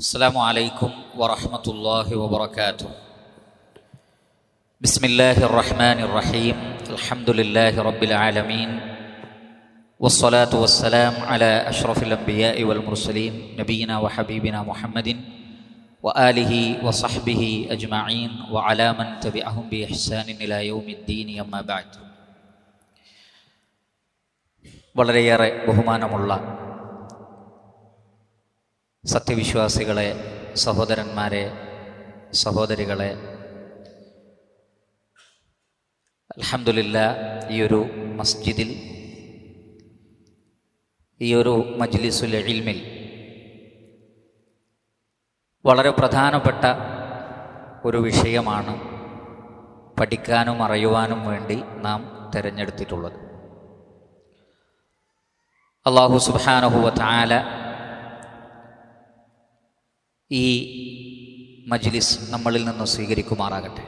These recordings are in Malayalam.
അസ്സലാമു അലൈക്കും വറഹ്മത്തുള്ളാഹി വബറകാതുഹു. ബിസ്മില്ലാഹിർ റഹ്മാനിർ റഹീം. അൽഹംദുലില്ലാഹി റബ്ബിൽ ആലമീൻ. വസ്സലാത്തു വസ്സലാം അലാ അഷ്റഫിൽ അംബിയാഇ വൽ മുർസലീൻ നബിയിനാ വഹബീബിനാ മുഹമ്മദിൻ വആലിഹി വസഹ്ബിഹി അജ്മഈൻ വഅലാ മൻ തബിഅഹും ബിഇഹ്സാനിൻ ഇലാ യൗമിദ്ദീൻ. അമ്മാ ബഅദ്. വളരെയേറെ ബഹുമാനമുള്ള സത്യവിശ്വാസികളെ, സഹോദരന്മാരെ, സഹോദരികളെ, അൽഹംദുലില്ലാഹ് ഈ ഒരു മസ്ജിദിൽ, ഈ ഒരു മജ്ലിസുൽ ഇൽമിൽ വളരെ പ്രധാനപ്പെട്ട ഒരു വിഷയമാണ് പഠിക്കാനും അറിയുവാനും വേണ്ടി നാം തിരഞ്ഞെടുത്തിട്ടുള്ളത്. അല്ലാഹു സുബ്ഹാനഹു വ തആല ഈ മജ്ലിസ് നമ്മളിൽ നിന്ന് സ്വീകരിക്കുമാറാകട്ടെ.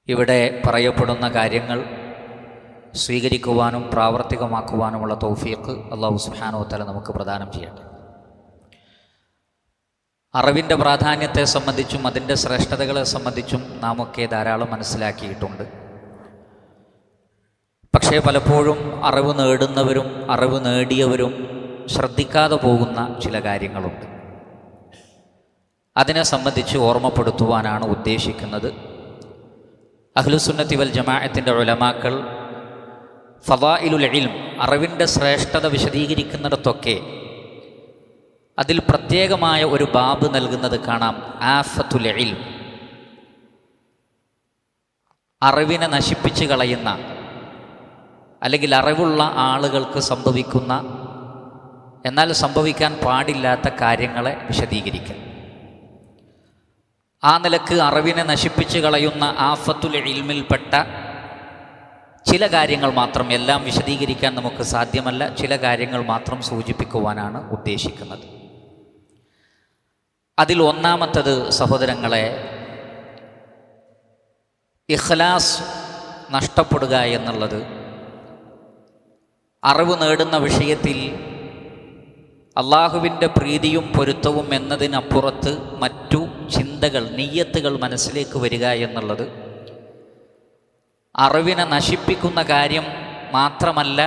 ഇവിടെ പറയപ്പെടുന്ന കാര്യങ്ങൾ സ്വീകരിക്കുവാനും പ്രാവർത്തികമാക്കുവാനുമുള്ള തൗഫീഖ് അല്ലാഹു സുബ്ഹാനഹു വ തആല നമുക്ക് പ്രദാനം ചെയ്യട്ടെ. അറിവിൻ്റെ പ്രാധാന്യത്തെ സംബന്ധിച്ചും അതിൻ്റെ ശ്രേഷ്ഠതകളെ സംബന്ധിച്ചും നാമൊക്കെ ധാരാളം മനസ്സിലാക്കിയിട്ടുണ്ട്. പക്ഷേ പലപ്പോഴും അറിവ് നേടുന്നവരും അറിവ് നേടിയവരും ശ്രദ്ധിക്കാതെ പോകുന്ന ചില കാര്യങ്ങളുണ്ട്. അതിനെ സംബന്ധിച്ച് ഓർമ്മപ്പെടുത്തുവാനാണ് ഉദ്ദേശിക്കുന്നത്. അഹ്ലുസുന്നത്തി വൽ ജമാഅത്തിൻ്റെ ഉലമാക്കൾ ഫളായിലുൽ ഇൽം, അറിവിൻ്റെ ശ്രേഷ്ഠത വിശദീകരിക്കുന്നിടത്തൊക്കെ അതിൽ പ്രത്യേകമായ ഒരു ബാബ് നൽകുന്നത് കാണാം. ആഫത്തുൽ ഇൽം, അറിവിനെ നശിപ്പിച്ച് കളയുന്ന അല്ലെങ്കിൽ അറിവുള്ള ആളുകൾക്ക് സംഭവിക്കുന്ന എന്നാൽ സംഭവിക്കാൻ പാടില്ലാത്ത കാര്യങ്ങളെ വിശദീകരിക്കുക. ആ നിലക്ക് അറിവിനെ നശിപ്പിച്ച് കളയുന്ന ആഫത്തുൽ ഇൽമിൽപ്പെട്ട ചില കാര്യങ്ങൾ മാത്രം, എല്ലാം വിശദീകരിക്കാൻ നമുക്ക് സാധ്യമല്ല, ചില കാര്യങ്ങൾ മാത്രം സൂചിപ്പിക്കുവാനാണ് ഉദ്ദേശിക്കുന്നത്. അതിൽ ഒന്നാമത്തത് സഹോദരങ്ങളെ, ഇഖ്ലാസ് നഷ്ടപ്പെടുക എന്നുള്ളത് അറിവ് നേടുന്ന വിഷയത്തിൽ അള്ളാഹുവിൻ്റെ പ്രീതിയും പൊരുത്തവും എന്നതിനപ്പുറത്ത് മറ്റു ചിന്തകൾ, നിയ്യത്തുകൾ മനസ്സിലേക്ക് വരിക എന്നുള്ളത് അറിവിനെ നശിപ്പിക്കുന്ന കാര്യം മാത്രമല്ല,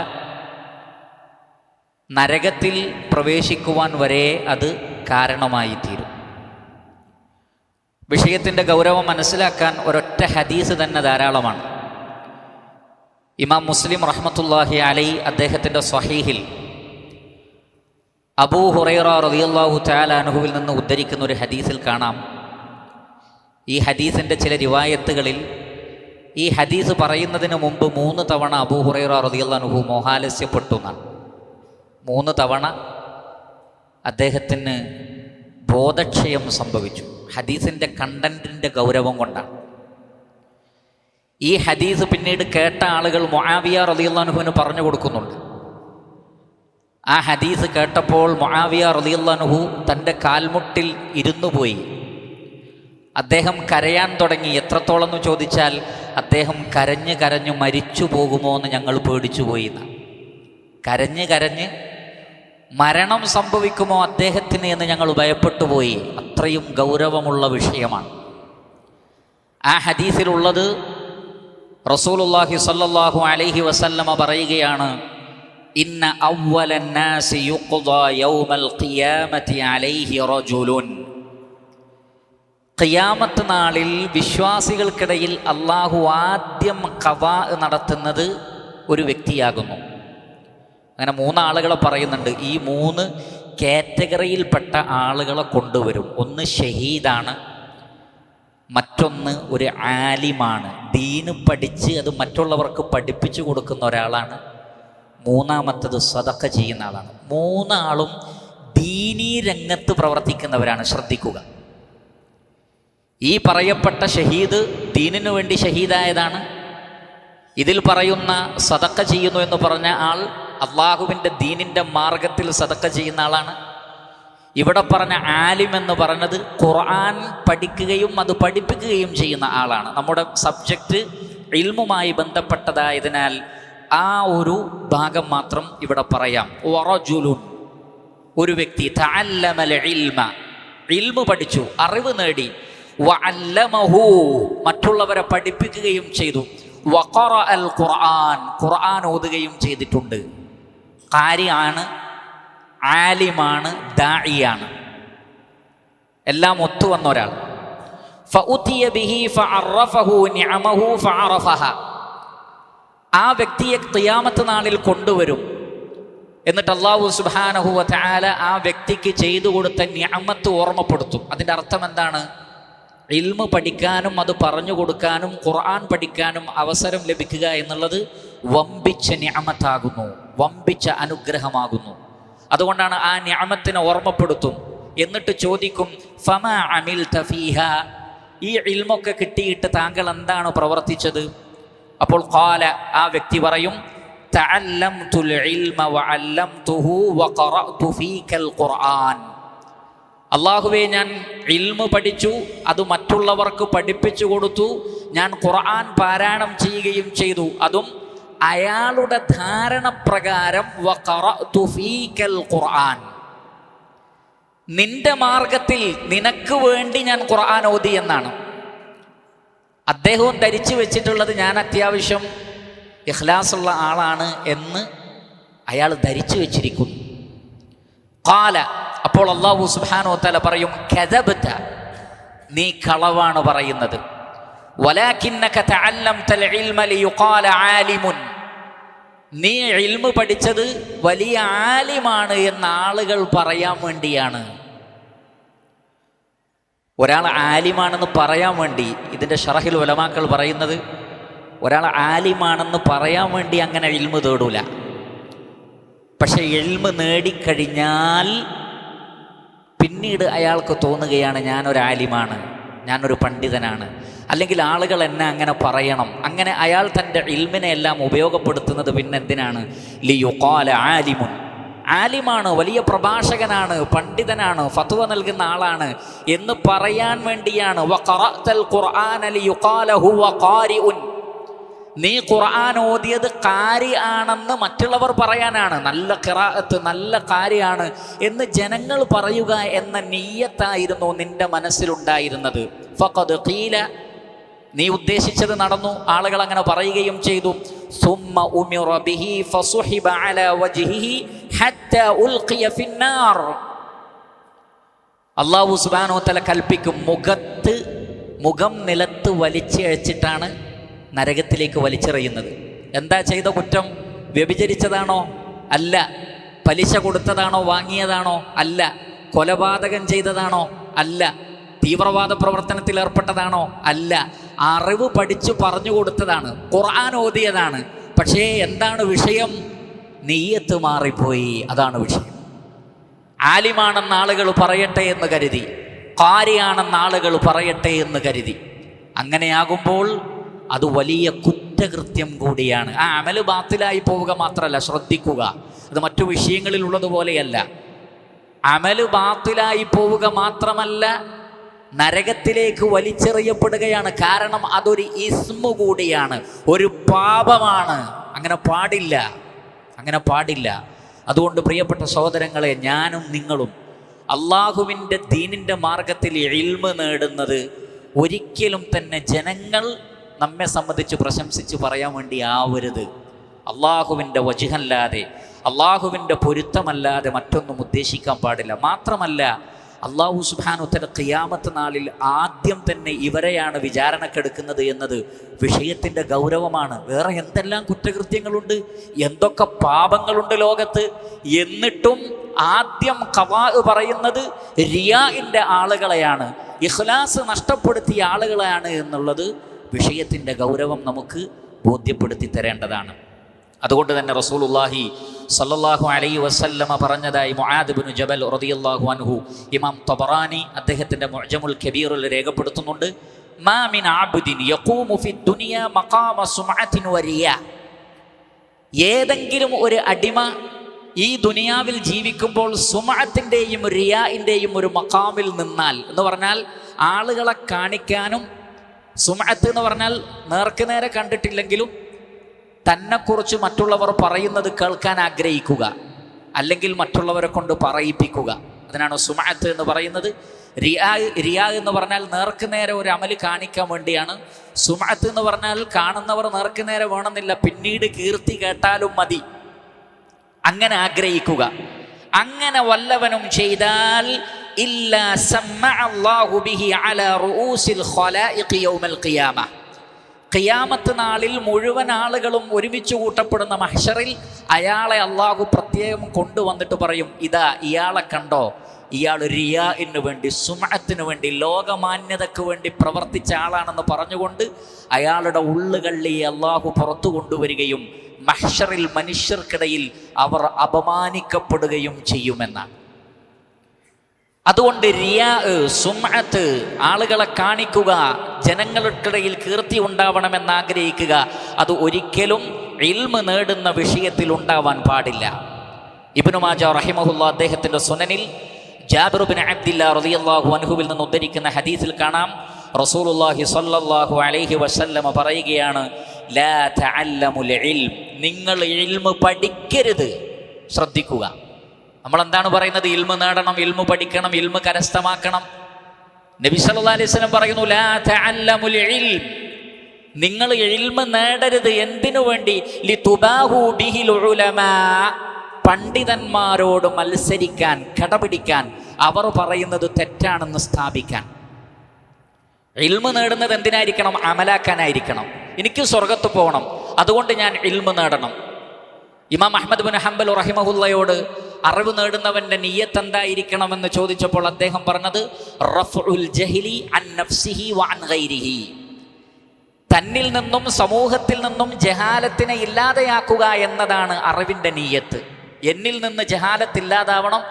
നരകത്തിൽ പ്രവേശിക്കുവാൻ വരെ അത് കാരണമായി തീരും. വിഷയത്തിൻ്റെ ഗൗരവം മനസ്സിലാക്കാൻ ഒരൊറ്റ ഹദീസ് തന്നെ ധാരാളമാണ്. ഇമാം മുസ്ലിം റഹ്മത്തുള്ളാഹി അലൈഹി അദ്ദേഹത്തിൻ്റെ സ്വഹീഹിൽ അബൂ ഹുറൈറ റളിയല്ലാഹു തആല അൻഹുവിൽ നിന്ന് ഉദ്ധരിക്കുന്ന ഒരു ഹദീസിൽ കാണാം. ഈ ഹദീസിൻ്റെ ചില റിവായത്തുകളിൽ ഈ ഹദീസ് പറയുന്നതിന് മുമ്പ് 3 തവണ അബൂ ഹുറൈറ റളിയല്ലാഹു അൻഹു മോഹാലസ്യപ്പെട്ടു എന്നാണ്. 3 തവണ അദ്ദേഹത്തിന് ബോധക്ഷയം സംഭവിച്ചു. ഹദീസിൻ്റെ കണ്ടന്റിൻ്റെ ഗൗരവം കൊണ്ടാണ്. ഈ ഹദീസ് പിന്നീട് കേട്ട ആളുകൾ മുആവിയ റളിയല്ലാഹു അൻഹുവിന് പറഞ്ഞു കൊടുക്കുന്നുണ്ട്. ആ ഹദീസ് കേട്ടപ്പോൾ മുആവിയ റളിയല്ലാഹു അൻഹു തൻ്റെ കാൽമുട്ടിൽ ഇരുന്നു പോയി. അദ്ദേഹം കരയാൻ തുടങ്ങി. എത്രത്തോളം എന്ന് ചോദിച്ചാൽ അദ്ദേഹം കരഞ്ഞ് കരഞ്ഞ് മരിച്ചു പോകുമോ എന്ന് ഞങ്ങൾ പേടിച്ചു പോയി. കരഞ്ഞ് കരഞ്ഞ് മരണം സംഭവിക്കുമോ അദ്ദേഹത്തിന് എന്ന് ഞങ്ങൾ ഭയപ്പെട്ടു പോയി. അത്രയും ഗൗരവമുള്ള വിഷയമാണ്. ആ ഹദീസിലുള്ളത് റസൂലുള്ളാഹി സ്വല്ലല്ലാഹു അലൈഹി വസല്ലമ പറയുകയാണ്, ഇന്ന അവ്വലൻ നാസി യുഖ്ദാ യൗമൽ ഖിയാമത്തി അലൈഹി റജുലുൻ. ഖിയാമത്ത് നാളിൽ വിശ്വാസികൾക്കിടയിൽ അള്ളാഹു ആദ്യം ഖദാ നടത്തുന്നത് ഒരു വ്യക്തിയാകുന്നു. അങ്ങനെ 3 ആളുകളെ പറയുന്നുണ്ട്. ഈ 3 കാറ്റഗറിയിൽപ്പെട്ട ആളുകളെ കൊണ്ടുവരും. ഒന്ന് ഷഹീദാണ്, മറ്റൊന്ന് ഒരു ആലിമാണ്, ദീന് പഠിച്ച് അത് മറ്റുള്ളവർക്ക് പഠിപ്പിച്ചു കൊടുക്കുന്ന ഒരാളാണ്, മൂന്നാമത്തത് സദഖ ചെയ്യുന്ന ആളാണ്. 3 ആളും ദീനീ രംഗത്ത് പ്രവർത്തിക്കുന്നവരാണ്. ശ്രദ്ധിക്കുക, ഈ പറയപ്പെട്ട ഷഹീദ് ദീനിനു വേണ്ടി ഷഹീദായതാണ്. ഇതിൽ പറയുന്ന സദഖ ചെയ്യുന്നു എന്ന് പറഞ്ഞ ആൾ അള്ളാഹുവിൻ്റെ ദീനിൻ്റെ മാർഗത്തിൽ സദഖ ചെയ്യുന്ന ആളാണ്. ഇവിടെ പറഞ്ഞ ആലിം എന്ന് പറഞ്ഞത് ഖുർആൻ പഠിക്കുകയും അത് പഠിപ്പിക്കുകയും ചെയ്യുന്ന ആളാണ്. നമ്മുടെ സബ്ജക്റ്റ് ഇൽമുമായി ബന്ധപ്പെട്ടതായതിനാൽ ആ ഒരു ഭാഗം മാത്രം ഇവിടെ പറയാം. വറജുലുൻ, ഒരു വ്യക്തി തഅല്ലമൽ ഇൽമ, ഇൽമു പഠിച്ചു, അറിവ് നേടി, വഅല്ലമഹു മറ്റുള്ളവരെ പഠിപ്പിക്കുകയും ചെയ്തു, വഖറഅൽ ഖുർആൻ ഖുർആൻ ഓതുകയും ചെയ്തിട്ടുണ്ട്. ഖാരിയാണ്, ആലിമാണ്, ദാഇയാണ്, എല്ലാം ഒത്തു വന്ന ഒരാൾ. ഫഉതിയ ബിഹി ഫഅറഫഹു നിഅമഹു ഫഅറഫഹ, ആ വ്യക്തിയെ ഖിയാമത്ത് നാളിൽ കൊണ്ടുവരും. എന്നിട്ട് അല്ലാഹു സുബ്ഹാനഹു വ തആല ആ വ്യക്തിക്ക് ചെയ്തു കൊടുത്ത നിഅമത്ത് ഓർമ്മപ്പെടുത്തും. അതിൻ്റെ അർത്ഥം എന്താണ്? ഇൽമു പഠിക്കാനും അത് പറഞ്ഞു കൊടുക്കാനും ഖുർആൻ പഠിക്കാനും അവസരം ലഭിക്കുക എന്നുള്ളത് വമ്പിച്ച നിഅമത്താകുന്നു, വമ്പിച്ച അനുഗ്രഹമാകുന്നു. അതുകൊണ്ടാണ് ആ നിഅമത്തിനെ ഓർമ്മപ്പെടുത്തും. എന്നിട്ട് ചോദിക്കും, ഫമാ അമിൽത ഫീഹാ, ഈ ഇൽമൊക്കെ കിട്ടിയിട്ട് താങ്കൾ എന്താണ് പ്രവർത്തിച്ചത്? അപ്പോൾ ഖാല, ആ വ്യക്തി പറയും, തഅല്ലംതുൽ ഇൽമ വഅല്ലംതുഹു വഖറഅതു ഫീകൽ ഖുർആൻ. അല്ലാഹുവേ, ഞാൻ ഇൽമു പഠിച്ചു, അത് മറ്റുള്ളവർക്ക് പഠിപ്പിച്ചു കൊടുത്തു, ഞാൻ ഖുർആൻ പാരായണം ചെയ്യുകയും ചെയ്തു, അതും അയാളുടെ ധാരണ പ്രകാരം. വഖറഅതു ഫീകൽ ഖുർആൻ, നിന്റെ മാർഗത്തിൽ നിനക്ക് വേണ്ടി ഞാൻ ഖുർആൻ ഓതി എന്നാണ്. അദ്ദേഹവും ധരിച്ചു വെച്ചിട്ടുള്ളത് ഞാൻ അത്യാവശ്യം ഇഖ്ലാസുള്ള ആളാണ് എന്ന് അയാൾ ധരിച്ചു വെച്ചിരിക്കുന്നു. ഖാല, അപ്പോൾ അല്ലാഹു സുബ്ഹാനഹു വ തആല പറയും, കദബ്ത, നീ കളവാണ് പറയുന്നത്. വലാകിന്നക തഅല്ലംതൽ ഇൽമ ലിയുഖാല ആലിമുൻ, നീ ഇൽമു പഠിച്ചത് വലിയ ആലിമാണ് എന്ന ആളുകൾ പറയാൻ വേണ്ടിയാണ്. ഒരാൾ ആലിമാണെന്ന് പറയാൻ വേണ്ടി, ഇതിൻ്റെ ശറഹിൽ ഉലമാക്കൾ പറയുന്നത്, ഒരാൾ ആലിമാണെന്ന് പറയാൻ വേണ്ടി അങ്ങനെ ഇൽമു തേടൂല. പക്ഷെ ഇൽമു നേടിക്കഴിഞ്ഞാൽ പിന്നീട് അയാൾക്ക് തോന്നുകയാണ്, ഞാനൊരു ആലിമാണ്, ഞാനൊരു പണ്ഡിതനാണ്, അല്ലെങ്കിൽ ആളുകൾ എന്നെ അങ്ങനെ പറയണം. അങ്ങനെ അയാൾ തൻ്റെ ഇൽമിനെ എല്ലാം ഉപയോഗപ്പെടുത്തുന്നത് പിന്നെ എന്തിനാണ്? ലിയുഖാല ആലിമുൻ, ആലിമാണ്, വലിയ പ്രഭാഷകനാണ്, പണ്ഡിതനാണ്, ഫത്വ നൽകുന്ന ആളാണ് എന്ന് പറയാൻ വേണ്ടിയാണ്. വഖറഅതൽ ഖുർആന ലിയുഖാല ഹുവ ഖാരിഉൻ, നീ ഖുർആൻ ഓതിയത് ഖാരി ആണെന്ന് മറ്റുള്ളവർ പറയാനാണ്. നല്ല ഖിറാഅത്ത്, നല്ല ഖാരിയാണ് എന്ന് ജനങ്ങൾ പറയുക എന്ന നിയ്യത്തായിരുന്നു നിന്റെ മനസ്സിലുണ്ടായിരുന്നത്. ഫഖദ് ഖീല, നീ ഉദ്ദേശിച്ചത് നടന്നു, ആളുകൾ അങ്ങനെ പറയുകയും ചെയ്തു. സുമ്മ ഉമിറ ബിഹി ഫസുഹിബ അലാ വജ്ഹിഹി ഹത്താ ഉൽഖിയ ഫിന്നാർ, അല്ലാഹു സുബ്ഹാനഹു വ തആല കൽപ്പിക്കും, മുഖം നിലത്ത് വലിച്ചഴിച്ചിട്ടാണ് നരകത്തിലേക്ക് വലിച്ചെറിയുന്നത്. എന്താ ചെയ്ത കുറ്റം? വ്യഭിചരിച്ചതാണോ? അല്ല. പലിശ കൊടുത്തതാണോ? വാങ്ങിയതാണോ? അല്ല. കൊലപാതകം ചെയ്തതാണോ? അല്ല. തീവ്രവാദ പ്രവർത്തനത്തിൽ ഏർപ്പെട്ടതാണോ? അല്ല. അറിവ് പഠിച്ചു പറഞ്ഞു കൊടുത്തതാണ്, ഖുർആൻ ഓതിയതാണ്. പക്ഷേ എന്താണ് വിഷയം? നിയ്യത്ത് മാറിപ്പോയി, അതാണ് വിഷയം. ആലിമാണെന്ന ആളുകൾ പറയട്ടെ എന്ന് കരുതി, ഖാരിയാണെന്ന ആളുകൾ പറയട്ടെ എന്ന് കരുതി. അങ്ങനെയാകുമ്പോൾ അത് വലിയ കുറ്റകൃത്യം കൂടിയാണ്. ആ അമല് ബാത്തിലായി പോവുക മാത്രമല്ല, ശ്രദ്ധിക്കുക, അത് മറ്റു വിഷയങ്ങളിൽ ഉള്ളതുപോലെയല്ല. അമല് ബാത്തിലായി പോവുക മാത്രമല്ല, നരകത്തിലേക്ക് വലിച്ചെറിയപ്പെടുകയാണ്. കാരണം അതൊരു ഇസ്മു കൂടിയാണ്, ഒരു പാപമാണ്. അങ്ങനെ പാടില്ല, അങ്ങനെ പാടില്ല. അതുകൊണ്ട് പ്രിയപ്പെട്ട സഹോദരങ്ങളെ, ഞാനും നിങ്ങളും അള്ളാഹുവിൻ്റെ ദീനിൻ്റെ മാർഗത്തിൽ ഇൽമ് നേടുന്നത് ഒരിക്കലും തന്നെ ജനങ്ങൾ നമ്മെ സംബന്ധിച്ച് പ്രശംസിച്ച് പറയാൻ വേണ്ടി ആവരുത്. അള്ളാഹുവിൻ്റെ വജ്ഹല്ലാതെ, അള്ളാഹുവിൻ്റെ പൊരുത്തമല്ലാതെ മറ്റൊന്നും ഉദ്ദേശിക്കാൻ പാടില്ല. മാത്രമല്ല, അള്ളാഹു സുബ്ഹാനഹു വ തആല ഖിയാമത്ത് നാളിൽ ആദ്യം തന്നെ ഇവരെയാണ് വിചാരണക്കെടുക്കുന്നത് എന്നത് വിഷയത്തിൻ്റെ ഗൗരവമാണ്. വേറെ എന്തെല്ലാം കുറ്റകൃത്യങ്ങളുണ്ട്, എന്തൊക്കെ പാപങ്ങളുണ്ട് ലോകത്ത്. എന്നിട്ടും ആദ്യം ഖവാ പറയുന്നത് റിയാഇൻ്റെ ആളുകളെയാണ്, ഇഖ്ലാസ് നഷ്ടപ്പെടുത്തിയ ആളുകളെയാണ് എന്നുള്ളത് വിഷയത്തിൻ്റെ ഗൗരവം നമുക്ക് ബോധ്യപ്പെടുത്തി തരേണ്ടതാണ്. അതുകൊണ്ട് തന്നെ റസൂലുള്ളാഹി സല്ലല്ലാഹു അലൈഹി വസല്ലമ പറഞ്ഞതായി മുആദ് ഇബ്നു ജബൽ റളിയല്ലാഹു അൻഹു ഇമാം തബറാനി അദ്ദേഹത്തിൻ്റെ മുഅ്ജമുൽ കബീറിൽ രേഖപ്പെടുത്തുന്നുണ്ട്. മാ മിൻ അബ്ദിൻ യഖൂമു ഫി ദുനിയ മഖാമ സുമഅത്തിൻ വരിയാ, ഏതെങ്കിലും ഒരു അടിമ ഈ ദുനിയാവിൽ ജീവിക്കുമ്പോൾ സുമഅത്തിൻ്റെയും റിയാഇൻ്റെയും ഒരു മഖാമിൽ നിന്നാൽ, എന്ന് പറഞ്ഞാൽ ആളുകളെ കാണിക്കാനും, സുമഅത്ത് എന്ന് പറഞ്ഞാൽ നേർക്ക് നേരെ കണ്ടിട്ടില്ലെങ്കിലും തന്നെക്കുറിച്ച് മറ്റുള്ളവർ പറയുന്നത് കേൾക്കാൻ ആഗ്രഹിക്കുക, അല്ലെങ്കിൽ മറ്റുള്ളവരെ കൊണ്ട് പറയിപ്പിക്കുക. അതിനാണ് സുമഅത്ത് എന്ന് പറയുന്നത്. റിയാ എന്ന് പറഞ്ഞാൽ നേർക്കുനേരെ ഒരു അമല് കാണിക്കാൻ വേണ്ടിയാണ്. സുമഅത്ത് എന്ന് പറഞ്ഞാൽ കാണുന്നവർ നേർക്കുനേരെ വേണമെന്നില്ല, പിന്നീട് കീർത്തി കേട്ടാലും മതി, അങ്ങനെ ആഗ്രഹിക്കുക. അങ്ങനെ വല്ലവനും ചെയ്താൽ ഇല്ലാ സമ്മഅ അല്ലാഹു ബിഹി അലാ റൂസിൽ ഖലായിഖി യൗമൽ ഖിയാമ, ഖിയാമത്ത് നാളിൽ മുഴുവൻ ആളുകളും ഒരുമിച്ച് കൂട്ടപ്പെടുന്ന മഹ്ശറിൽ അയാളെ അള്ളാഹു പ്രത്യേകം കൊണ്ടുവന്നിട്ട് പറയും, ഇതാ ഇയാളെ കണ്ടോ, ഇയാൾ റിയാഇന് വേണ്ടി, സുമഅത്തിന് വേണ്ടി, ലോകമാന്യതയ്ക്ക് വേണ്ടി പ്രവർത്തിച്ച ആളാണെന്ന് പറഞ്ഞുകൊണ്ട് അയാളുടെ ഉള്ളുകള്ളി അള്ളാഹു പുറത്തു കൊണ്ടുവരികയും മഹ്ശറിൽ മനുഷ്യർക്കിടയിൽ അവർ അപമാനിക്കപ്പെടുകയും ചെയ്യുമെന്നാണ്. അതുകൊണ്ട് റിയാ, സുമഅത്ത്, ആളുകളെ കാണിക്കുക, ജനങ്ങൾക്കിടയിൽ കീർത്തി ഉണ്ടാവണമെന്ന് ആഗ്രഹിക്കുക, അത് ഒരിക്കലും ഇൽമ് നേടുന്ന വിഷയത്തിൽ ഉണ്ടാവാൻ പാടില്ല. ഇബ്നു മാജ റഹിമഹുല്ലാ അദ്ദേഹത്തിൻ്റെ സുനനിൽ ജാബിർ ബിൻ അബ്ദില്ലാ റളിയല്ലാഹു അൻഹുവിൽ നിന്ന് ഉദ്ധരിക്കുന്ന ഹദീസിൽ കാണാം, റസൂലുള്ളാഹി സ്വല്ലല്ലാഹു അലൈഹി വസല്ലമ പറയുകയാണ്, ലാ തഅല്ലമുൽ ഇൽം, നിങ്ങൾ ഇൽമ് പഠിക്കരുത്. ശ്രദ്ധിക്കുക, നമ്മൾ എന്താണ് പറയുന്നത്? ഇൽമ് നേടണം, ഇൽമ് പഠിക്കണം, ഇൽമ് കരസ്ഥമാക്കണം. നബി സല്ലല്ലാഹു അലൈഹി വസല്ലം പറയുന്നു, ലാ തഅല്ലമുൽ ഇൽം, നിങ്ങൾ ഇൽമ് നേടരുത്. എന്തിനു വേണ്ടി? ലിതുബാഹു ബിഹിൽ ഉലമാ, പണ്ഡിതന്മാരോട് മത്സരിക്കാൻ, കടപിടിക്കാൻ, അവർ പറയുന്നത് തെറ്റാണെന്ന് സ്ഥാപിക്കാൻ. ഇൽമ് നേടുന്നത് എന്തിനായിരിക്കണം? അമലാക്കാനായിരിക്കണം. എനിക്ക് സ്വർഗത്ത് പോകണം, അതുകൊണ്ട് ഞാൻ ഇൽമ് നേടണം. ഇമാം അഹ്മദ് ബിൻ ഹംബൽ റഹിമഹുല്ലയോട് അറിവ് നേടുന്നവന്റെ നിയ്യത്ത് എന്തായിരിക്കണമെന്ന് ചോദിച്ചപ്പോൾ അദ്ദേഹം പറഞ്ഞത്, റഫ്ഉൽ ജഹ്ലി അൻ നഫ്സിഹി വ അൻ ഗൈരിഹി, തന്നിൽ നിന്നും സമൂഹത്തിൽ നിന്നും ജഹാലത്തിനെ ഇല്ലാതെയാക്കുക എന്നതാണ് അറിവിൻ്റെ നിയ്യത്ത്. എന്നിൽ നിന്ന് ജഹാലത്ത് ഇല്ലാതാവണം,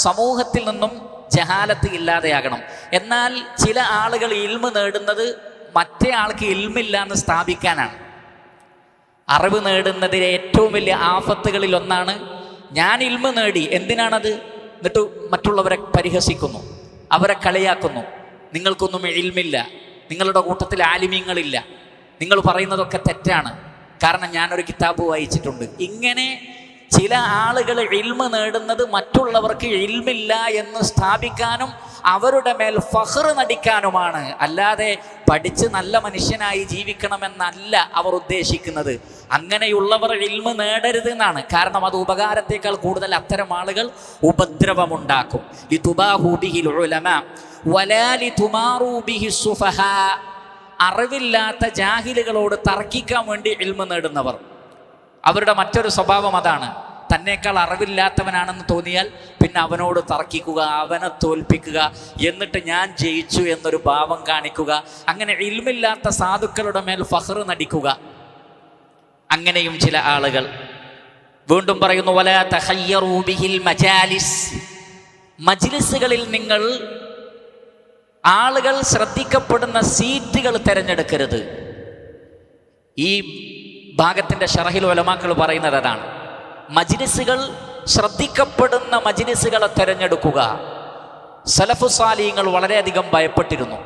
സമൂഹത്തിൽ നിന്നും ജഹാലത്ത് ഇല്ലാതെയാകണം. എന്നാൽ ചില ആളുകൾ ഇൽമ് നേടുന്നത് മറ്റേ ആൾക്ക് ഇൽമില്ല എന്ന് സ്ഥാപിക്കാനാണ്. അറിവ് നേടുന്നതിലെ ഏറ്റവും വലിയ ആഫത്തുകളിൽ ഒന്നാണ്, ഞാൻ ഇൽമ് നേടി, എന്തിനാണത്? എന്നിട്ട് മറ്റുള്ളവരെ പരിഹസിക്കുന്നു, അവരെ കളിയാക്കുന്നു. നിങ്ങൾക്കൊന്നും ഇൽമില്ല, നിങ്ങളുടെ കൂട്ടത്തിൽ ആലിമീങ്ങളില്ല, നിങ്ങൾ പറയുന്നതൊക്കെ തെറ്റാണ്, കാരണം ഞാനൊരു കിതാബ് വായിച്ചിട്ടുണ്ട്. ഇങ്ങനെ ചില ആളുകൾ ഇൽമ് നേടുന്നത് മറ്റുള്ളവർക്ക് ഇൽമില്ല എന്ന് സ്ഥാപിക്കാനും അവരുടെ മേൽ ഫഖ്ർ നടിക്കാനുമാണ്. അല്ലാതെ പഠിച്ച് നല്ല മനുഷ്യനായി ജീവിക്കണമെന്നല്ല അവർ ഉദ്ദേശിക്കുന്നത്. അങ്ങനെയുള്ളവർ ഇൽമ് നേടരുത് എന്നാണ്. കാരണം അത് ഉപകാരത്തേക്കാൾ കൂടുതൽ അത്തരം ആളുകൾ ഉപദ്രവമുണ്ടാക്കും. ലിതുബാഹു ബിഹിൽ ഉലമാ വലാ ലിതുമാറു ബിഹി സുഫഹാ, അറിവില്ലാത്ത ജാഹിലുകളോട് തർക്കിക്കാൻ വേണ്ടി ഇൽമ് നേടുന്നവർ, അവരുടെ മറ്റൊരു സ്വഭാവം അതാണ്. തന്നേക്കാൾ അറിവില്ലാത്തവനാണെന്ന് തോന്നിയാൽ പിന്നെ അവനോട് തർക്കിക്കുക, അവനെ തോൽപ്പിക്കുക, എന്നിട്ട് ഞാൻ ജയിച്ചു എന്നൊരു ഭാവം കാണിക്കുക. അങ്ങനെ ഇൽമില്ലാത്ത സാധുക്കളുടെ മേൽ ഫഖ്ർ നടിക്കുക. അങ്ങനെയും ചില ആളുകൾ. വീണ്ടും പറയുന്നു, വലാ തഖയ്യറൂ ബിഹിൽ മജാലിസ്, മജ്ലിസുകളിൽ നിങ്ങൾ ആളുകൾ ശ്രദ്ധിക്കപ്പെടുന്ന സീറ്റുകൾ തിരഞ്ഞെടുക്കരുത്. ഈ ഭാഗത്തിൻ്റെ ഷറഹിൽ ഉലമാക്കൾ പറയുന്നത് അതാണ്. മജ്ലിസുകൾ, ശ്രദ്ധിക്കപ്പെടുന്ന മജ്ലിസുകളെ തിരഞ്ഞെടുക്കുക. സലഫു സാലിഹ്യങ്ങൾ വളരെയധികം ഭയപ്പെട്ടിരുന്നു.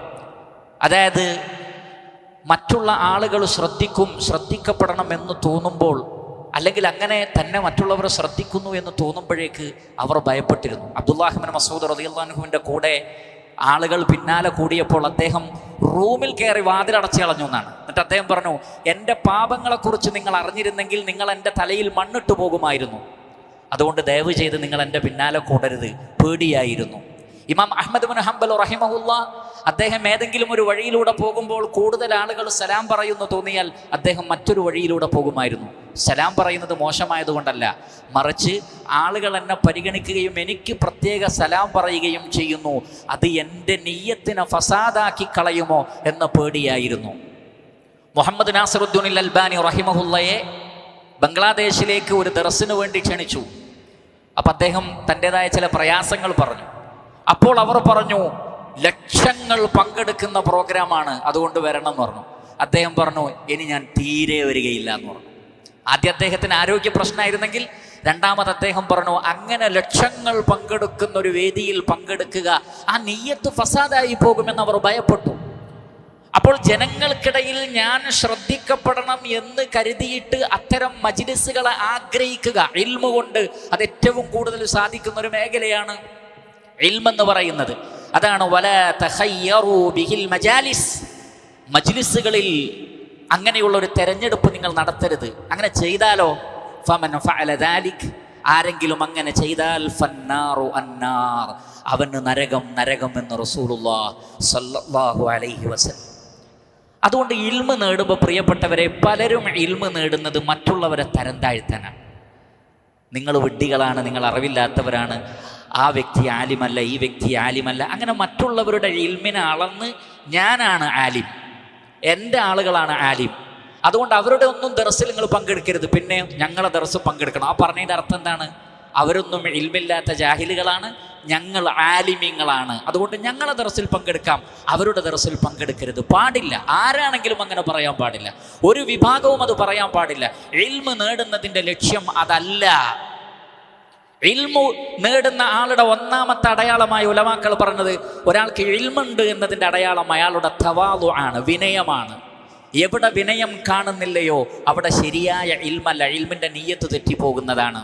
അതായത് മറ്റുള്ള ആളുകൾ ശ്രദ്ധിക്കപ്പെടണം എന്ന് തോന്നുമ്പോൾ, അല്ലെങ്കിൽ അങ്ങനെ തന്നെ മറ്റുള്ളവർ ശ്രദ്ധിക്കുന്നു എന്ന് തോന്നുമ്പോഴേക്ക് അവർ ഭയപ്പെട്ടിരുന്നു. അബ്ദുല്ലാഹി ഇബ്നു മസ്ഊദ് റളിയല്ലാഹു അൻഹുവിൻ്റെ കൂടെ ആളുകൾ പിന്നാലെ കൂടിയപ്പോൾ അദ്ദേഹം റൂമിൽ കയറി വാതിലടച്ചു കളഞ്ഞു എന്നാണ്. എന്നിട്ട് അദ്ദേഹം പറഞ്ഞു, എൻ്റെ പാപങ്ങളെക്കുറിച്ച് നിങ്ങൾ അറിഞ്ഞിരുന്നെങ്കിൽ നിങ്ങൾ എൻ്റെ തലയിൽ മണ്ണിട്ട് പോകുമായിരുന്നു. അതുകൊണ്ട് ദയവ് ചെയ്ത് നിങ്ങൾ എൻ്റെ പിന്നാലെ കൂടരുത്, പേടിയായിരുന്നു. ഇമാം അഹ്മദ് ബിൻ ഹംബൽ റഹിമഹുല്ലാ, അദ്ദേഹം ഏതെങ്കിലും ഒരു വഴിയിലൂടെ പോകുമ്പോൾ കൂടുതൽ ആളുകൾ സലാം പറയുന്നു തോന്നിയാൽ അദ്ദേഹം മറ്റൊരു വഴിയിലൂടെ പോകുമായിരുന്നു. സലാം പറയുന്നത് മോശമായതുകൊണ്ടല്ല, മറിച്ച് ആളുകൾ എന്നെ പരിഗണിക്കുകയും എനിക്ക് പ്രത്യേക സലാം പറയുകയും ചെയ്യുന്നു, അത് എൻ്റെ നിയ്യത്തിനെ ഫസാദാക്കി കളയുമോ എന്ന പേടിയായിരുന്നു. മുഹമ്മദ് നാസിറുദ്ദീൻ അൽബാനി റഹിമഹുല്ലയെ ബംഗ്ലാദേശിലേക്ക് ഒരു ദർസിന് വേണ്ടി ക്ഷണിച്ചു. അപ്പം അദ്ദേഹം തൻ്റെതായ ചില പ്രയാസങ്ങൾ പറഞ്ഞു. അപ്പോൾ അവർ പറഞ്ഞു, ലക്ഷങ്ങൾ പങ്കെടുക്കുന്ന പ്രോഗ്രാമാണ്, അതുകൊണ്ട് വരണം എന്ന് പറഞ്ഞു. അദ്ദേഹം പറഞ്ഞു, ഇനി ഞാൻ തീരെ വരികയില്ല എന്ന് പറഞ്ഞു. ആദ്യം അദ്ദേഹത്തിന് ആരോഗ്യ പ്രശ്നമായിരുന്നെങ്കിൽ, രണ്ടാമത് അദ്ദേഹം പറഞ്ഞു, അങ്ങനെ ലക്ഷങ്ങൾ പങ്കെടുക്കുന്ന ഒരു വേദിയിൽ പങ്കെടുക്കുക, ആ നിയ്യത്ത് ഫസാദായി പോകുമെന്ന് അവർ ഭയപ്പെട്ടു. അപ്പോൾ ജനങ്ങൾക്കിടയിൽ ഞാൻ ശ്രദ്ധിക്കപ്പെടണം എന്ന് കരുതിയിട്ട് അത്തരം മജ്‌ലിസുകളെ ആഗ്രഹിക്കുക, ഇൽമു കൊണ്ട് അത് ഏറ്റവും കൂടുതൽ സാധിക്കുന്ന ഒരു മേഖലയാണ് ഇൽമെന്ന് പറയുന്നത്. അതാണ് വലാ തഖയ്യറൂ ബിഹിൽ മജാലിസ്. മജ്‌ലിസുകളിൽ അങ്ങനെയുള്ള ഒരു തെരഞ്ഞെടുപ്പ് നിങ്ങൾ നടത്തരുത്. അങ്ങനെ ചെയ്താലോ ഫമൻ ഫഅല ദാലിക്, ആരെങ്കിലും അങ്ങനെ ചെയ്താൽ ഫന്നാറു അന്നാർ, അവന് നരകം നരകം എന്ന് റസൂലുള്ളാഹി സ്വല്ലല്ലാഹു അലൈഹി വസല്ലം. അതുകൊണ്ട് ഇൽമ് നേടുമ്പോൾ പ്രിയപ്പെട്ടവരെ, പലരും ഇൽമ് നേടുന്നത് മറ്റുള്ളവരെ തരം താഴ്ത്താനാണ്. നിങ്ങൾ വിഡ്ഢികളാണ്, നിങ്ങൾ അറിവില്ലാത്തവരാണ്, ആ വ്യക്തി ആലിമല്ല, ഈ വ്യക്തി ആലിമല്ല, അങ്ങനെ മറ്റുള്ളവരുടെ ഇൽമിനെ അളന്ന് ഞാനാണ് ആലിം, എൻ്റെ ആളുകളാണ് ആലിം, അതുകൊണ്ട് അവരുടെ ഒന്നും ദർസിൽ നിങ്ങൾ പങ്കെടുക്കരുത്, പിന്നെ ഞങ്ങളെ ദർസ് പങ്കെടുക്കണം. ആ പറഞ്ഞതിൻ്റെ അർത്ഥം എന്താണ്? അവരൊന്നും ഇൽമില്ലാത്ത ജാഹിലുകളാണ്, ഞങ്ങൾ ആലിമീങ്ങളാണ്, അതുകൊണ്ട് ഞങ്ങളെ ദർസിൽ പങ്കെടുക്കാം, അവരുടെ ദർസിൽ പങ്കെടുക്കരുത്. പാടില്ല. ആരാണെങ്കിലും അങ്ങനെ പറയാൻ പാടില്ല. ഒരു വിഭാഗവും അത് പറയാൻ പാടില്ല. ഇൽമ് നേടുന്നതിൻ്റെ ലക്ഷ്യം അതല്ല. ഇൽമു നേടുന്ന ആളുടെ ഒന്നാമത്തെ അടയാളമായി ഉലമാക്കൾ പറഞ്ഞത്, ഒരാൾക്ക് ഇൽമുണ്ട് എന്നതിൻ്റെ അടയാളം അയാളുടെ തവാളു ആണ്, വിനയമാണ്. എവിടെ വിനയം കാണുന്നില്ലയോ അവിടെ ശരിയായ ഇൽമല്ല, ഇൽമിൻ്റെ നിയ്യത്ത് തെറ്റിപ്പോകുന്നതാണ്.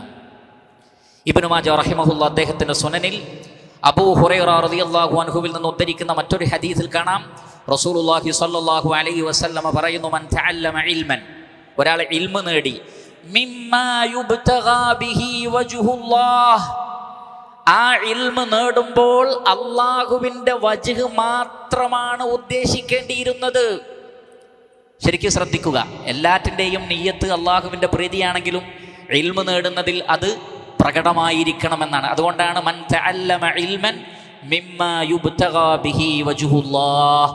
ഇബ്നു മാജ റഹിമഹുല്ലാഹ് അദ്ദേഹത്തിൻ്റെ സുനനിൽ അബൂ ഹുറൈറ റളിയല്ലാഹു അൻഹുവിൽ നിന്ന് ഉദ്ധരിക്കുന്ന മറ്റൊരു ഹദീസിൽ കാണാം, റസൂലുള്ളാഹി സ്വല്ലല്ലാഹു അലൈഹി വസല്ലമ പറയുന്നു, മൻ തഅല്ലമ ഇൽമൻ, ഒരാൾ ഇൽമു നേടി, മിമ്മാ യുബ്തഗാ ബിഹി വജ്ഹുല്ലാഹ്, ആ ഇൽമു നേടുമ്പോൾ അല്ലാഹുവിൻ്റെ വജ്ഹ് മാത്രമാണ് ഉദ്ദേശിക്കേണ്ടിയിരുന്നത്. ശരിക്കും ശ്രദ്ധിക്കുക, എല്ലാറ്റിൻ്റെയും നിയ്യത്ത് അല്ലാഹുവിൻ്റെ പ്രീതിയാണെങ്കിലും ഇൽമു നേടുന്നതിൽ അത് പ്രകടമായിരിക്കണമെന്നാണ്. അതുകൊണ്ടാണ് മൻ തഅല്ലമ ഇൽമൻ മിമ്മാ യുബ്തഗാ ബിഹി വജ്ഹുല്ലാഹ്,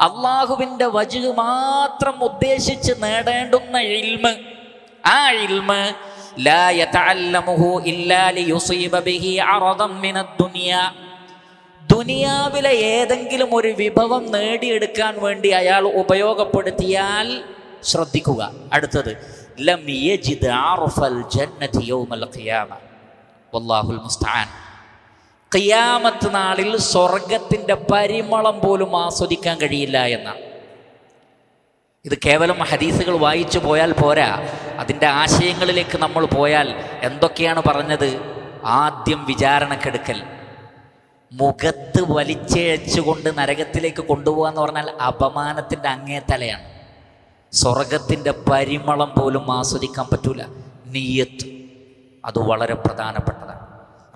അല്ലാഹുവിൻ്റെ വജ്ഹ് മാത്രം ഉദ്ദേശിച്ച് നേടേണ്ടുന്ന ഇൽമ്, ആ ഇൽമ് ലാ യതഅല്ലമുഹു ഇല്ലാ ലിയുസീബ ബിഹി അറദൻ മിനദ് ദുനിയ, ദുനിയാവിലെ ഏതെങ്കിലും ഒരു വിഭവം നേടിയെടുക്കാൻ വേണ്ടി അയാൾ ഉപയോഗപ്പെടുത്തിയാൽ ശ്രദ്ധിക്കുക. അടുത്തത് ലം യജിദ് അർഫൽ ജന്നതി യൗമൽ ഖിയാമ വല്ലാഹുൽ മുസ്തആൻ, ഖിയാമത്ത് നാളിൽ സ്വർഗത്തിൻ്റെ പരിമളം പോലും ആസ്വദിക്കാൻ കഴിയില്ല എന്നാണ്. ഇത് കേവലം ഹദീസുകൾ വായിച്ചു പോയാൽ പോരാ, അതിൻ്റെ ആശയങ്ങളിലേക്ക് നമ്മൾ പോയാൽ എന്തൊക്കെയാണ് പറഞ്ഞത്? ആദ്യം വിചാരണക്കെടുക്കൽ, മുഖത്ത് വലിച്ചേച്ചുകൊണ്ട് നരകത്തിലേക്ക് കൊണ്ടുപോകുക എന്ന് പറഞ്ഞാൽ അപമാനത്തിൻ്റെ അങ്ങേ തലയാണ്. സ്വർഗത്തിൻ്റെ പരിമളം പോലും ആസ്വദിക്കാൻ പറ്റൂല. നിയ്യത്ത് അത് വളരെ പ്രധാനപ്പെട്ടതാണ്.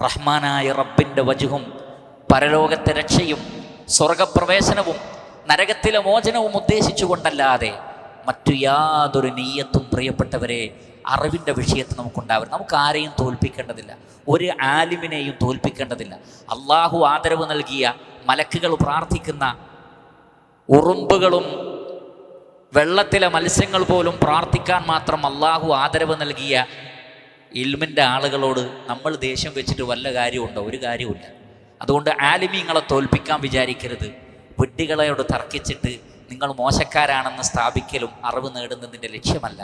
റഹ്മാനായ റബ്ബിൻ്റെ വജ്ഹും പരലോകത്തെ രക്ഷയും സ്വർഗപ്രവേശനവും നരകത്തിലെ മോചനവും ഉദ്ദേശിച്ചു കൊണ്ടല്ലാതെ മറ്റു യാതൊരു നിയ്യത്തും പ്രിയപ്പെട്ടവരെ അറിവിൻ്റെ വിഷയത്തിൽ നമുക്കുണ്ടാവരുത്. നമുക്ക് ആരെയും തോൽപ്പിക്കേണ്ടതില്ല, ഒരു ആലിമിനെയും തോൽപ്പിക്കേണ്ടതില്ല. അള്ളാഹു ആദരവ് നൽകിയ, മലക്കുകൾ പ്രാർത്ഥിക്കുന്ന, ഉറുമ്പുകളും വെള്ളത്തിലെ മത്സ്യങ്ങൾ പോലും പ്രാർത്ഥിക്കാൻ മാത്രം അള്ളാഹു ആദരവ് നൽകിയ ഇൽമിൻ്റെ ആളുകളോട് നമ്മൾ ദേഷ്യം വെച്ചിട്ട് വല്ല കാര്യമുണ്ടോ? ഒരു കാര്യമില്ല. അതുകൊണ്ട് ആലിമീങ്ങളെ തോൽപ്പിക്കാൻ വിചാരിക്കരുത്. വിഡ്ഢികളോട് തർക്കിച്ചിട്ട് നിങ്ങൾ മോശക്കാരാണെന്ന് സ്ഥാപിക്കലും അറിവ് നേടുന്നതിൻ്റെ ലക്ഷ്യമല്ല.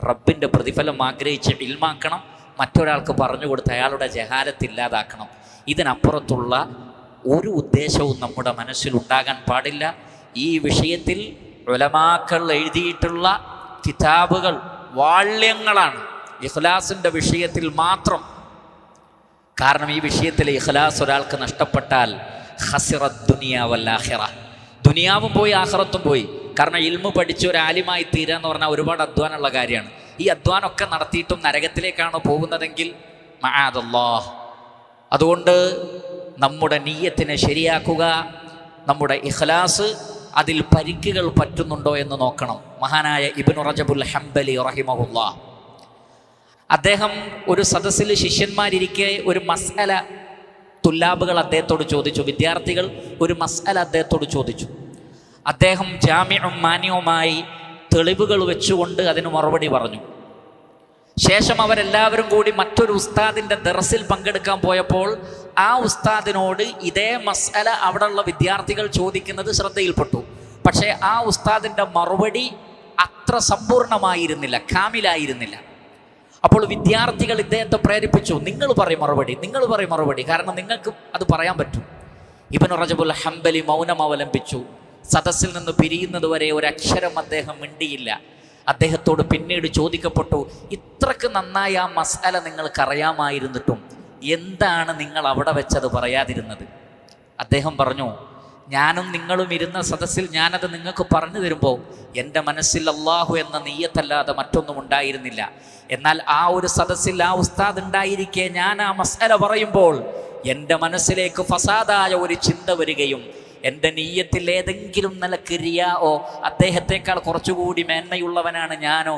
റബ്ബിൻ്റെ പ്രതിഫലം ആഗ്രഹിച്ച് ഇൽമാക്കണം, മറ്റൊരാൾക്ക് പറഞ്ഞു കൊടുത്ത് അയാളുടെ ജഹാലത്ത് ഇല്ലാതാക്കണം. ഇതിനപ്പുറത്തുള്ള ഒരു ഉദ്ദേശവും നമ്മുടെ മനസ്സിലുണ്ടാകാൻ പാടില്ല. ഈ വിഷയത്തിൽ ഉലമാക്കൾ എഴുതിയിട്ടുള്ള കിതാബുകൾ വാള്യങ്ങളാണ് ഇഖ്ലാസിൻ്റെ വിഷയത്തിൽ മാത്രം. കാരണം ഈ വിഷയത്തിൽ ഇഖ്ലാസ് ഒരാൾക്ക് നഷ്ടപ്പെട്ടാൽ ഖസിറത് ദുനിയ വൽ ആഖിറ, ദുനിയാവും പോയി ആഖിറത്തും പോയി. കാരണം ഇൽമു പഠിച്ച് ഒരു ആലിമായി തീരുക എന്ന് പറഞ്ഞാൽ ഒരുപാട് അധ്വാനമുള്ള കാര്യമാണ്. ഈ അധ്വാനമൊക്കെ നടത്തിയിട്ടും നരകത്തിലേക്കാണ് പോകുന്നതെങ്കിൽ മഅദല്ലാഹ്. അതുകൊണ്ട് നമ്മുടെ നിയ്യത്തിനെ ശരിയാക്കുക, നമ്മുടെ ഇഖ്ലാസ് അതിൽ പരിക്കുകൾ പറ്റുന്നുണ്ടോ എന്ന് നോക്കണം. മഹാനായ ഇബ്നു റജബുൽ ഹംബലി റഹിമഹുല്ലാഹ്, അദ്ദേഹം ഒരു സദസ്സിൽ ശിഷ്യന്മാരിരിക്കെ ഒരു മസ്അല തുല്ലാബുകൾ അദ്ദേഹത്തോട് ചോദിച്ചു, വിദ്യാർത്ഥികൾ ഒരു മസ്അല അദ്ദേഹത്തോട് ചോദിച്ചു. അദ്ദേഹം ജാമിഉം മാനിയുമായി തെളിവുകൾ വെച്ചുകൊണ്ട് അതിന് മറുപടി പറഞ്ഞു. ശേഷം അവരെല്ലാവരും കൂടി മറ്റൊരു ഉസ്താദിൻ്റെ ദർസിൽ പങ്കെടുക്കാൻ പോയപ്പോൾ ആ ഉസ്താദിനോട് ഇതേ മസ്അല അവിടെയുള്ള വിദ്യാർത്ഥികൾ ചോദിക്കുന്നത് ശ്രദ്ധയിൽപ്പെട്ടു. പക്ഷേ ആ ഉസ്താദിൻ്റെ മറുപടി അത്ര സമ്പൂർണമായിരുന്നില്ല, കാമിലായിരുന്നില്ല. അപ്പോൾ വിദ്യാർത്ഥികൾ ഇദ്ദേഹത്തെ പ്രേരിപ്പിച്ചു, നിങ്ങൾ പറയും മറുപടി, കാരണം നിങ്ങൾക്ക് അത് പറയാൻ പറ്റും. ഇബ്നു റജബുൽ ഹംബലി മൗനം അവലംബിച്ചു. സദസ്സിൽ നിന്ന് പിരിയുന്നത് വരെ ഒരക്ഷരം അദ്ദേഹം മിണ്ടിയില്ല. അദ്ദേഹത്തോട് പിന്നീട് ചോദിക്കപ്പെട്ടു, ഇത്രക്ക് നന്നായി ആ മസ്അല നിങ്ങൾക്കറിയാമായിരുന്നിട്ടും എന്താണ് നിങ്ങൾ അവിടെ വെച്ചത് പറയാതിരുന്നത്? അദ്ദേഹം പറഞ്ഞു, ഞാനും നിങ്ങളും ഇരുന്ന സദസ്സിൽ ഞാനത് നിങ്ങൾക്ക് പറഞ്ഞു തരുമ്പോൾ എൻ്റെ മനസ്സിൽ അള്ളാഹു എന്ന നിയ്യത്തല്ലാതെ മറ്റൊന്നും ഉണ്ടായിരുന്നില്ല. എന്നാൽ ആ ഒരു സദസ്സിൽ ആ ഉസ്താദ് ഉണ്ടായിരിക്കെ ഞാൻ ആ മസ്അല പറയുമ്പോൾ എൻ്റെ മനസ്സിലേക്ക് ഫസാദായ ഒരു ചിന്ത വരികയും എൻ്റെ നിയ്യത്തിൽ ഏതെങ്കിലും നിലക്ക് റിയാഓ അദ്ദേഹത്തെക്കാൾ കുറച്ചുകൂടി മേന്മയുള്ളവനാണ് ഞാനോ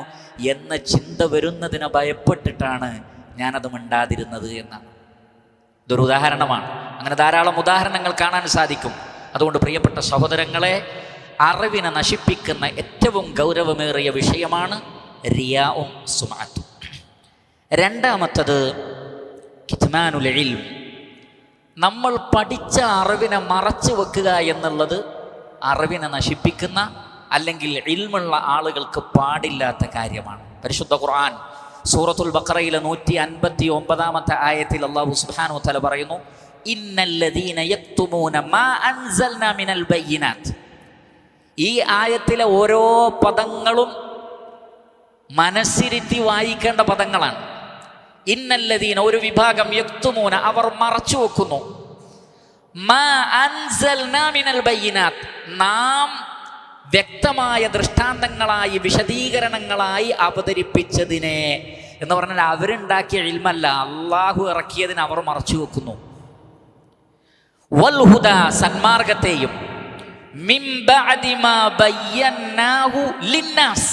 എന്ന ചിന്ത വരുന്നതിനെ ഭയപ്പെട്ടിട്ടാണ് ഞാനത് മിണ്ടാതിരുന്നത് എന്നാണ്. ഇതൊരു ഉദാഹരണമാണ്. അങ്ങനെ ധാരാളം ഉദാഹരണങ്ങൾ കാണാൻ സാധിക്കും. അതുകൊണ്ട് പ്രിയപ്പെട്ട സഹോദരങ്ങളെ, അറിവിനെ നശിപ്പിക്കുന്ന ഏറ്റവും ഗൗരവമേറിയ വിഷയമാണ് റിയാഉം സുമഅത്തും. രണ്ടാമത്തത് കിത്മാനുൽ ഇൽം. നമ്മൾ പഠിച്ച അറിവിനെ മറച്ചു വെക്കുക എന്നുള്ളത് അറിവിനെ നശിപ്പിക്കുന്ന അല്ലെങ്കിൽ ഇൽമുള്ള ആളുകൾക്ക് പാടില്ലാത്ത കാര്യമാണ്. പരിശുദ്ധ ഖുർആൻ സൂറത്തുൽ ബഖറയിലെ 159 ആയത്തിൽ അല്ലാഹു സുബ്ഹാനഹു വ തആല പറയുന്നു, ഇന്നല്ലദീന യക്തുമൂന മാ അൻസൽനാ മിനൽ ബയ്യിനാത്ത്. ഈ ആയത്തിലെ ഓരോ പദങ്ങളും മനസ്സിരുത്തി വായിക്കേണ്ട പദങ്ങളാണ്. ഇന്നല്ലദീന, ഒരു വിഭാഗം, യക്തുമൂന, അവർ മറച്ചു വെക്കുന്നു, മാ അൻസൽനാ മിനൽ ബയ്യിനാത്ത്, നാം വ്യക്തമായ ദൃഷ്ടാന്തങ്ങളായി വിശദീകരണങ്ങളായി അവതരിപ്പിച്ചതിനെ എന്ന് പറഞ്ഞാൽ അവരുണ്ടാക്കിയ ഇൽമല്ല, അള്ളാഹു ഇറക്കിയതിനെ അവർ മറച്ചു വെക്കുന്നു. വൽ ഹുദ, സന്മാർഗത്തെയും, മിൻ ബഅദി മാ ബയ്യനാഹു ലിന്നാസ്,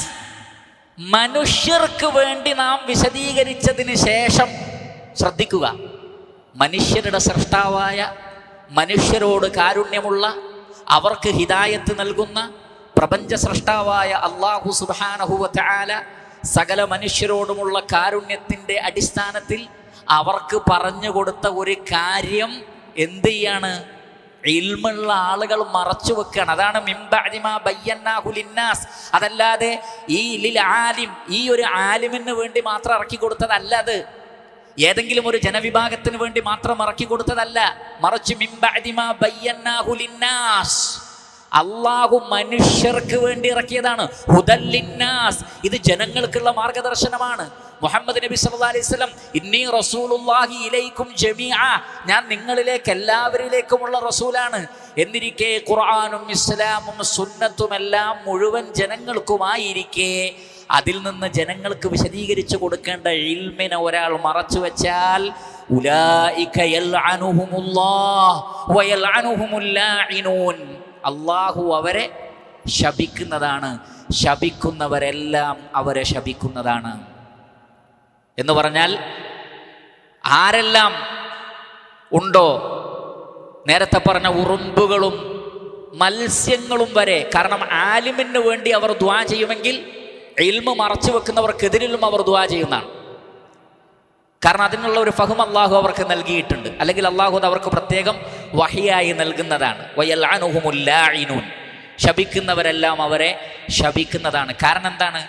മനുഷ്യർക്ക് വേണ്ടി നാം വിശദീകരിച്ചതിന് ശേഷം. ശ്രദ്ധിക്കുക, മനുഷ്യരുടെ സൃഷ്ടാവായ, മനുഷ്യരോട് കാരുണ്യമുള്ള, അവർക്ക് ഹിദായത്ത് നൽകുന്ന പ്രപഞ്ച സൃഷ്ടാവായ അല്ലാഹു സുബ്ഹാനഹു വ തആല സകല മനുഷ്യരോടുമുള്ള കാരുണ്യത്തിൻ്റെ അടിസ്ഥാനത്തിൽ അവർക്ക് പറഞ്ഞു കൊടുത്ത ഒരു കാര്യം എന്ത് ചെയ്യാണ്? ഇൽമുള്ള ആളുകൾ മറച്ചു വെക്കുകയാണ്. അതാണ് മിൻ ബഅദി മാ ബയ്യനാഹു ലിന്നാസ്. അതല്ലാതെ ഈ ലിൽ ആലിം, ഈ ഒരു ആലിമിന് വേണ്ടി മാത്രം ഇറക്കി കൊടുത്തതല്ല. അത് ഏതെങ്കിലും ഒരു ജനവിഭാഗത്തിന് വേണ്ടി മാത്രം ഇറക്കി കൊടുത്തതല്ല. മറിച്ച് മിൻ ബഅദി മാ ബയ്യനാഹു ലിന്നാസ്, അള്ളാഹു മനുഷ്യർക്ക് വേണ്ടി ഇറക്കിയതാണ്. ഹുദൽ ലിന്നാസ്, ഇത് ജനങ്ങൾക്കുള്ള മാർഗദർശനമാണ്. മുഹമ്മദ് നബി സല്ലല്ലാഹു അലൈഹി വസല്ലം, ഇന്നി റസൂലുള്ളാഹി ഇലൈക്കും ജമീഅ, ഞാൻ നിങ്ങളിലേക്ക് എല്ലാവരിലേക്കുമുള്ള റസൂലാണ് എന്നിരിക്കെ ഖുർആനും ഇസ്ലാമും സുന്നത്തും എല്ലാം മുഴുവൻ ജനങ്ങൾക്കുമായിരിക്കെ അതിൽ നിന്ന് ജനങ്ങൾക്ക് വിശദീകരിച്ചു കൊടുക്കേണ്ട ഇൽമിനെ ഒരാൾ മറച്ചു വെച്ചാൽ ഉലൈക യൽഅനുഹുമുല്ലാഹ് വയൽഅനുഹുമുൽ ലാഇനൂൻ, അള്ളാഹു അവരെ ശപിക്കുന്നതാണ്, ശപിക്കുന്നവരെല്ലാം അവരെ ശപിക്കുന്നതാണ്. എന്ന് പറഞ്ഞാൽ ആരെല്ലാം ഉണ്ടോ, നേരത്തെ പറഞ്ഞ ഉറുമ്പുകളും മത്സ്യങ്ങളും വരെ, കാരണം ആലിമിന് വേണ്ടി അവർ ദുആ ചെയ്യുമെങ്കിൽ ഇൽമു മറച്ചു വെക്കുന്നവർക്കെതിരിലും അവർ ദുആ ചെയ്യുന്നതാണ്. കാരണം അതിനുള്ള ഒരു ഫഹം അള്ളാഹു അവർക്ക് നൽകിയിട്ടുണ്ട്, അല്ലെങ്കിൽ അള്ളാഹു അത് അവർക്ക് പ്രത്യേകം വഹിയായി നൽകുന്നതാണ്. വയൽഅനുഹുമുൽ ലാഇനൂൻ, ശപിക്കുന്നവരെല്ലാം അവരെ ശപിക്കുന്നതാണ്. കാരണം എന്താണ്?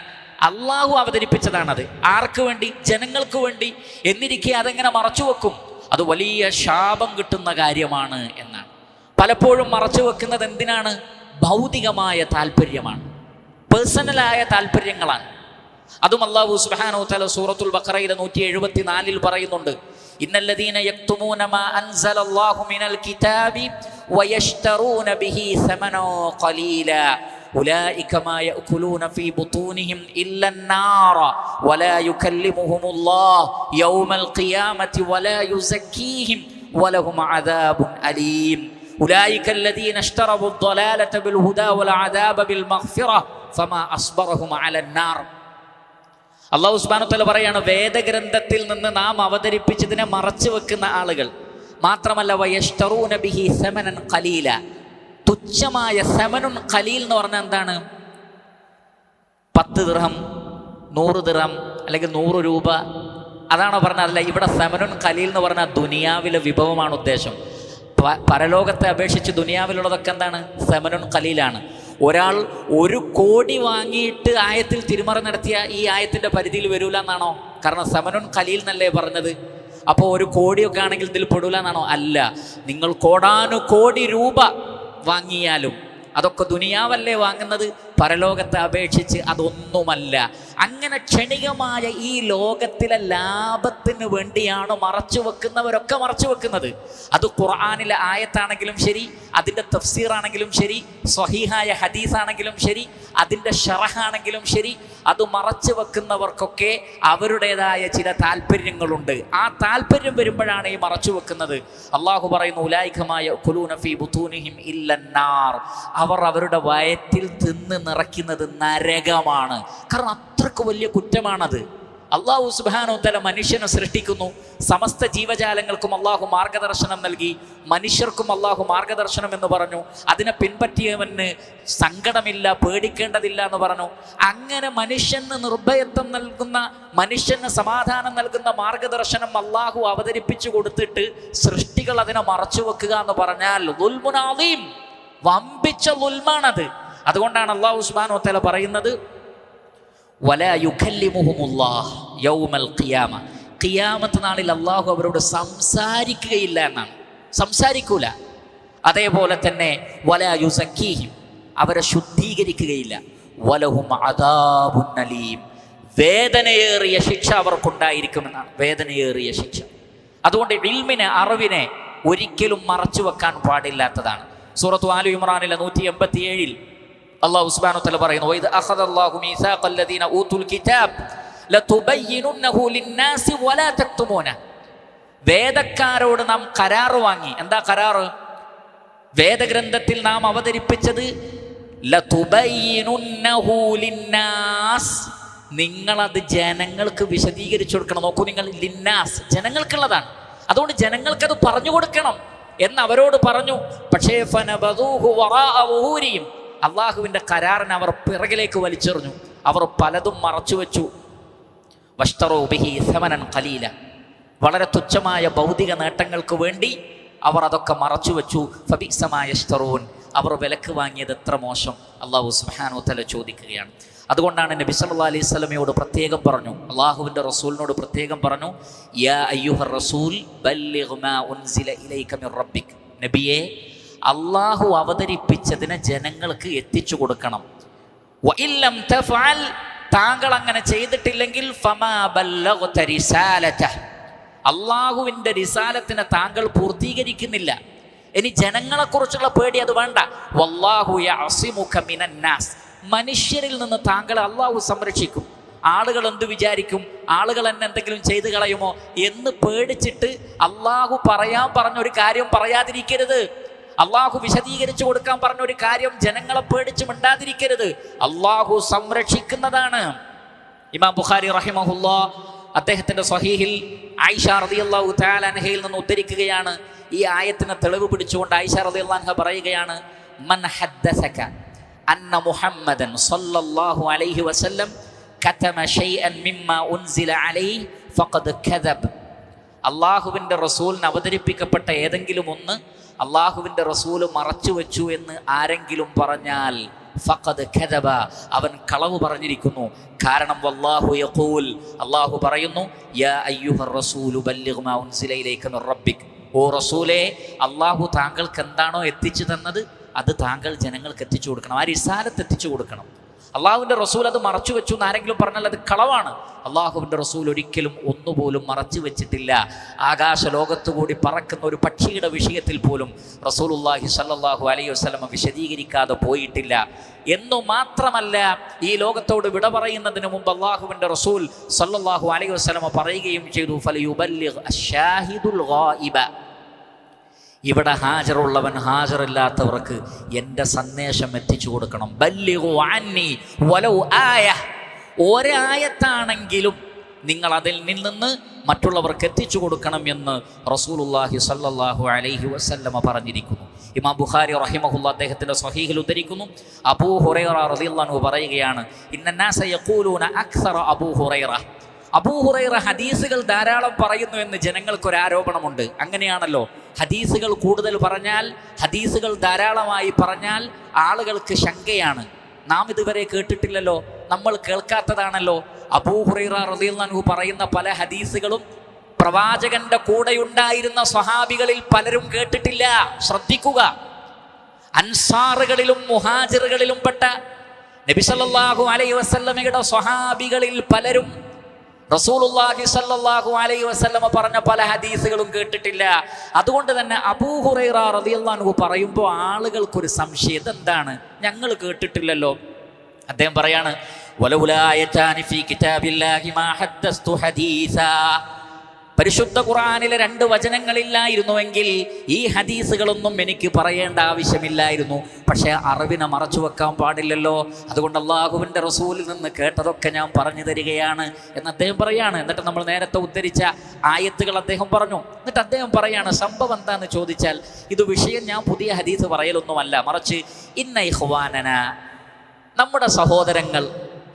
അള്ളാഹു അവതരിപ്പിച്ചതാണത്. ആർക്ക് വേണ്ടി? ജനങ്ങൾക്ക് വേണ്ടി. എന്നിരിക്കെ അതെങ്ങനെ മറച്ചു വെക്കും? അത് വലിയ ശാപം കിട്ടുന്ന കാര്യമാണ് എന്നാണ്. പലപ്പോഴും മറച്ചു വെക്കുന്നത് എന്തിനാണ്? ഭൗതികമായ താല്പര്യമാണ്, പേഴ്സണലായ താല്പര്യങ്ങളാണ്. അതും അല്ലാഹു സുബ്ഹാനഹു വ തആല സൂറത്തുൽ ബഖറയിലെ 174 പറയുന്നുണ്ട്, ഇന്നല്ലദീന യക്തുമൂന മാ അൻസലല്ലാഹു മിനൽ കിതാബി വയശ്തറൂന ബിഹി സമനോ ഖലീലാ ഉലൈക മാ യഅകുലൂന ഫീ ബുതൂനിഹിം ഇല്ലൻ നാറ വലാ യുകല്ലിമുഹുമുല്ലാഹു യൗമൽ ഖിയാമത്തി വലാ യുസക്കീഹിം വലഹും അദാബുൻ അലീം ഉലൈക അല്ലദീന ഇശ്തറവു الضലാലത ബിൽ ഹുദാ വൽ അദാബ ബിൽ മഗ്ഫിറ ഫമാ അസ്ബറഹും അലൻ നാർ. അല്ലാഹു സുബ്ഹാനഹു വ തആല പറയാണ്, വേദഗ്രന്ഥത്തിൽ നിന്ന് നാം അവതരിപ്പിച്ചതിനെ മറച്ചു വെക്കുന്ന ആളുകൾ മാത്രമല്ല, വയശ്തറൂന ബിഹി സമനൻ ഖലീല, തുച്ഛമായ സമനുൻ ഖലീൽ എന്ന് പറഞ്ഞാൽ എന്താണ്? 10 ദിർഹം, 100 ദിർഹം, അല്ലെങ്കിൽ 100 രൂപ, അതാണോ പറഞ്ഞത്? അല്ല, ഇവിടെ സമനുൻ ഖലീൽ എന്ന് പറഞ്ഞാൽ ദുനിയാവിലെ വിഭവമാണ് ഉദ്ദേശം. പരലോകത്തെ അപേക്ഷിച്ച് ദുനിയാവിലുള്ളതൊക്കെ എന്താണ്? സമനുൻ ഖലീലാണ്. ഒരാൾ 1 കോടി വാങ്ങിയിട്ട് ആയത്തിൽ തിരുമറ നടത്തിയ ഈ ആയത്തിൻ്റെ പരിധിയിൽ വരൂല എന്നാണോ? കാരണം സമനുൻ ഖലീൽ എന്നല്ലേ പറഞ്ഞത്. അപ്പോൾ 1 കോടിയൊക്കെ ആണെങ്കിൽ ഇതിൽ പെടൂല എന്നാണോ? അല്ല. നിങ്ങൾ കോടാനു കോടി രൂപ വാങ്ങിയാലും അതൊക്കെ ദുനിയാവല്ലേ വാങ്ങുന്നത്, പരലോകത്തെ അപേക്ഷിച്ച് അതൊന്നുമല്ല. അങ്ങനെ ക്ഷണികമായ ഈ ലോകത്തിലെ ലാഭത്തിന് വേണ്ടിയാണ് മറച്ചു വെക്കുന്നവരൊക്കെ മറച്ചു വെക്കുന്നത്. അത് ഖുർആനിലെ ആയത്താണെങ്കിലും ശരി, അതിൻ്റെ തഫ്സീറാണെങ്കിലും ശരി, സ്വഹീഹായ ഹദീസാണെങ്കിലും ശരി, അതിൻ്റെ ഷറഹാണെങ്കിലും ശരി, അത് മറച്ചു വെക്കുന്നവർക്കൊക്കെ അവരുടേതായ ചില താല്പര്യങ്ങളുണ്ട്. ആ താല്പര്യം വരുമ്പോഴാണ് ഈ മറച്ചു വെക്കുന്നത്. അള്ളാഹു പറയുന്നു, ഉലൈകമായ യഅ്കുലൂന ഫീ ബുതൂനിഹിം ഇല്ലന്നാർ, അവർ അവരുടെ വയറ്റിൽ തിന്ന് നിറയ്ക്കുന്നത് നരകമാണ്. കാരണം അത്രക്ക് വലിയ കുറ്റമാണത്. അള്ളാഹു സുബ്ഹാനഹു വ തആല മനുഷ്യനെ സൃഷ്ടിക്കുന്നു, സമസ്ത ജീവജാലങ്ങൾക്കും അള്ളാഹു മാർഗദർശനം നൽകി, മനുഷ്യർക്കും അള്ളാഹു മാർഗദർശനം എന്ന് പറഞ്ഞു. അതിനെ പിൻപറ്റിയവന് സങ്കടമില്ല, പേടിക്കേണ്ടതില്ല എന്ന് പറഞ്ഞു. അങ്ങനെ മനുഷ്യന് നിർഭയത്വം നൽകുന്ന, മനുഷ്യന് സമാധാനം നൽകുന്ന മാർഗദർശനം അള്ളാഹു അവതരിപ്പിച്ചു കൊടുത്തിട്ട് സൃഷ്ടികൾ അതിനെ മറച്ചു വെക്കുക എന്ന് പറഞ്ഞാൽ ദുൽമുൻ അദീം, വമ്പിച്ച ദുൽമാണത്. അതുകൊണ്ടാണ് അള്ളാഹു സുബ്ഹാനഹു വ തആല പറയുന്നത്, വലാ യുകല്ലിമുഹുമുല്ലാഹ് യൗമൽ ഖിയാമ, ഖിയാമത്ത് നാളിൽ അള്ളാഹു അവരോട് സംസാരിക്കുകയില്ല എന്നാണ്, സംസാരിക്കൂല. അതേപോലെ തന്നെ വലാ യുസക്കീഹിം, അവരെ ശുദ്ധീകരിക്കുകയില്ല. വലഹും അദാബുൻ അലീം, വേദനയേറിയ ശിക്ഷ അവർക്കുണ്ടായിരിക്കുമെന്നാണ്, വേദനയേറിയ ശിക്ഷ. അതുകൊണ്ട് ഇൽമിനെ, അറിവിനെ ഒരിക്കലും മറച്ചു വെക്കാൻ പാടില്ലാത്തതാണ്. സൂറത്തു ആലു ഇമ്രാനിലെ 187 അല്ലാഹു സുബ്ഹാനഹു വ തആല പറയുന്നു, വഇദ അഖദല്ലാഹു മീസാഖല്ലദീന ഊതുൽ കിതാബ് ലതുബയ്യിനുന്നഹു ലിന്നാസി വലാ തക്തുമൂന, വേദക്കാരോട് നാം കരാർ വാങ്ങി. എന്താ കരാറ്? വേദഗ്രന്ഥത്തിൽ നാം അവതരിപ്പിച്ചത് ലതുബയ്യിനുന്നഹു ലിന്നാസ്, നിങ്ങളത് ജനങ്ങൾക്ക് വിശദീകരിച്ചു കൊടുക്കണം. നോക്കൂ, നിങ്ങൾ ലിന്നാസ്, ജനങ്ങൾക്കുള്ളതാണ്, അതുകൊണ്ട് ജനങ്ങൾക്കത് പറഞ്ഞു കൊടുക്കണം എന്ന് അവരോട് പറഞ്ഞു. പക്ഷേ ഫനബദൂഹു വറാഅ ളുഹൂരിഹിം, അള്ളാഹുവിൻ്റെ കരാറിനെ അവർ പിറകിലേക്ക് വലിച്ചെറിഞ്ഞു, അവർ പലതും മറച്ചു വെച്ചു. വഷ്തറൂ ബിഹി സമനൻ ഖലീല, വളരെ തുച്ഛമായ ഭൗതിക നേട്ടങ്ങൾക്ക് വേണ്ടി അവർ അതൊക്കെ മറച്ചു വെച്ചു. ഫബിഅസ മാ യശ്തറൂൻ, അവർ വിലക്ക് വാങ്ങിയത് എത്ര മോശം. അള്ളാഹു സുബ്ഹാനഹു വ തആല ചോദിക്കുകയാണ്. അതുകൊണ്ടാണ് നബി സല്ലല്ലാഹു അലൈഹി വസല്ലമയോട് പ്രത്യേകം പറഞ്ഞു, അള്ളാഹുവിൻ്റെ റസൂലിനോട് പ്രത്യേകം പറഞ്ഞു, യാ അയ്യുഹർ റസൂൽ ബല്ലിഗ് മാ ഉൻസില ഇലൈക മിർ റബ്ബിക്, നബിയെ, അള്ളാഹു അവതരിപ്പിച്ചതിനെ ജനങ്ങൾക്ക് എത്തിച്ചു കൊടുക്കണം. വഇല്ലം തഫഅൽ, താങ്കൾ അങ്ങനെ ചെയ്തിട്ടില്ലെങ്കിൽ ഫമാ ബല്ലഗ്ത റിസാലതഹ, അള്ളാഹുവിൻ്റെ റിസാലത്തിനെ താങ്കൾ പൂർത്തീകരിക്കുന്നില്ല. ഇനി ജനങ്ങളെക്കുറിച്ചുള്ള പേടി അത് വേണ്ട. വല്ലാഹു യഅസിമുക മിനന്നാസ്, മനുഷ്യരിൽ നിന്ന് താങ്കളെ അള്ളാഹു സംരക്ഷിക്കും. ആളുകൾ എന്ത് വിചാരിക്കും, ആളുകൾ എന്നെ എന്തെങ്കിലും ചെയ്തു കളയുമോ എന്ന് പേടിച്ചിട്ട് അള്ളാഹു പറയാൻ പറഞ്ഞൊരു കാര്യം പറയാതിരിക്കരുത്. അള്ളാഹു വിശദീകരിച്ചു കൊടുക്കാൻ പറഞ്ഞൊരു കാര്യം ജനങ്ങളെ പേടിച്ച് മിണ്ടാതിരിക്കരുത്. അള്ളാഹു സംരക്ഷിക്കുന്നതാണ്. ഇമാം ബുഖാരി റഹിമഹുല്ലാ അദ്ദേഹത്തിൻ്റെ സ്വഹീഹിൽ ആയിഷ റളിയല്ലാഹു തആല അൻഹയിൽ നിന്ന് ഉദ്ധരിക്കുകയാണ്. ഈ ആയത്തിനെ തെളിവ് പിടിച്ചുകൊണ്ട് ആയിഷ റളിയല്ലാഹു അൻഹ പറയുകയാണ്, മൻ ഹദ്ദസക അന്ന മുഹമ്മദൻ സല്ലല്ലാഹു അലൈഹി വസല്ലം കതമ ഷൈഅൻ മിമ്മാ ഉൻസില അലൈഹി ഫഖദ് കദബ, അള്ളാഹുവിൻ്റെ റസൂലിന് അവതരിപ്പിക്കപ്പെട്ട ഏതെങ്കിലും ഒന്ന് അള്ളാഹുവിൻ്റെ റസൂല് മറച്ചു വെച്ചു എന്ന് ആരെങ്കിലും പറഞ്ഞാൽ ഫഖദ് കദബ, അവൻ കളവ് പറഞ്ഞിരിക്കുന്നു. കാരണം വല്ലാഹു യഖൂൽ, അള്ളാഹു പറയുന്നു, യാ അയ്യുഹർ റസൂലു ബല്ലിഗ് മാ ഉൻസില ഇലൈക മിർ റബ്ബിക്, ഓ റസൂലേ, അള്ളാഹു താങ്കൾക്ക് എന്താണോ എത്തിച്ചു തന്നത് അത് താങ്കൾ ജനങ്ങൾക്ക് എത്തിച്ചു കൊടുക്കണം, ആ റിസാലത്ത് എത്തിച്ചു കൊടുക്കണം. അള്ളാഹുവിൻ്റെ റസൂൽ അത് മറച്ചു വെച്ചു എന്ന് ആരെങ്കിലും പറഞ്ഞാൽ അത് കളവാണ്. അള്ളാഹുവിൻ്റെ റസൂൽ ഒരിക്കലും ഒന്നുപോലും മറച്ചു വെച്ചിട്ടില്ല. ആകാശ ലോകത്തുകൂടി പറക്കുന്ന ഒരു പക്ഷിയുടെ വിഷയത്തിൽ പോലും റസൂലുള്ളാഹി സ്വല്ലല്ലാഹു അലൈഹി വസല്ലം വിശദീകരിക്കാതെ പോയിട്ടില്ല. എന്നു മാത്രമല്ല, ഈ ലോകത്തോട് വിട പറയുന്നതിന് മുമ്പ് അള്ളാഹുവിൻ്റെ റസൂൽ സ്വല്ലല്ലാഹു അലൈഹി വസല്ലം പറയുകയും ചെയ്തു, ഫലയുബല്ലിഗ് അശ്ശാഹിദുൽ ഗായിബ, ഇവിടെ ഹാജറുള്ളവൻ ഹാജറില്ലാത്തവർക്ക് എൻ്റെ സന്ദേശം എത്തിച്ചു കൊടുക്കണം. ബല്ലിഗു അന്നി വലൗ ആയ, ഒരായത്താണെങ്കിലും നിങ്ങൾ അതിൽ നിന്ന് മറ്റുള്ളവർക്ക് എത്തിച്ചു കൊടുക്കണം എന്ന് റസൂലുള്ളാഹി സ്വല്ലല്ലാഹു അലൈഹി വസല്ലമ പറഞ്ഞിരിക്കുന്നു. ഇമാം ബുഖാരി റഹിമഹുല്ലാ അദ്ദേഹത്തിൻ്റെ സ്വഹീഹിൽ ഉദ്ധരിക്കുന്നു, അബൂ ഹുറൈറ റളിയല്ലാഹു അൻഹു പറയുകയാണ്, ഇന്നന്നാസ യഖൂലൂന അക്സറ അബൂ ഹുറൈറ, അബൂ ഹുറൈറ ഹദീസുകൾ ധാരാളം പറയുന്നു എന്ന് ജനങ്ങൾക്കൊരാരോപണമുണ്ട്. അങ്ങനെയാണല്ലോ, ഹദീസുകൾ കൂടുതൽ പറഞ്ഞാൽ, ഹദീസുകൾ ധാരാളമായി പറഞ്ഞാൽ ആളുകൾക്ക് ശങ്കയാണ്. നാം ഇതുവരെ കേട്ടിട്ടില്ലല്ലോ, നമ്മൾ കേൾക്കാത്തതാണല്ലോ. അബൂ ഹുറൈറ റളിയല്ലാഹു അൻഹു പറയുന്ന പല ഹദീസുകളും പ്രവാചകന്റെ കൂടെയുണ്ടായിരുന്ന സ്വഹാബികളിൽ പലരും കേട്ടിട്ടില്ല. ശ്രദ്ധിക്കുക, അൻസാറുകളിലും മുഹാജിറുകളിലും പെട്ട നബി സല്ലല്ലാഹു അലൈഹി വസല്ലമയുടെ സ്വഹാബികളിൽ പലരും റസൂലുള്ളാഹി സ്വല്ലല്ലാഹു അലൈഹി വസല്ലമ പറഞ്ഞ പല ഹദീസുകളും കേട്ടിട്ടില്ല. അതുകൊണ്ട് തന്നെ അബൂ ഹുറൈറ റളിയല്ലാഹു അൻഹു പറയുമ്പോൾ ആളുകൾക്കൊരു സംശയം, ഇതെന്താണ്, ഞങ്ങൾ കേട്ടിട്ടില്ലല്ലോ. അദ്ദേഹം പറയാണ്, വലൗലാ യതാനി ഫീ കിതാബില്ലാഹി മാ ഹദ്ദസ്തു ഹദീസാ. പരിശുദ്ധ ഖുർആനിലെ 2 വചനങ്ങളില്ലായിരുന്നുവെങ്കിൽ ഈ ഹദീസുകളൊന്നും എനിക്ക് പറയേണ്ട ആവശ്യമില്ലായിരുന്നു. പക്ഷേ അറിവിനെ മറച്ചു വെക്കാൻ പാടില്ലല്ലോ. അതുകൊണ്ട് അള്ളാഹുവിൻ്റെ റസൂലിൽ നിന്ന് കേട്ടതൊക്കെ ഞാൻ പറഞ്ഞു തരികയാണ് എന്ന് അദ്ദേഹം പറയാണ്. എന്നിട്ട് നമ്മൾ നേരത്തെ ഉദ്ധരിച്ച ആയത്തുകൾ അദ്ദേഹം പറഞ്ഞു. എന്നിട്ട് അദ്ദേഹം പറയാണ്, സംഭവം എന്താണെന്ന് ചോദിച്ചാൽ, ഇത് വിഷയം ഞാൻ പുതിയ ഹദീസ് പറയലൊന്നുമല്ല, മറിച്ച് ഇന്ന ഇഖ്വാനന, നമ്മുടെ സഹോദരങ്ങൾ,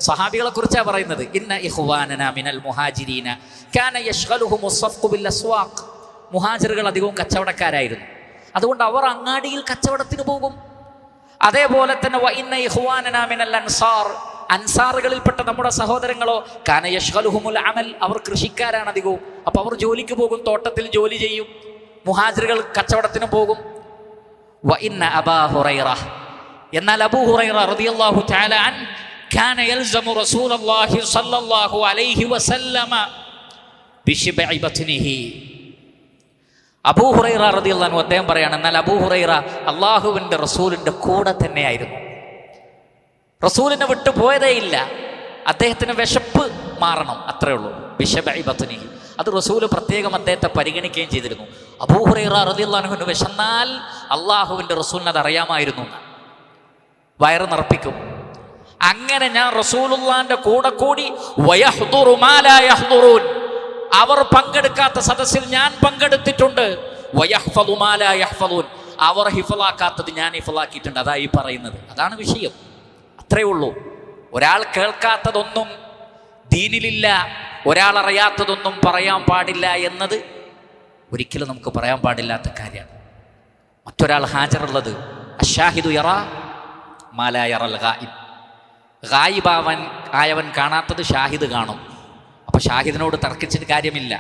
സഹാബികളെ കുറിച്ചാണ് പറയുന്നത്. ഇന്ന ഇഖ്വാനന മിനൽ മുഹാജിരീന കാന യശ്ഗലുഹുമു സ്വഫ്ഖു ബിൽ അസ്വാഖ്. മുഹാജിറുകൾ അധികവും കച്ചവടക്കാരായിരുന്നു. അതുകൊണ്ട് അവർ അങ്ങാടിയിൽ കച്ചവടത്തിന് പോകും. അതേപോലെ തന്നെ വ ഇന്ന ഇഖ്വാനന മിനൽ അൻസാർ, അൻസാറുകളിൽപ്പെട്ട നമ്മുടെ സഹോദരങ്ങളോ കാന യശ്ഗലുഹുമുൽ അമൽ, അവർ കൃഷിക്കാരാണ് അധികവും. അപ്പോൾ അവർ ജോലിക്ക് പോകും, തോട്ടത്തിൽ ജോലി ചെയ്യും. മുഹാജിറുകൾ കച്ചവടത്തിന് പോകും. വ ഇന്ന അബാ ഹുറൈറ, എന്നാൽ അബൂ ഹുറൈറ റളിയല്ലാഹു തആല അൻ കാന യൽസമു റസൂലുള്ളാഹി സ്വല്ലല്ലാഹു അലൈഹി വസല്ലമ ബിശിബഇ ബത്നിഹി. അബൂ ഹുറൈറ റളിയല്ലാഹു അൻഹു അദ്ദേഹം പറയാണ്, എന്നാൽ അബൂ ഹുറൈറ അല്ലാഹുവിൻ്റെ റസൂലിൻ്റെ കൂടെ തന്നെയായിരുന്നു. റസൂലിനെ വിട്ടു പോയതേയില്ല. അദ്ദേഹത്തിന് വിശപ്പ് മാറണം, അത്രേ ഉള്ളൂ. ബിശിബഇ ബത്നിഹി, അത് റസൂല് പ്രത്യേകം അദ്ദേഹത്തെ പരിഗണിക്കുകയും ചെയ്തിരുന്നു. അബൂ ഹുറൈറ റളിയല്ലാഹു അൻഹു വിശന്നാൽ അല്ലാഹുവിൻ്റെ റസൂലിന് അത് അറിയാമായിരുന്നു. വയറ് നിറപ്പിക്കും. അങ്ങനെ ഞാൻ റസൂലുള്ളാഹിന്റെ കൂടെ കൂടി വയഹ്ദുറു മാ ലാ യഹ്ദുറൂൻ, അവർ പങ്കെടുക്കാത്ത സദസ്സിൽ ഞാൻ പങ്കെടുത്തിട്ടുണ്ട്. വയഹ്ഫദു മാ ലാ യഹ്ഫദൂൻ, അവർ ഹിഫ്ളാക്കാത്തത് ഞാൻ ഹിഫ്ളാക്കിയിട്ടുണ്ട്. അതായി പറയുന്നത്, അതാണ് വിഷയം. അത്രേ ഉള്ളൂ. ഒരാൾ കേൾക്കാത്തതൊന്നും ദീനിലില്ല, ഒരാൾ അറിയാത്തതൊന്നും പറയാൻ പാടില്ല എന്നത് ഒരിക്കലും നമുക്ക് പറയാൻ പാടില്ലാത്ത കാര്യമാണ്. മറ്റൊരാൾ ഹാജറുള്ളത് അശ്ശാഹിദു യറാ മാ ലാ യറൽ ഗായിബ്, ഗായിബാവൻ ആയവൻ കാണാത്തത് ഷാഹിദ് കാണും. അപ്പോൾ ഷാഹിദിനോട് തർക്കിച്ചിട്ട് കാര്യമില്ല.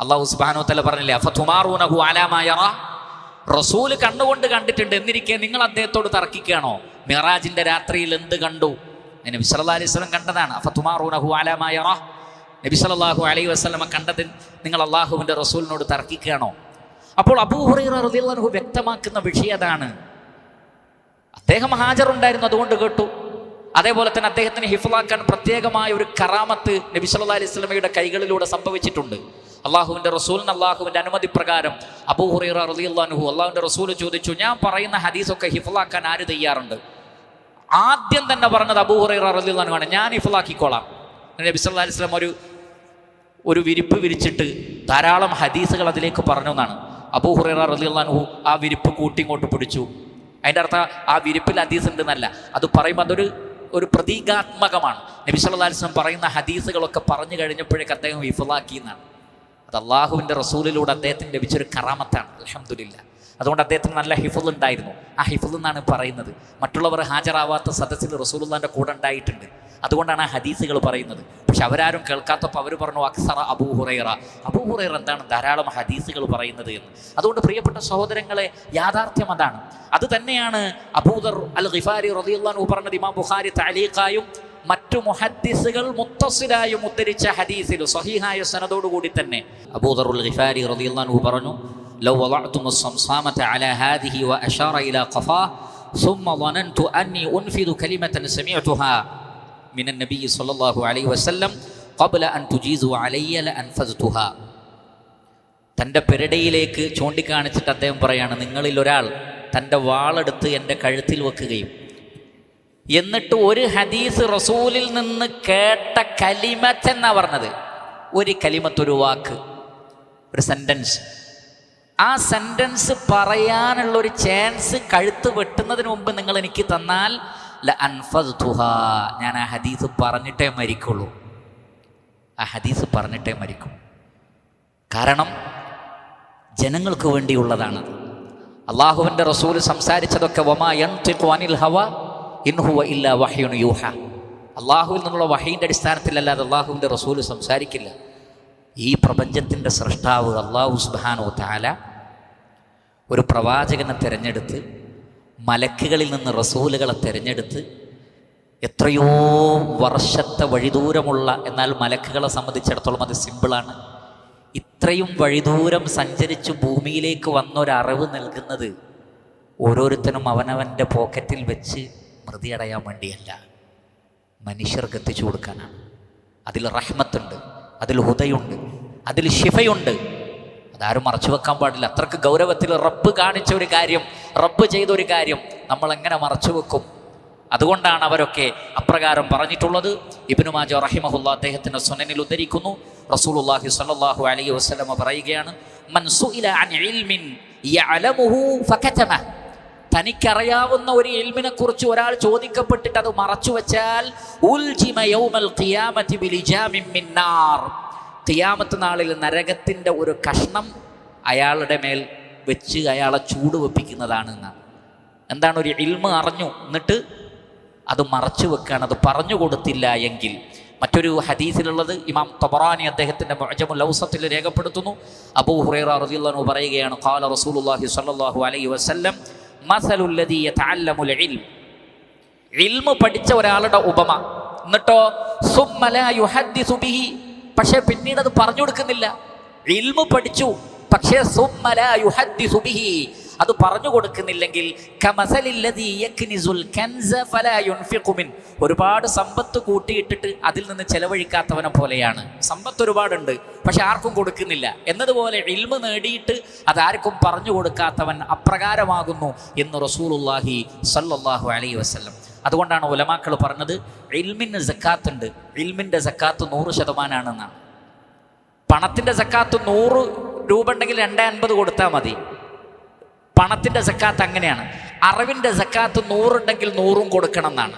അല്ലാഹു സുബ്ഹാനഹു വ തആല പറഞ്ഞില്ലേ, അഫതുമാറൂനഹു അലാ മാ യറാ, റസൂല് കണ്ണുകൊണ്ട് കണ്ടിട്ടുണ്ട് എന്നിരിക്കെ നിങ്ങൾ അദ്ദേഹത്തോട് തർക്കിക്കുകയാണോ? മിറാജിന്റെ രാത്രിയിൽ എന്ത് കണ്ടു? നബി സല്ലല്ലാഹു അലൈഹി വസല്ലം കണ്ടതാണ്. അഫതുമാറൂനഹു അലാ മാ യറാ, നബി സല്ലല്ലാഹു അലൈഹി വസല്ലം കണ്ടത് നിങ്ങൾ അള്ളാഹുവിൻ്റെ റസൂലിനോട് തർക്കിക്കുകയാണോ? അപ്പോൾ അബൂ ഹുറൈറ റളിയല്ലാഹു അൻഹു വ്യക്തമാക്കുന്ന വിഷയം അതാണ്. അദ്ദേഹം ഹാജറുണ്ടായിരുന്നു, അതുകൊണ്ട് കേട്ടു. അതേപോലെ തന്നെ അദ്ദേഹത്തിന് ഹിഫ്ളാക്കാൻ പ്രത്യേകമായ ഒരു കറാമത്ത് നബി സല്ലല്ലാഹു അലൈഹി വസല്ലമയുടെ കൈകളിലൂടെ സംഭവിച്ചിട്ടുണ്ട്. അള്ളാഹുവിൻ്റെ റസൂലിന് അള്ളാഹുവിൻ്റെ അനുമതി പ്രകാരം അബൂ ഹുറൈറ റളിയല്ലാഹു അൻഹു അള്ളാഹുവിൻ്റെ റസൂൽ ചോദിച്ചു, ഞാൻ പറയുന്ന ഹദീസൊക്കെ ഹിഫ്ളാക്കാൻ ആര് തയ്യാറുണ്ട്? ആദ്യം തന്നെ പറഞ്ഞത് അബൂ ഹുറൈറ റളിയല്ലാഹു അൻഹു ആണ്, ഞാൻ ഹിഫ്ളാക്കിക്കോളാം. നബി സല്ലല്ലാഹു അലൈഹി വസല്ലം ഒരു വിരിപ്പ് വിരിച്ചിട്ട് ധാരാളം ഹദീസുകൾ അതിലേക്ക് പറഞ്ഞു എന്നാണ്. അബൂ ഹുറൈറ റളിയല്ലാഹു അൻഹു ആ വിരിപ്പ് കൂട്ടിങ്ങോട്ട് പിടിച്ചു. അതിൻ്റെ അർത്ഥം ആ വിരിപ്പിൽ ഹദീസ് ഉണ്ടെന്നല്ല, അത് പറയുമ്പോൾ അതൊരു പ്രതീകാത്മകമാണ്. നബി സല്ലല്ലാഹു അലൈഹി വസല്ലം പറയുന്ന ഹദീസുകളൊക്കെ പറഞ്ഞു കഴിഞ്ഞപ്പോഴേക്ക് അദ്ദേഹം ഹിഫ്ളാക്കി എന്നാണ്. അത് അള്ളാഹുവിൻ്റെ റസൂലിലൂടെ അദ്ദേഹത്തിന് ലഭിച്ചൊരു കറാമത്താണ്, അൽഹംദുലില്ലാ. അതുകൊണ്ട് അദ്ദേഹത്തിന് നല്ല ഹിഫ്ള് ഉണ്ടായിരുന്നു. ആ ഹിഫ്ള് എന്നാണ് പറയുന്നത്. മറ്റുള്ളവർ ഹാജരാവാത്ത സദസ്സിൽ റസൂലുള്ളാഹിൻ്റെ കൂടെ ഉണ്ടായിട്ടുണ്ട്. അതുകൊണ്ടാണ് ആ ഹദീസുകൾ പറയുന്നത്. പക്ഷെ അവരാരും കേൾക്കാത്തപ്പോൾ അവർ പറഞ്ഞു അക്സറ അബൂ ഹുറൈറ, അബൂ ഹുറൈറ എന്താണ് ധാരാളം ഹദീസുകൾ പറയുന്നത് എന്ന്. അതുകൊണ്ട് പ്രിയപ്പെട്ട സഹോദരങ്ങളെ, യാഥാർത്ഥ്യം അതാണ്. അത് തന്നെയാണ് അബൂദർ അൽ ഗിഫാരി റളിയല്ലാഹു അൻഹു പറഞ്ഞത്. ഇമാം ബുഖാരി തഅലീഖായും മറ്റു മുഹദ്ദിസുകൾ മുത്തസിലായും ഉദ്ധരിച്ച ഹദീസിൽ സ്വഹീഹായ സനദോടുകൂടി തന്നെ അബൂദർ അൽ ഗിഫാരി റളിയല്ലാഹു അൻഹു പറഞ്ഞു, ലൗ വളഅ്തുമുസ് സംസാമത അലാ ഹാദിഹി വഅശാറ ഇലാ ഖഫാഹ് ثم ظننت أني أنفذ كلمة سمعتها من النبي صلى الله عليه وسلم قبل أن تجيزوا علي لأنفذتها. തൻ്റെ പെരടയിലേക്ക് ചൂണ്ടിക്കാണിച്ചിട്ട് അദ്ദേഹം പറയാണ്, നിങ്ങളിൽ ഒരാൾ തൻ്റെ വാളെടുത്ത് എൻ്റെ കഴുത്തിൽ വെക്കുകയും എന്നിട്ട് ഒരു ഹദീസ് റസൂലിൽ നിന്ന് കേട്ട കലിമത്ത് എന്നാ പറഞ്ഞത്. ഒരു കലിമത്ത്, ഒരു വാക്ക്, ഒരു സെൻറ്റൻസ്. ആ സെൻറ്റൻസ് പറയാനുള്ളൊരു ചാൻസ് കഴുത്ത് വെട്ടുന്നതിന് മുമ്പ് നിങ്ങൾ എനിക്ക് തന്നാൽ ലഅൻഫദ്തുഹാ, ഞാൻ ആ ഹദീസ് പറഞ്ഞിട്ടേ മരിക്കുള്ളൂ. ആ ഹദീസ് പറഞ്ഞിട്ടേ മരിക്കും. കാരണം ജനങ്ങൾക്ക് വേണ്ടിയുള്ളതാണ്. അള്ളാഹുവിൻ്റെ റസൂൽ സംസാരിച്ചതൊക്കെ വമാ യൻതിഖു അനിൽ ഹവ ഇൻ ഹുവ ഇല്ലാ വഹ്യുൻ യൂഹ, അള്ളാഹുവിൽ നിന്നുള്ള വഹീൻ്റെ അടിസ്ഥാനത്തിലല്ലാതെ അള്ളാഹുവിൻ്റെ റസൂൽ സംസാരിക്കില്ല. ഈ പ്രപഞ്ചത്തിൻ്റെ സൃഷ്ടാവ് അള്ളാഹു സുബ്ഹാനഹു വ തആല ഒരു പ്രവാചകനെ തിരഞ്ഞെടുത്ത് മലക്കുകളിൽ നിന്ന് റസൂലുകളെ തിരഞ്ഞെടുത്ത് എത്രയോ വർഷത്തെ വഴിദൂരമുള്ള, എന്നാൽ മലക്കുകളെ സംബന്ധിച്ചിടത്തോളം അത് സിമ്പിളാണ്, ഇത്രയും വഴിദൂരം സഞ്ചരിച്ച് ഭൂമിയിലേക്ക് വന്നൊരറിവ് നൽകുന്നത് ഓരോരുത്തരും അവനവൻ്റെ പോക്കറ്റിൽ വെച്ച് മൃതിയടയാൻ വേണ്ടിയല്ല, മനുഷ്യർക്ക് എത്തിച്ചു കൊടുക്കാനാണ്. അതിൽ റഹ്മത്തുണ്ട്, അതിൽ ഹുദയുണ്ട്, അതിൽ ശിഫയുണ്ട്. അതാരും മറച്ചു വെക്കാൻ പാടില്ല. അത്രക്ക് ഗൗരവത്തിൽ റബ്ബ് കാണിച്ച ഒരു കാര്യം, റബ്ബ് ചെയ്തൊരു കാര്യം നമ്മളെങ്ങനെ മറച്ചു വെക്കും? അതുകൊണ്ടാണ് അവരൊക്കെ അപ്രകാരം പറഞ്ഞിട്ടുള്ളത്. ഇബ്നു മാജ റഹിമഹുല്ലാ അദ്ദേഹത്തിൻ്റെ സുനനിൽ ഉദ്ധരിക്കുന്നു, റസൂലുള്ളാഹി സ്വല്ലല്ലാഹു അലൈഹി വസല്ലം പറയുകയാണ്, മൻ സുഇല അൻ ഇൽമിൻ യഅലമുഹു ഫകതമ, തനിക്കറിയാവുന്ന ഒരു ഇൽമിനെ കുറിച്ച് ഒരാൾ ചോദിക്കപ്പെട്ടിട്ട് അത് മറച്ചു വെച്ചാൽ ഉൽജിമ യൗമൽ ഖിയാമത്തി ബിലിജാമിൻ മിൻ നാർ, ഖിയാമത്ത് നാളിൽ നരകത്തിൻ്റെ ഒരു കഷ്ണം അയാളുടെ മേൽ വെച്ച് അയാളെ ചൂട് വെപ്പിക്കുന്നതാണ് എന്നാണ്. എന്താണ്? ഒരു ഇൽമ് അറിഞ്ഞു എന്നിട്ട് അത് മറച്ചു വെക്കുകയാണ്, അത് പറഞ്ഞു കൊടുത്തില്ല എങ്കിൽ. മറ്റൊരു ഹദീസിലുള്ളത് ഇമാം തബറാനി അദ്ദേഹത്തിൻ്റെ മുഅ്ജമുൽ ഔസത്തിൽ രേഖപ്പെടുത്തുന്നു. അബൂ ഹുറൈറ റളിയല്ലാഹു അൻഹു പറയുകയാണ്, ഖാല റസൂലുള്ളാഹി സ്വല്ലല്ലാഹു അലൈഹി വസല്ലം മസലുൽ ലദീ യതഅല്ലമുൽ ഇൽം, ഇൽമ് പഠിച്ച ഒരാളുടെ ഉപമ, എന്നിട്ടോ സുമ്മ ലാ യുഹദ്ദിസു ബിഹി, പക്ഷേ പിന്നീട് അത് പറഞ്ഞു കൊടുക്കുന്നില്ല. ഇൽമ് പഠിച്ചു, പക്ഷേ സുമ്മ ലാ യുഹദ്ദിസു ബിഹി, അത് പറഞ്ഞു കൊടുക്കുന്നില്ലെങ്കിൽ കമസലിൽ ലദീ യക്നിസുൽ കൻസ ഫലാ യുൻഫിഖു മിൻ, ഒരുപാട് സമ്പത്ത് കൂട്ടിയിട്ടിട്ട് അതിൽ നിന്ന് ചെലവഴിക്കാത്തവനെ പോലെയാണ്. സമ്പത്ത് ഒരുപാടുണ്ട്, പക്ഷെ ആർക്കും കൊടുക്കുന്നില്ല എന്നതുപോലെ ഇൽമ് നേടിയിട്ട് അതാർക്കും പറഞ്ഞു കൊടുക്കാത്തവൻ അപ്രകാരമാകുന്നു എന്ന് റസൂലുള്ളാഹി സ്വല്ലല്ലാഹു അലൈഹി വസല്ലം. അതുകൊണ്ടാണ് ഉലമാക്കൾ പറഞ്ഞത് ഇൽമിന് സക്കാത്ത് ഉണ്ട്, ഇൽമിൻ്റെ സക്കാത്ത് 100% പണത്തിൻ്റെ സക്കാത്ത് 100 രൂപ ഉണ്ടെങ്കിൽ 250 കൊടുത്താൽ മതി. പണത്തിൻ്റെ സക്കാത്ത് അങ്ങനെയാണ്. അറിവിൻ്റെ സക്കാത്ത് 100 ഉണ്ടെങ്കിൽ 100 കൊടുക്കണം എന്നാണ്.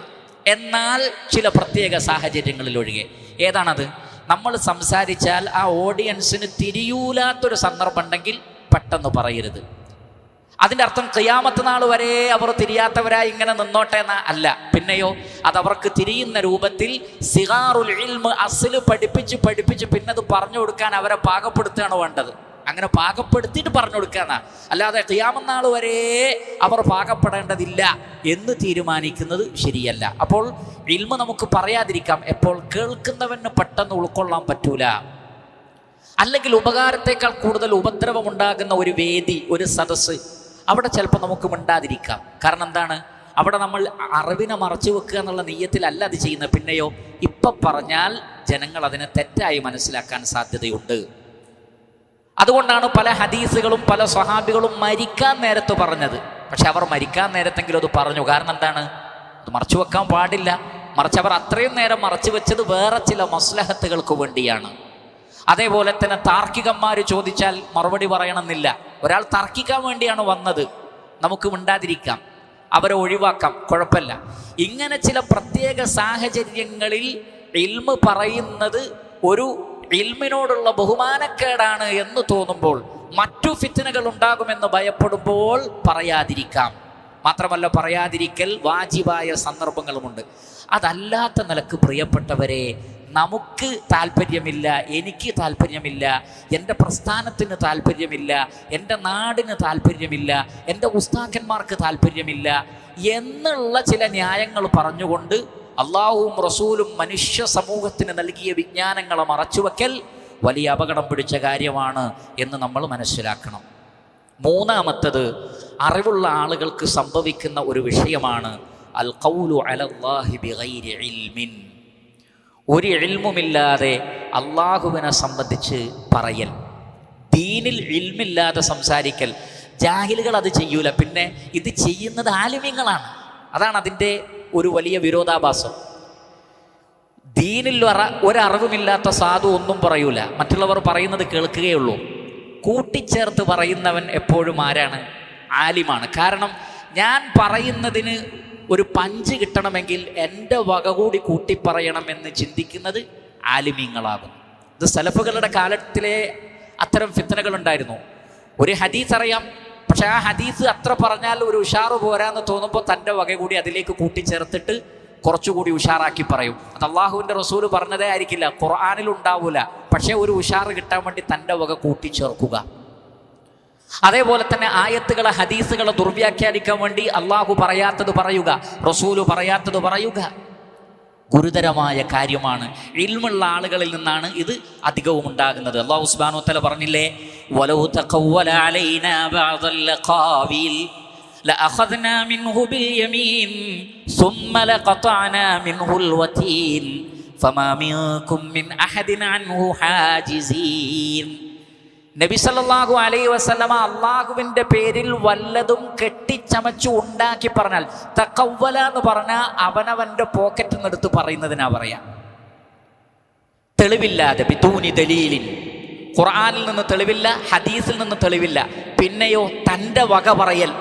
എന്നാൽ ചില പ്രത്യേക സാഹചര്യങ്ങളിൽ ഒഴികെ. ഏതാണത്? നമ്മൾ സംസാരിച്ചാൽ ആ ഓഡിയൻസിന് തിരിയൂലാത്തൊരു സന്ദർഭം ഉണ്ടെങ്കിൽ പെട്ടെന്ന് പറയരുത്. അതിൻ്റെ അർത്ഥം ഖിയാമത്ത് നാൾ വരെ അവർ തിരിയാത്തവരായി ഇങ്ങനെ നിന്നോട്ടെ എന്ന അല്ല. പിന്നെയോ അതവർക്ക് തിരിയുന്ന രൂപത്തിൽ സിഗാറുൽ ഇൽമ് അസ്ല് പഠിപ്പിച്ച് പിന്നെ അത് പറഞ്ഞു കൊടുക്കാൻ അവരെ പാകപ്പെടുത്തുകയാണ് വേണ്ടത്. അങ്ങനെ പാകപ്പെടുത്തിയിട്ട് പറഞ്ഞു കൊടുക്കാനാ, അല്ലാതെ ഖിയാമത്ത് നാൾ വരെ അവർ പാകപ്പെടേണ്ടതില്ല എന്ന് തീരുമാനിക്കുന്നത് ശരിയല്ല. അപ്പോൾ ഇൽമ് നമുക്ക് പറയാതിരിക്കാം, എപ്പോൾ കേൾക്കുന്നവന് പെട്ടെന്ന് ഉൾക്കൊള്ളാൻ പറ്റൂല. അല്ലെങ്കിൽ ഉപകാരത്തേക്കാൾ കൂടുതൽ ഉപദ്രവമുണ്ടാകുന്ന ഒരു വേദി, ഒരു സദസ്സ്, അവിടെ ചിലപ്പോൾ നമുക്ക് മിണ്ടാതിരിക്കാം. കാരണം എന്താണ്? അവിടെ നമ്മൾ അറിവിനെ മറച്ചു വെക്കുക എന്നുള്ള നീയത്തിലല്ല അത് ചെയ്യുന്നത്. പിന്നെയോ ഇപ്പം പറഞ്ഞാൽ ജനങ്ങൾ അതിനെ തെറ്റായി മനസ്സിലാക്കാൻ സാധ്യതയുണ്ട്. അതുകൊണ്ടാണ് പല ഹദീസുകളും പല സ്വഹാബികളും മരിക്കാൻ നേരത്ത് പറഞ്ഞത്. പക്ഷെ അവർ മരിക്കാൻ നേരത്തെങ്കിലും അത് പറഞ്ഞു. കാരണം എന്താണ്? അത് മറച്ചു വെക്കാൻ പാടില്ല. മറിച്ച് അവർ അത്രയും നേരം മറച്ചു വെച്ചത് വേറെ ചില മസ്ലഹത്തുകൾക്ക് വേണ്ടിയാണ്. അതേപോലെ തന്നെ താർക്കികന്മാർ ചോദിച്ചാൽ മറുപടി പറയണമെന്നില്ല. ഒരാൾ തർക്കിക്കാൻ വേണ്ടിയാണ് വന്നത്, നമുക്ക് മിണ്ടാതിരിക്കാം, അവരെ ഒഴിവാക്കാം, കുഴപ്പമില്ല. ഇങ്ങനെ ചില പ്രത്യേക സാഹചര്യങ്ങളിൽ ഇൽമ് പറയുന്നത് ഒരു ഇൽമിനോടുള്ള ബഹുമാനക്കേടാണ് എന്ന് തോന്നുമ്പോൾ, മറ്റു ഫിത്നകൾ ഉണ്ടാകുമെന്ന് ഭയപ്പെടുമ്പോൾ പറയാതിരിക്കാം. മാത്രമല്ല, പറയാതിരിക്കൽ വാജിബായ സന്ദർഭങ്ങളുമുണ്ട്. അതല്ലാത്ത നിലക്ക് പ്രിയപ്പെട്ടവരെ, നമുക്ക് താല്പര്യമില്ല, എനിക്ക് താല്പര്യമില്ല, എൻ്റെ പ്രസ്ഥാനത്തിന് താല്പര്യമില്ല, എൻ്റെ നാടിന് താല്പര്യമില്ല, എൻ്റെ ഉസ്താദന്മാർക്ക് താല്പര്യമില്ല എന്നുള്ള ചില ന്യായങ്ങൾ പറഞ്ഞുകൊണ്ട് അള്ളാഹുവും റസൂലും മനുഷ്യ സമൂഹത്തിന് നൽകിയ വിജ്ഞാനങ്ങളെ മറച്ചുവെക്കൽ വലിയ അപകടം പിടിച്ച കാര്യമാണ് എന്ന് നമ്മൾ മനസ്സിലാക്കണം. മൂന്നാമത്തത്, അറിവുള്ള ആളുകൾക്ക് സംഭവിക്കുന്ന ഒരു വിഷയമാണ് അൽ ഖൗലു അലല്ലാഹി ബിഗൈരി ഇൽമിൻ. ഒരു ഇൽമുമില്ലാതെ അള്ളാഹുവിനെ സംബന്ധിച്ച് പറയൽ, ദീനിൽ ഇൽമില്ലാതെ സംസാരിക്കൽ. ജാഹിലുകൾ അത് ചെയ്യൂല, പിന്നെ ഇത് ചെയ്യുന്നത് ആലിമീങ്ങളാണ്. അതാണ് അതിൻ്റെ ഒരു വലിയ വിരോധാഭാസം. ദീനിൽ ഒരറിവുമില്ലാത്ത സാധു ഒന്നും പറയൂല, മറ്റുള്ളവർ പറയുന്നത് കേൾക്കുകയുള്ളൂ. കൂട്ടിച്ചേർത്ത് പറയുന്നവൻ എപ്പോഴും ആരാണ്? ആലിമാണ്. കാരണം ഞാൻ പറയുന്നതിന് ഒരു പഞ്ച് കിട്ടണമെങ്കിൽ എൻ്റെ വക കൂടി കൂട്ടിപ്പറയണമെന്ന് ചിന്തിക്കുന്നത് ആലിമീങ്ങളാകും. ഇത് സലഫുകളുടെ കാലത്തിലെ അത്തരം ഫിത്നകളുണ്ടായിരുന്നു. ഒരു ഹദീസ് അറിയാം, പക്ഷെ ആ ഹദീസ് അത്ര പറഞ്ഞാൽ ഒരു ഉഷാറ് പോരാന്ന് തോന്നുമ്പോൾ തൻ്റെ വക കൂടി അതിലേക്ക് കൂട്ടിച്ചേർത്തിട്ട് കുറച്ചുകൂടി ഉഷാറാക്കി പറയും. അത് അള്ളാഹുവിൻ്റെ റസൂല് പറഞ്ഞതേ ആയിരിക്കില്ല, ഖുർആനിൽ ഉണ്ടാവൂല, പക്ഷേ ഒരു ഉഷാറ് കിട്ടാൻ വേണ്ടി തൻ്റെ വക കൂട്ടിച്ചേർക്കുക. അതേപോലെ തന്നെ ആയത്തുകളെ ഹദീസുകളെ ദുർവ്യാഖ്യാനിക്കാൻ വേണ്ടി അള്ളാഹു പറയാത്തത് പറയുക, റസൂല് പറയാത്തത് പറയുക, ഗുരുതരമായ കാര്യമാണ്. ഇൽമുള്ള ആളുകളിൽ നിന്നാണ് ഇത് അധികവും ഉണ്ടാകുന്നത്. അല്ലാഹു സുബ്ഹാനഹു വ തആല പറഞ്ഞില്ലേ, വലൗ തഖവ്വല അലൈനാ ബഅദൽ ഖാവിൽ ലഅഖദ്നാ മിൻഹു ബിൽ യമീൻ സുമ്മ ലഖതഅനാ മിൻഹുൽ വതീൻ ഫമാ മിൻകും മിൻ അഹദിൻ അൻഹു ഹാജിസീൻ. നബി സല്ലല്ലാഹു അലൈഹി വസല്ലമ അള്ളാഹുവിൻ്റെ പേരിൽ വല്ലതും കെട്ടിച്ചമച്ചു ഉണ്ടാക്കി പറഞ്ഞാൽ, തഖവ്വല എന്ന് പറഞ്ഞാൽ അവനവൻ്റെ പോക്കറ്റിൽ നിന്ന് എടുത്ത് പറയുന്നതിനാ പറയാ. തെളിവില്ലാതെ, ബിദൂനി ദലീലിൻ, ഖുർആനിൽ നിന്ന് തെളിവില്ല, ഹദീസിൽ നിന്ന് തെളിവില്ല, പിന്നെയോ തൻ്റെ വക പറയൽ.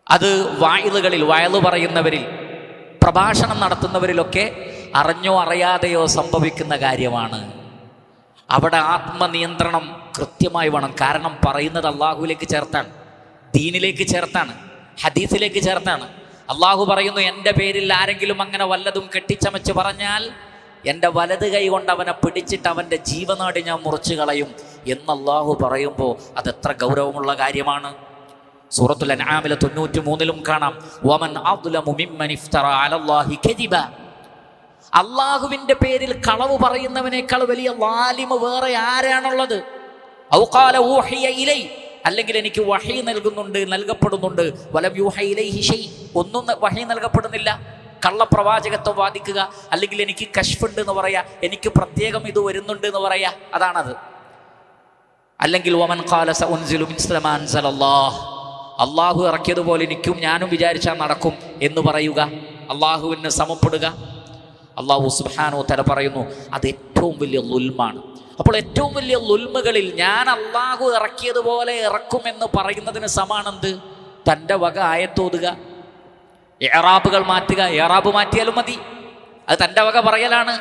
അത് വായിലുകളിൽ, വയലു പറയുന്നവരിൽ, പ്രഭാഷണം നടത്തുന്നവരിലൊക്കെ അറിഞ്ഞോ അറിയാതെയോ സംഭവിക്കുന്ന കാര്യമാണ്. അവിടെ ആത്മനിയന്ത്രണം കൃത്യമായി വേണം. കാരണം പറയുന്നത് അള്ളാഹുവിലേക്ക് ചേർത്താണ്, ദീനിലേക്ക് ചേർത്താണ്, ഹദീസിലേക്ക് ചേർത്താണ്. അള്ളാഹു പറയുന്നു, എൻ്റെ പേരിൽ ആരെങ്കിലും അങ്ങനെ വല്ലതും കെട്ടിച്ചമച്ച് പറഞ്ഞാൽ എൻ്റെ വലത് കൈ കൊണ്ട് അവനെ പിടിച്ചിട്ട് അവൻ്റെ ജീവനാടി ഞാൻ മുറിച്ചു കളയും എന്ന് അള്ളാഹു പറയുമ്പോൾ അതെത്ര ഗൗരവമുള്ള കാര്യമാണ്. സൂറത്തുൽ അൻആമിലെ 93 കാണാം, വമൻ അദ്ലമു മിമ്മൻ ഇഫ്തറ അലല്ലാഹി കദിബ. അള്ളാഹുവിൻ്റെ പേരിൽ കളവ് പറയുന്നവനേക്കാൾ വലിയ ളാലിമ് വേറെ ആരാണുള്ളത്? ഔ ഖാല ഊഹിയ ഇലൈ, അല്ലെങ്കിൽ എനിക്ക് വഹി നൽകപ്പെടുന്നുണ്ട്, വലം യൂഹ ഇലൈഹി ഷൈ, ഒന്നും വഹി നൽകപ്പെടുന്നില്ല. കള്ളപ്രവാചകത്വം വാദിക്കുക, അല്ലെങ്കിൽ എനിക്ക് കശ്ഫുണ്ട് എന്ന് പറയാ, എനിക്ക് പ്രത്യേകം ഇത് വരുന്നുണ്ട് എന്ന് പറയാ, അതാണത്. അല്ലെങ്കിൽ വമൻ ഖാല സഉൻസിലു മിസ്ല മാ അൻസലല്ലാഹ്, അള്ളാഹു ഇറക്കിയതുപോലെ ഞാനും വിചാരിച്ചാൽ നടക്കും എന്ന് പറയുക, അള്ളാഹുവിന് സമപ്പെടുക. അള്ളാഹു സുബ്ഹാനഹു വ തആല പറയുന്നു, അത് ഏറ്റവും വലിയ ളുൽമാണ്. അപ്പോൾ ഏറ്റവും വലിയ ളുൽമുകളിൽ ഞാൻ അള്ളാഹു ഇറക്കിയതുപോലെ ഇറക്കുമെന്ന് പറയുന്നതിന് സമാണെന്ത്? തൻ്റെ വക ആയത്തോതുക, ഇഅ്റാബുകൾ മാറ്റുക. ഇഅ്റാബ് മാറ്റിയാലും മതി, അത് തൻ്റെ വക പറയലാണ്.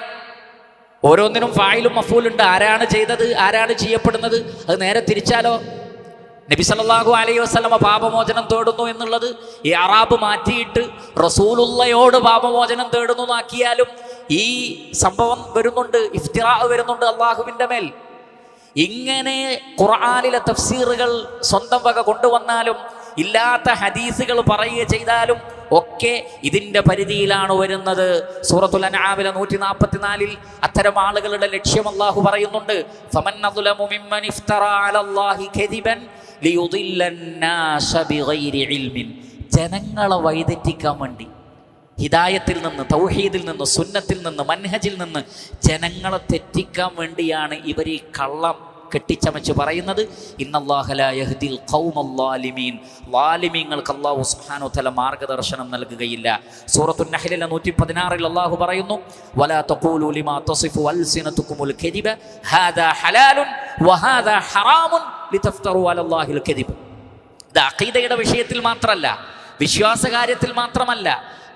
ഓരോന്നിനും ഫായിലും മഫൂലുണ്ട്. ആരാണ് ചെയ്തത്, ആരാണ് ചെയ്യപ്പെടുന്നത്? അത് നേരെ തിരിച്ചാലോ? നബി സല്ലല്ലാഹു അലൈഹി വസല്ലമ പാപമോചനം തേടുന്നു എന്നുള്ളത് ഇഅ്റാബ് മാറ്റിയിട്ട് റസൂലുള്ളയോട് പാപമോചനം തേടുന്നു എന്നാക്കിയാലും ഈ സംഭവം വരുന്നുണ്ട്, ഇഫ്തിറാ വരുന്നുണ്ട് അള്ളാഹുവിൻ്റെ മേൽ. ഇങ്ങനെ ഖുർആനിലെ തഫ്സീറുകൾ സ്വന്തം വക കൊണ്ടുവന്നാലും ഇല്ലാത്ത ഹദീസുകൾ പറയുക ചെയ്താലും ഒക്കെ ഇതിൻ്റെ പരിധിയിലാണ് വരുന്നത്. സൂറത്തുൽ അൻആമിലെ 144 അത്തരം ആളുകളുടെ ലക്ഷ്യം അള്ളാഹു പറയുന്നുണ്ട്, ഫമൻ അദ്ലമു മിമ്മൻ ഇഫ്തറാ അലല്ലാഹി കദിബൻ ലിയുദില്ലന്നാസ ബിഗൈരി ഇൽമിൻ. ജനങ്ങളെ വഴിതെറ്റിക്കാൻ വേണ്ടി, ഹിദായത്തിൽ നിന്ന്, തൗഹീദിൽ നിന്ന്, സുന്നത്തിൽ നിന്ന്, മൻഹജിൽ നിന്ന് ജനങ്ങളെ തെറ്റിക്കാൻ വേണ്ടിയാണ് ഇവർ ഈ കള്ളം കെട്ടിച്ചമച്ച് പറയുന്നത്. ഇന്നല്ലാഹ ലാ യഹ്ദിൽ ഖൗമൽ ളാലിമീൻ, ളാലിമീങ്ങൾക്ക് അല്ലാഹു സുബ്ഹാനഹു വ തആല മാർഗ്ഗദർശനം നൽകുകയില്ല. സൂറത്തുൻ നഹ്ലിലെ 116 അല്ലാഹു പറയുന്നു, വലാ തഖൂലു ലിമാ തസിഫു അൽസിനതുകുമുൽ കദിബ ഹാദാ ഹലാലുൻ വഹാദാ ഹറാമുൻ ലിതഫ്തറു അലല്ലാഹിൽ കദിബ്. ഇത് അഖീദയുടെ വിഷയത്തിൽ മാത്രമല്ല, വിശ്വാസകാര്യത്തിൽ മാത്രമല്ല,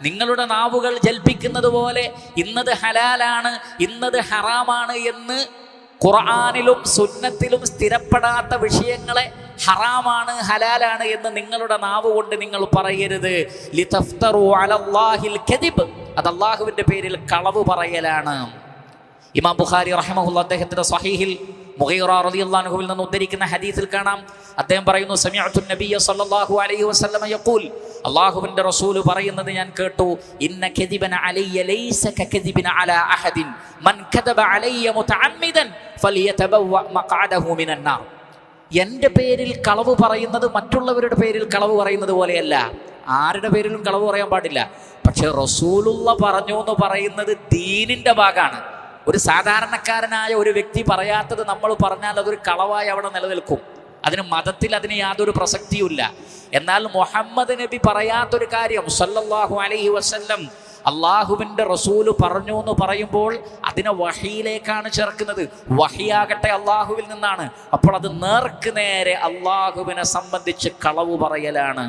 നിങ്ങളുടെ നാവുകൾ ജൽപ്പിക്കുന്നത് പോലെ ഇന്നത് ഹലാലാണ്, ഇന്നത് ഹറാമാണ് എന്ന് ഖുർആനിലും സുന്നത്തിലും സ്ഥിരപ്പെടാത്ത വിഷയങ്ങളെ ഹറാമാണ്, ഹലാലാണ് എന്ന് നിങ്ങളുടെ നാവ് കൊണ്ട് നിങ്ങൾ പറയരുത്. ലിതഫ്തറു അലല്ലാഹിൽ കദിബ്, അത് അള്ളാഹുവിൻ്റെ പേരിൽ കളവ് പറയലാണ്. ഇമാം ബുഖാരി റഹിമഹുല്ലാഹ് അദ്ദേഹത്തിൻ്റെ സ്വഹീഹിൽ മുഗീറ റളിയല്ലാഹു അൻഹുവിൽ നിന്ന് ഉദ്ധരിക്കുന്ന ഹദീസിൽ കാണാം, അദ്ദേഹം പറയുന്നു, സമിഅതു നബിയ സല്ലല്ലാഹു അലൈഹി വസല്ലമ യഖൂൽ, അല്ലാഹുവിൻ്റെ റസൂൽ പറയുന്നത് ഞാൻ കേട്ടു, ഇന്ന കദിബന അലയ്യ ലൈസ കകദിബിന അലാ അഹദിൻ മൻ കദബ അലയ്യ മുതഅമ്മിദൻ ഫലിയതബവ്വ മഖഅദഹു മിനൻ നാർ. എൻ്റെ പേരിൽ കളവ് പറയുന്നത് മറ്റുള്ളവരുടെ പേരിൽ കളവ് പറയുന്നത് പോലെയല്ല. ആരുടെ പേരിലും കളവ് പറയാൻ പാടില്ല. പക്ഷെ റസൂലുള്ള പറഞ്ഞു എന്ന് പറയുന്നത് ദീനിൻ്റെ ഭാഗമാണ്. ഒരു സാധാരണക്കാരനായ ഒരു വ്യക്തി പറയാത്തത് നമ്മൾ പറഞ്ഞാൽ അതൊരു കളവായി അവിടെ നിലനിൽക്കും. അതിന് മതത്തിൽ അതിന് യാതൊരു പ്രസക്തിയുമില്ല. എന്നാൽ മുഹമ്മദ് നബി പറയാത്തൊരു കാര്യം സല്ലല്ലാഹു അലൈഹി വസല്ലം അള്ളാഹുവിൻ്റെ റസൂല് പറഞ്ഞു എന്ന് പറയുമ്പോൾ അതിനെ വഹിയിലേക്കാണ് ചേർക്കുന്നത്. വഹിയാകട്ടെ അള്ളാഹുവിൽ നിന്നാണ്. അപ്പോൾ അത് നേർക്ക് നേരെ അള്ളാഹുവിനെ സംബന്ധിച്ച് കളവ് പറയലാണ്.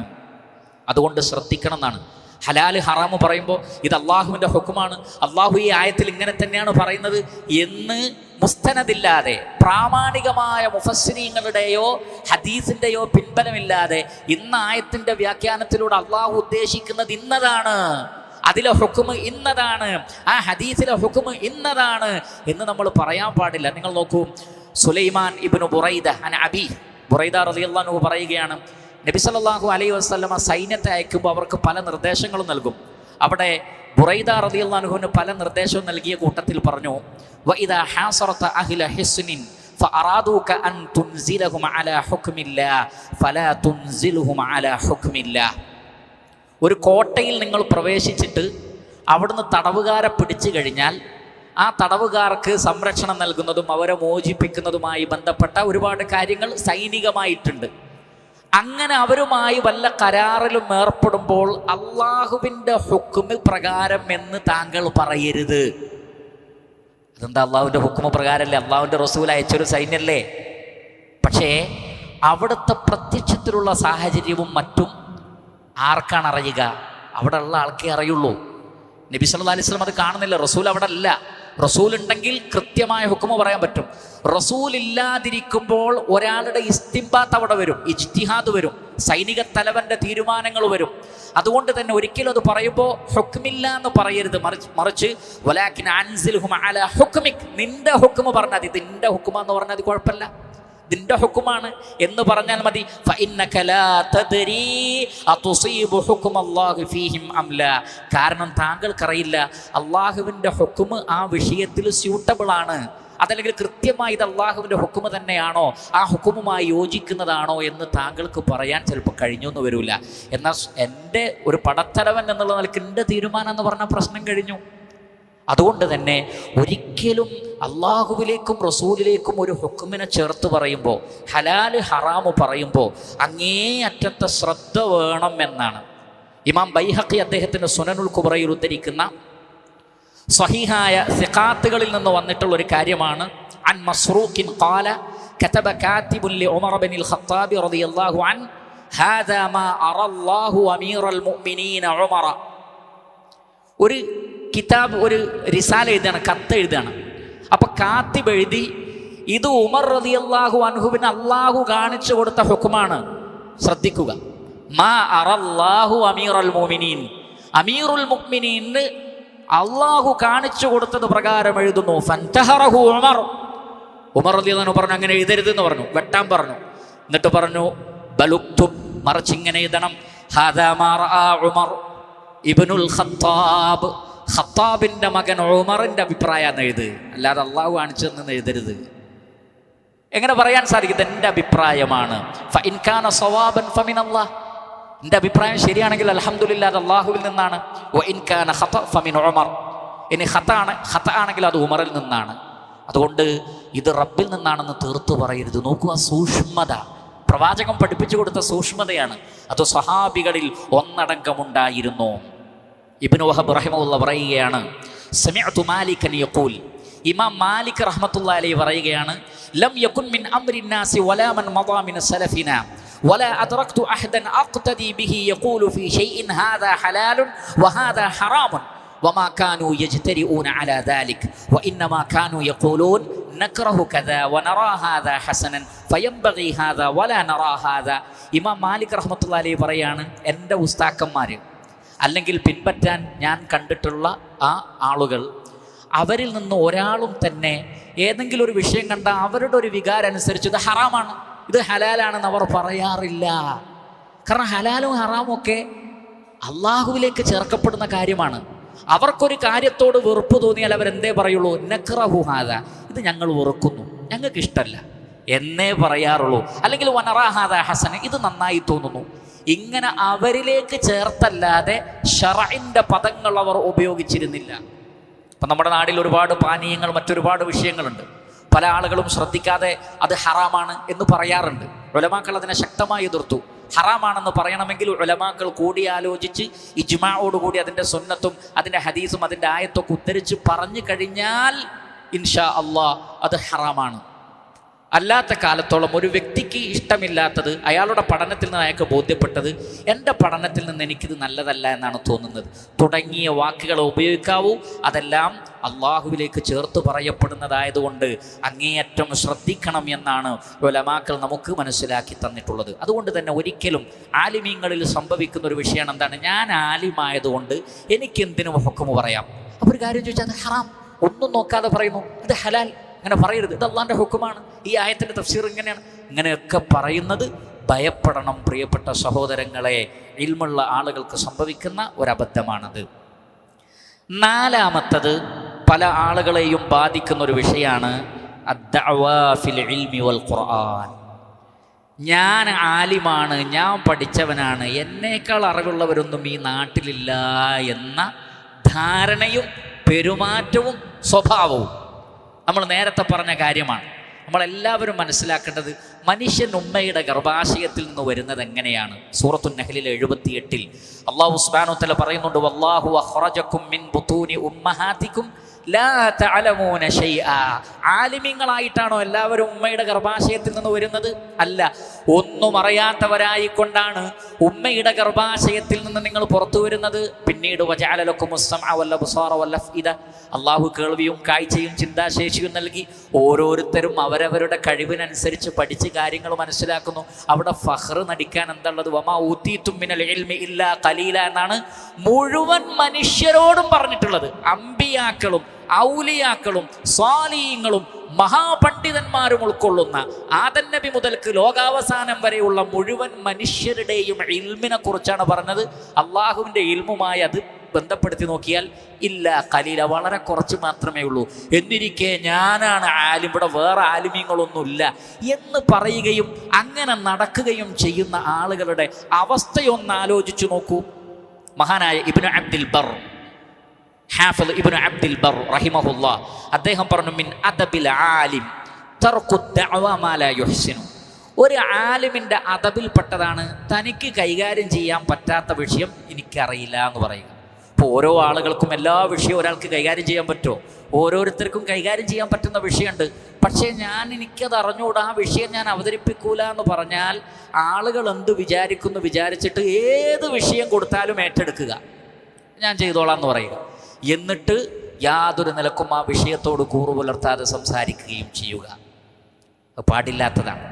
അതുകൊണ്ട് ശ്രദ്ധിക്കണം എന്നാണ്. ഹലാല് ഹറാമ് പറയുമ്പോൾ ഇത് അള്ളാഹുവിൻ്റെ ഹുക്കുമാണ്, അള്ളാഹു ഈ ആയത്തിൽ ഇങ്ങനെ തന്നെയാണ് പറയുന്നത് എന്ന് മുസ്തനദില്ലാതെ, പ്രാമാണികമായ മുഫസ്സിരീങ്ങളുടെയോ ഹദീസിൻ്റെയോ പിൻബലമില്ലാതെ ഇന്ന ആയത്തിൻ്റെ വ്യാഖ്യാനത്തിലൂടെ അള്ളാഹു ഉദ്ദേശിക്കുന്നത് ഇന്നതാണ്, അതിലെ ഹുക്കുമ് ഇന്നതാണ്, ആ ഹദീസിലെ ഹുക്കുമ് ഇന്നതാണ് എന്ന് നമ്മൾ പറയാൻ പാടില്ല. നിങ്ങൾ നോക്കൂ, സുലൈമാൻ ഇബ്നു ബുറൈദ അൻ അബി, ബുറൈദ റളിയല്ലാഹു അൻഹു പറയുകയാണ്, നബി സല്ലല്ലാഹു അലൈഹി വസല്ലമ സൈന്യത്തെ അയക്കുമ്പോൾ അവർക്ക് പല നിർദ്ദേശങ്ങളും നൽകും. അവിടെ ബുറൈദ റളിയല്ലാഹു അൻഹുവിന് പല നിർദ്ദേശവും നൽകിയ കൂട്ടത്തിൽ പറഞ്ഞു, വഇദാ ഹാസറത അഹ്ല ഹിസ്നിൻ ഫഅറാദൂക അൻ തുൻസിലഹും അലാ ഹുക്മില്ലാഹ് ഫലാ തുൻസിൽഹും അലാ ഹുക്മില്ലാഹ്. ഒരു കോട്ടയിൽ നിങ്ങൾ പ്രവേശിച്ചിട്ട് അവിടുന്ന് തടവുകാരെ പിടിച്ചു കഴിഞ്ഞാൽ ആ തടവുകാർക്ക് സംരക്ഷണം നൽകുന്നതും അവരെ മോചിപ്പിക്കുന്നതുമായി ബന്ധപ്പെട്ട ഒരുപാട് കാര്യങ്ങൾ സൈനികമായിട്ടുണ്ട്. അങ്ങനെ അവരുമായി വല്ല കരാറിലും ഏർപ്പെടുമ്പോൾ അള്ളാഹുവിൻ്റെ ഹുക്മ് പ്രകാരം എന്ന് താങ്കൾ പറയരുത്. അതെന്താ? അള്ളാഹുവിൻ്റെ ഹുക്മ് പ്രകാരമല്ലേ, അള്ളാഹുവിൻ്റെ റസൂൽ അയച്ചൊരു സൈന്യല്ലേ. പക്ഷേ അവിടുത്തെ പ്രത്യക്ഷത്തിലുള്ള സാഹചര്യവും മറ്റും ആർക്കാണ് അറിയുക? അവിടെ ഉള്ള ആൾക്കേ അറിയുള്ളൂ. നബി സല്ലല്ലാഹു അലൈഹി വസല്ലം അത് കാണുന്നില്ല. റസൂൽ അവിടെ അല്ല. റസൂൽ ഉണ്ടെങ്കിൽ കൃത്യമായ ഹുക്മ പറയാൻ പറ്റും. റസൂൽ ഇല്ലാതിരിക്കുമ്പോൾ ഒരാളുടെ ഇസ്തിംബാത്ത് അവിടെ വരും, ഇജ്തിഹാദ് വരും, സൈനിക തലവന്റെ തീരുമാനങ്ങൾ വരും. അതുകൊണ്ട് തന്നെ ഒരിക്കലും അത് പറയുമ്പോൾ ഹുക്മില്ല എന്ന് പറയരുത്. മറിച്ച് വലാകിൻ അൻസിൽഹും അലാ ഹുക്മിക്, നിന്റെ ഹുക്മ പറഞ്ഞാൽ മതി. നിന്റെ ഹുക്മ എന്ന് പറഞ്ഞാൽ അത് കുഴപ്പമില്ല, നിന്റെ ഹുക്കുമാണ് എന്ന് പറഞ്ഞാൽ മതി. കാരണം താങ്കൾക്കറിയില്ല അള്ളാഹുവിൻ്റെ ഹുക്കുമ് ആ വിഷയത്തിൽ സ്യൂട്ടബിൾ ആണ്, അതല്ലെങ്കിൽ കൃത്യമായി ഇത് അള്ളാഹുവിൻ്റെ ഹുക്കുമ് തന്നെയാണോ, ആ ഹുക്കുമുമായി യോജിക്കുന്നതാണോ എന്ന് താങ്കൾക്ക് പറയാൻ ചിലപ്പോൾ കഴിഞ്ഞൊന്നും വരില്ല. എന്നാൽ എൻ്റെ ഒരു പടത്തലവൻ എന്നുള്ള നിലയ്ക്ക് എൻ്റെ തീരുമാനം എന്ന് പറഞ്ഞ പ്രശ്നം കഴിഞ്ഞു. അതുകൊണ്ട് തന്നെ ഒരിക്കലും അള്ളാഹുവിലേക്കും റസൂലിലേക്കും ഒരു ഹുക്കുമിനെ ചേർത്ത് പറയുമ്പോൾ, ഹലാല് ഹറാമ് പറയുമ്പോൾ അങ്ങേയറ്റത്തെ ശ്രദ്ധ വേണം എന്നാണ് ഇമാം ബൈഹഖി അദ്ദേഹത്തിൻ്റെ സുനനുൽ കുബ്രയിൽ ഉദ്ധരിക്കുന്ന സ്വഹീഹായ സിഖാത്തുകളിൽ നിന്ന് വന്നിട്ടുള്ള ഒരു കാര്യമാണ്. അൻ മസ്റൂഖിൻ ഖാല കതബ കാതിബുൻ ലി ഉമർ ഇബ്നുൽ ഖത്താബ് റളിയല്ലാഹു അൻ ഹാദാ മാ അറല്ലാഹു അമീറുൽ മുഅ്മിനീന ഉമർ. ഒരു കിതാബ്, ഒരു റിസാല എഴുതുകയാണ്, കത്ത് എഴുതുകയാണ്. അപ്പൊ കാത്തിബ് എഴുതി, ഇത് ഉമർ റളിയല്ലാഹു അൻഹുവിന് അള്ളാഹു കാണിച്ചു കൊടുത്ത ഹുക്കുമാണ്. ശ്രദ്ധിക്കുക, മാ അറല്ലാഹു അമീറുൽ മുഅ്മിനീൻ, അമീറുൽ മുഅ്മിനീന് അള്ളാഹു കാണിച്ചു കൊടുത്തത് പ്രകാരം എഴുതുന്നു. ഫൻതഹറഹു ഉമർ, ഉമർ റളിയല്ലാഹു അൻഹു പറഞ്ഞു അങ്ങനെ എഴുതരുതെന്ന് പറഞ്ഞു, വെട്ടാൻ പറഞ്ഞു. എന്നിട്ട് പറഞ്ഞു ബലുക്തുബ്, മറിച്ച് ഇങ്ങനെ എഴുതണം. ഹാദാ മാ റആ ഉമർ ഇബ്നുൽ ഖത്താബ്, ഖത്താബിന്റെ മകൻ ഉമറിന്റെ അഭിപ്രായം എഴുത്, അല്ലാതെ അള്ളാഹു കാണിച്ചു എന്ന് എഴുതരുത്. എങ്ങനെ പറയാൻ സാധിക്കും? എൻ്റെ അഭിപ്രായമാണ്. ഫഇൻ കാന സവാബൻ ഫമിനല്ലാഹ്, എൻ്റെ അഭിപ്രായം ശരിയാണെങ്കിൽ അൽഹംദുലില്ലാഹ്, അത് അള്ളാഹുവിൽ നിന്നാണ്. വഇൻ കാന ഖത ഫമിൻ ഉമർ, ഇനി ഖത ആണെങ്കിൽ അത് ഉമറിൽ നിന്നാണ്. അതുകൊണ്ട് ഇത് റബ്ബിൽ നിന്നാണെന്ന് തീർത്തു പറയരുത്. നോക്കുക, സൂക്ഷ്മത, പ്രവാചകൻ പഠിപ്പിച്ചു കൊടുത്ത സൂക്ഷ്മതയാണ്. അത് സ്വഹാബികളിൽ ഒന്നടങ്കമുണ്ടായിരുന്നു. ഇബ്നു വഹബ് റഹിമഹുല്ലാഹ് പറയുകയാണ്, സമിഅതു മാലികൻ യഖൂൽ, ഇമാം മാലിക് റഹ്മത്തുള്ളാഹി അലൈഹി പറയുകയാണ്, ലം യകുൻ മിൻ അംരിൻ നാസി വലാ മൻ മദാ മിൻ സലഫിനാ വലാ അദ്റക്തു അഹദൻ അഖ്തദി ബിഹി യഖൂലു ഫീ ഷൈഇൻ ഹാദാ ഹലാലുൻ വഹാദാ ഹറാമുൻ വമാ കാനൂ യജ്തരിഊന അലാ ദാലിക് വഇന്നമാ കാനൂ യഖൂലൂൻ നക്റഹു കദാ വനറാ ഹാദാ ഹസനൻ ഫയംബഗി ഹാദാ വലാ നറാ ഹാദാ. ഇമാം മാലിക് റഹ്മത്തുള്ളാഹി അലൈഹി പറയാണ്, എൻ്റെ ഉസ്താക്കന്മാർ അല്ലെങ്കിൽ പിൻപറ്റാൻ ഞാൻ കണ്ടിട്ടുള്ള ആ ആളുകൾ, അവരിൽ നിന്ന് ഒരാളും തന്നെ ഏതെങ്കിലും ഒരു വിഷയം കണ്ട അവരുടെ ഒരു വികാരം അനുസരിച്ച് ഇത് ഹറാമാണ്, ഇത് ഹലാലാണെന്ന് അവർ പറയാറില്ല. കാരണം ഹലാലും ഹറാമും ഒക്കെ അള്ളാഹുവിലേക്ക് ചേർക്കപ്പെടുന്ന കാര്യമാണ്. അവർക്കൊരു കാര്യത്തോട് വെറുപ്പ് തോന്നിയാൽ അവരെന്തേ പറയുള്ളൂ? നക്റഹു ഹാദാ, ഇത് ഞങ്ങൾ വെറുക്കുന്നു, ഞങ്ങൾക്ക് ഇഷ്ടമല്ല എന്നേ പറയാറുള്ളൂ. അല്ലെങ്കിൽ വനറാ ഹാദാ ഹസൻ, ഇത് നന്നായി തോന്നുന്നു. ഇങ്ങനെ അവരിലേക്ക് ചേർത്തല്ലാതെ ശറഇന്റെ പദങ്ങൾ അവർ ഉപയോഗിച്ചിരുന്നില്ല. ഇപ്പം നമ്മുടെ നാട്ടിൽ ഒരുപാട് പാനീയങ്ങൾ, മറ്റൊരുപാട് വിഷയങ്ങളുണ്ട്. പല ആളുകളും ശ്രദ്ധിക്കാതെ അത് ഹറാമാണ് എന്ന് പറയാറുണ്ട്. ഉലമാക്കൾ അതിനെ ശക്തമായി എതിർത്തു. ഹറാമാണെന്ന് പറയണമെങ്കിൽ ഉലമാക്കൾ കൂടിയാലോചിച്ച് ഇജ്മാഅോടുകൂടി അതിൻ്റെ സുന്നത്തും അതിൻ്റെ ഹദീസും അതിൻ്റെ ആയത്തൊക്കെ ഉദ്ധരിച്ച് പറഞ്ഞു കഴിഞ്ഞാൽ ഇൻഷാ അള്ളാഹ് അത് ഹറാമാണ്. അല്ലാത്ത കാലത്തോളം ഒരു വ്യക്തിക്ക് ഇഷ്ടമില്ലാത്തത് അയാളുടെ പഠനത്തിൽ നിന്ന് അയാൾക്ക് ബോധ്യപ്പെട്ടത് എൻ്റെ പഠനത്തിൽ നിന്ന് എനിക്കിത് നല്ലതല്ല എന്നാണ് തോന്നുന്നത് തുടങ്ങിയ വാക്കുകൾ ഉപയോഗിക്കാവൂ. അതെല്ലാം അള്ളാഹുവിലേക്ക് ചേർത്ത് പറയപ്പെടുന്നതായതുകൊണ്ട് അങ്ങേയറ്റം ശ്രദ്ധിക്കണം എന്നാണ് ഉലമാക്കൾ നമുക്ക് മനസ്സിലാക്കി തന്നിട്ടുള്ളത്. അതുകൊണ്ട് തന്നെ ഒരിക്കലും ആലിമീങ്ങളിൽ സംഭവിക്കുന്ന ഒരു വിഷയമാണ് എന്താണ്, ഞാൻ ആലിമായതുകൊണ്ട് എനിക്കെന്തിനും ഹുക്മ് പറയാം. അപ്പോൾ ഒരു കാര്യം ചോദിച്ചാൽ അത് ഹറാം, ഒന്നും നോക്കാതെ പറയുന്നു ഇത് ഹലാൽ, അങ്ങനെ പറയരുത്, ഇത് അള്ളാഹിൻ്റെ ഹുക്കുമാണ്, ഈ ആയത്തിൻ്റെ തഫ്സീർ ഇങ്ങനെയാണ്. ഇങ്ങനെയൊക്കെ പറയുന്നത് ഭയപ്പെടണം പ്രിയപ്പെട്ട സഹോദരങ്ങളെ. ഇൽമുള്ള ആളുകൾക്ക് സംഭവിക്കുന്ന ഒരബദ്ധമാണത്. നാലാമത്തത് പല ആളുകളെയും ബാധിക്കുന്ന ഒരു വിഷയമാണ് അദ്ദഅവാ ഫിൽ ഇൽമി വൽ ഖുർആൻ. ഞാൻ ആലിമാണ്, ഞാൻ പഠിച്ചവനാണ്, എന്നേക്കാൾ അറിവുള്ളവരൊന്നും ഈ നാട്ടിലില്ല എന്ന ധാരണയും പെരുമാറ്റവും സ്വഭാവവും നമ്മൾ നേരത്തെ പറഞ്ഞ കാര്യമാണ്. നമ്മളെല്ലാവരും മനസ്സിലാക്കേണ്ടത് മനുഷ്യൻ ഉമ്മയുടെ ഗർഭാശയത്തിൽ നിന്ന് വരുന്നത് എങ്ങനെയാണ്. സൂറത്തുൻ നഹ്ലിൽ 78 അല്ലാഹു സുബ്ഹാനഹു വ തആല പറയുന്നുണ്ട്, വല്ലാഹു അഖ്റജകും മിൻ ബുതൂനി ഉമ്മഹാതികും ലാ തഅലമൂന ശൈആ. ആലിമീങ്ങളായിട്ടാണോ എല്ലാവരും ഉമ്മയുടെ ഗർഭാശയത്തിൽ നിന്ന് വരുന്നത്? അല്ല, ഒന്നും അറിയാത്തവരായിക്കൊണ്ടാണ് ഉമ്മയുടെ ഗർഭാശയത്തിൽ നിന്ന് നിങ്ങൾ പുറത്തു വരുന്നത്. പിന്നീട് വജഅല ലക്കുമുസ് സമഅ വൽ അബ്സാറ വൽ അഫ്ഇദ, അല്ലാഹു കേൾവിയും കാഴ്ചയും ചിന്താശേഷിയും നൽകി. ഓരോരുത്തരും അവരവരുടെ കഴിവിനനുസരിച്ച് പഠിച്ച് കാര്യങ്ങൾ മനസ്സിലാക്കുന്നു. അവിടെ ഫഖ്ർ നടിക്കാൻ എന്താണുള്ളത്? വമാ ഊതീതും മിനൽ ഇൽമി ഇല്ലാ ഖലീല എന്നാണ് മുഴുവൻ മനുഷ്യരോടും പറഞ്ഞിട്ടുള്ളത്. അമ്പിയാക്കളും ഔലിയാക്കളും സ്വാലിഹീങ്ങളും മഹാപണ്ഡിതന്മാരും ഉൾക്കൊള്ളുന്ന ആദം നബി മുതൽക്ക് ലോകാവസാനം വരെയുള്ള മുഴുവൻ മനുഷ്യരുടെയും ഇൽമിനെ കുറിച്ചാണ് പറഞ്ഞത്. അള്ളാഹുവിൻ്റെ ഇൽമുമായി അത് ബന്ധപ്പെടുത്തി നോക്കിയാൽ ഇല്ല ഖലീല, വളരെ കുറച്ച് മാത്രമേ ഉള്ളൂ. എന്നിരിക്കെ ഞാനാണ് ആലിം, ഇവിടെ വേറെ ആലിമീങ്ങളൊന്നുമില്ല എന്ന് പറയുകയും അങ്ങനെ നടക്കുകയും ചെയ്യുന്ന ആളുകളുടെ അവസ്ഥയൊന്ന് ആലോചിച്ചു നോക്കൂ. മഹാനായ ഇബ്നു അബ്ദുൽ ബർ, ഹാഫിദ് ഇബ്നു അബ്ദുൽ ബർ റഹിമഹുല്ലാ, അദ്ദേഹം പറഞ്ഞു, മിൻ അദബിൽ ആലിം തർക്കു ദഅവ മാ ലാ യുഹ്സിനു. ഒരു ആലിമിൻ്റെ അദബിൽപ്പെട്ടതാണ് തനിക്ക് കൈകാര്യം ചെയ്യാൻ പറ്റാത്ത വിഷയം എനിക്കറിയില്ല എന്ന് പറയുക. ഇപ്പോൾ ഓരോ ആളുകൾക്കും എല്ലാ വിഷയവും ഒരാൾക്ക് കൈകാര്യം ചെയ്യാൻ പറ്റുമോ? ഓരോരുത്തർക്കും കൈകാര്യം ചെയ്യാൻ പറ്റുന്ന വിഷയമുണ്ട്. പക്ഷേ എനിക്കത് അറിഞ്ഞുകൂടാ, ആ വിഷയം ഞാൻ അവതരിപ്പിക്കൂല എന്ന് പറഞ്ഞാൽ ആളുകൾ എന്ത് വിചാരിക്കുന്നു വിചാരിച്ചിട്ട് ഏത് വിഷയം കൊടുത്താലും ഏറ്റെടുക്കുക, ഞാൻ ചെയ്തോളാം എന്ന് പറയുക. എന്നിട്ട് യാതൊരു നിലക്കും ആ വിഷയത്തോട് കൂറു പുലർത്താതെ സംസാരിക്കുകയും ചെയ്യുക. പാടില്ലാത്തതാണ്.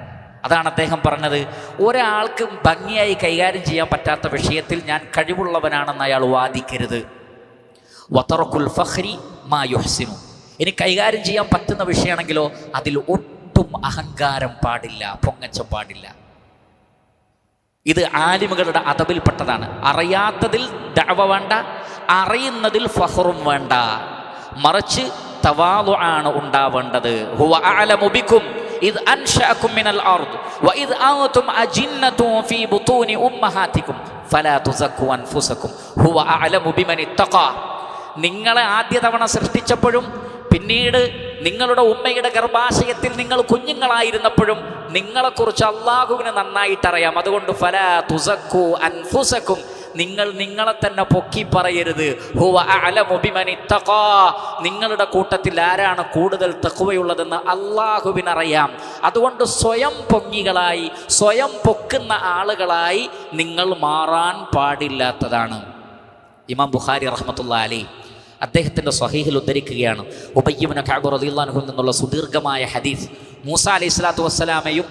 അതാണ് അദ്ദേഹം പറഞ്ഞത്, ഒരാൾക്ക് ഭംഗിയായി കൈകാര്യം ചെയ്യാൻ പറ്റാത്ത വിഷയത്തിൽ ഞാൻ കഴിവുള്ളവനാണെന്ന് അയാൾ വാദിക്കരുത്. വതറക്കുൽ ഫഖ്രി മാ യുഹ്സിനു. ഇനി കൈകാര്യം ചെയ്യാൻ പറ്റുന്ന വിഷയമാണെങ്കിലോ അതിൽ ഒട്ടും അഹങ്കാരം പാടില്ല, പൊങ്ങച്ചം പാടില്ല. ഇത് ആലിമുകളുടെ അദബിൽപ്പെട്ടതാണ്. അറിയാത്തതിൽ ദഅവ വേണ്ട, അറിയുന്നതിൽ ഫഖ്റും വേണ്ട, മറിച്ച് തവാളു ആണ് ഉണ്ടാവേണ്ടത്. ഹുവ അഅലമു ബിക്കും ഇദ് അൻശഅകും മിനൽ അർദ് വഇദ് അൻതും അജിന്നതും ഫീ ബുതൂനി ഉമ്മഹാതികും ഫലാ തുസക്കു അൻഫുസകും ഹുവ അഅലമു ബിമൻ ഇത്തഖാ. നിങ്ങളെ ആദ്യ തവണ സൃഷ്ടിച്ചപ്പോഴും പിന്നീട് നിങ്ങളുടെ ഉമ്മയുടെ ഗർഭാശയത്തിൽ നിങ്ങൾ കുഞ്ഞുങ്ങളായിരുന്നപ്പോഴും നിങ്ങളെക്കുറിച്ച് അള്ളാഹുവിന് നന്നായിട്ടറിയാം. അതുകൊണ്ട് ഫലാ തുസക്കു അൻഫുസകും, നിങ്ങൾ നിങ്ങളെ തന്നെ പൊക്കി പറയരുത്. ഹുവ അഅലമു ബിമൻ ഇത്തഖാ, നിങ്ങളുടെ കൂട്ടത്തിൽ ആരാണ് കൂടുതൽ തഖ്വയുള്ളതെന്ന് അള്ളാഹുവിനറിയാം. അതുകൊണ്ട് സ്വയം പൊങ്ങികളായി, സ്വയം പൊക്കുന്ന ആളുകളായി നിങ്ങൾ മാറാൻ പാടില്ലാത്തതാണ്. ഇമാം ബുഖാരി റഹ്മത്തുള്ളാഹി അലൈഹി അദ്ദേഹത്തിൻ്റെ സ്വഹീഹിൽ ഉദ്ധരിക്കുകയാണ്, ഉബയ്യ് ഇബ്നു കഅബ് റളിയല്ലാഹു അൻഹു നിന്നുള്ള സുദീർഘമായ ഹദീസ്. മൂസ അലൈഹി സ്വലാത്തു വസ്സലാമയും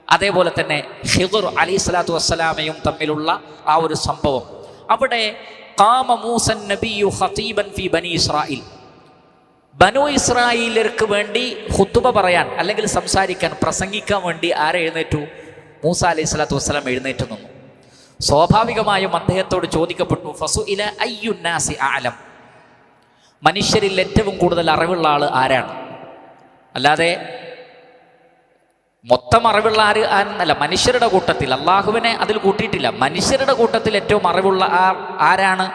അതേപോലെ തന്നെ ഖിദ്ർ അലൈഹി സ്വലാത്തു വസ്സലാമയും തമ്മിലുള്ള ആ ഒരു സംഭവം. അവിടെ ഖാമ മൂസൻ നബിയു ഖതീബൻ ഫി ബനി ഇസ്രായീൽ, ബനു ഇസ്രായേലർക്ക് വേണ്ടി ഖുത്ബ പറയാൻ അല്ലെങ്കിൽ സംസാരിക്കാൻ, പ്രസംഗിക്കാൻ വേണ്ടി ആരെ എഴുന്നേറ്റു? മൂസ അലൈഹി സ്വലാത്തു വസ്സലാം എഴുന്നേറ്റ് നിന്നു. സ്വാഭാവികമായും അദ്ദേഹത്തോട് ചോദിക്കപ്പെട്ടു, ഫസുഇല അയ്യുന്നാസി അഅലം, മനുഷ്യരിൽ ഏറ്റവും കൂടുതൽ അറിവുള്ള ആൾ ആരാണ്? അല്ലാതെ മൊത്തം അറിവുള്ള ആരെന്നല്ല, മനുഷ്യരുടെ കൂട്ടത്തിൽ, അള്ളാഹുവിനെ അതിൽ കൂട്ടിയിട്ടില്ല, മനുഷ്യരുടെ കൂട്ടത്തിൽ ഏറ്റവും അറിവുള്ള ആരാണ്?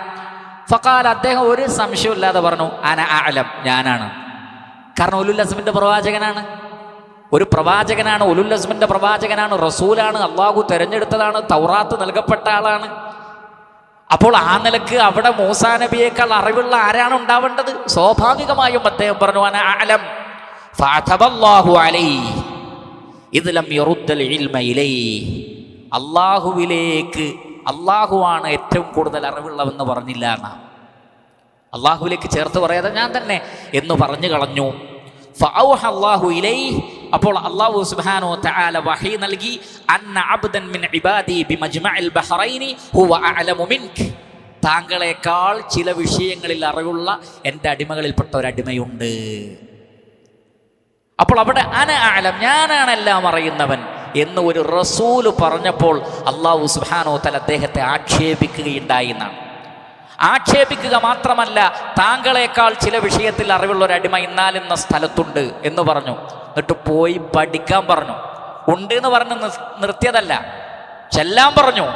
ഫഖാൽ, അദ്ദേഹം ഒരു സംശയമില്ലാതെ പറഞ്ഞു, അന അഅലം, ഞാനാണ്. കാരണം ഉലുൽ അസ്മിന്റെ പ്രവാചകനാണ്, ഒരു പ്രവാചകനാണ്, ഉലുൽ അസ്മിന്റെ പ്രവാചകനാണ്, റസൂലാണ്, അള്ളാഹു തിരഞ്ഞെടുത്തതാണ്, തൗറാത്ത് നൽകപ്പെട്ട ആളാണ്. അപ്പോൾ ആ നിലക്ക് അവിടെ മൂസാ നബിയേക്കാൾ അറിവുള്ള ആരാണ് ഉണ്ടാവേണ്ടത്? സ്വാഭാവികമായും അദ്ദേഹം പറഞ്ഞു, അന അഅലം. ഫഅതബല്ലാഹു അലൈഹി ഇദ് ലം യറുദ്ദൽ ഇൽമ ഇലൈഹി, അള്ളാഹുവിലേക്ക്, അള്ളാഹുവാണ് ഏറ്റവും കൂടുതൽ അറിവുള്ളവെന്ന് പറഞ്ഞില്ല എന്നാ, അള്ളാഹുവിലേക്ക് ചേർത്ത് പറയാതെ ഞാൻ തന്നെ എന്ന് പറഞ്ഞു കളഞ്ഞു. ഫഔഹ അല്ലാഹു ഇലൈഹി, അപ്പോൾ അല്ലാഹു സുബ്ഹാനഹു വ തആല വഹി നൽകി, അന്ന അബ്ദൻ മിൻ ഇബാദി ബിമജ്മഇൽ ബഹ്റൈനി ഹുവ അഅലമു മിൻക, താങ്കളെക്കാൾ ചില വിഷയങ്ങളിൽ അറിവുള്ള എൻ്റെ അടിമകളിൽപ്പെട്ട ഒരു അടിമയുണ്ട്. അപ്പോൾ അവിടെ അന അഅലം, ഞാനാണ് എല്ലാം അറിയുന്നവൻ എന്ന് ഒരു റസൂല് പറഞ്ഞപ്പോൾ അല്ലാഹു സുബ്ഹാനഹു വ തആല അദ്ദേഹത്തെ ആക്ഷേപിക്കുകയുണ്ടായി എന്നാണ്. ആക്ഷേപിക്കുക മാത്രമല്ല, താങ്കളെക്കാൾ ചില വിഷയത്തിൽ അറിവുള്ള ഒരു അടിമ ഇന്നാലെന്ന സ്ഥലത്തുണ്ട് എന്ന് പറഞ്ഞു. എന്നിട്ട് പോയി പഠിക്കാൻ പറഞ്ഞു. ഉണ്ട് എന്ന് പറഞ്ഞ് നിർത്തിയതല്ല, ചെല്ലാൻ പറഞ്ഞു.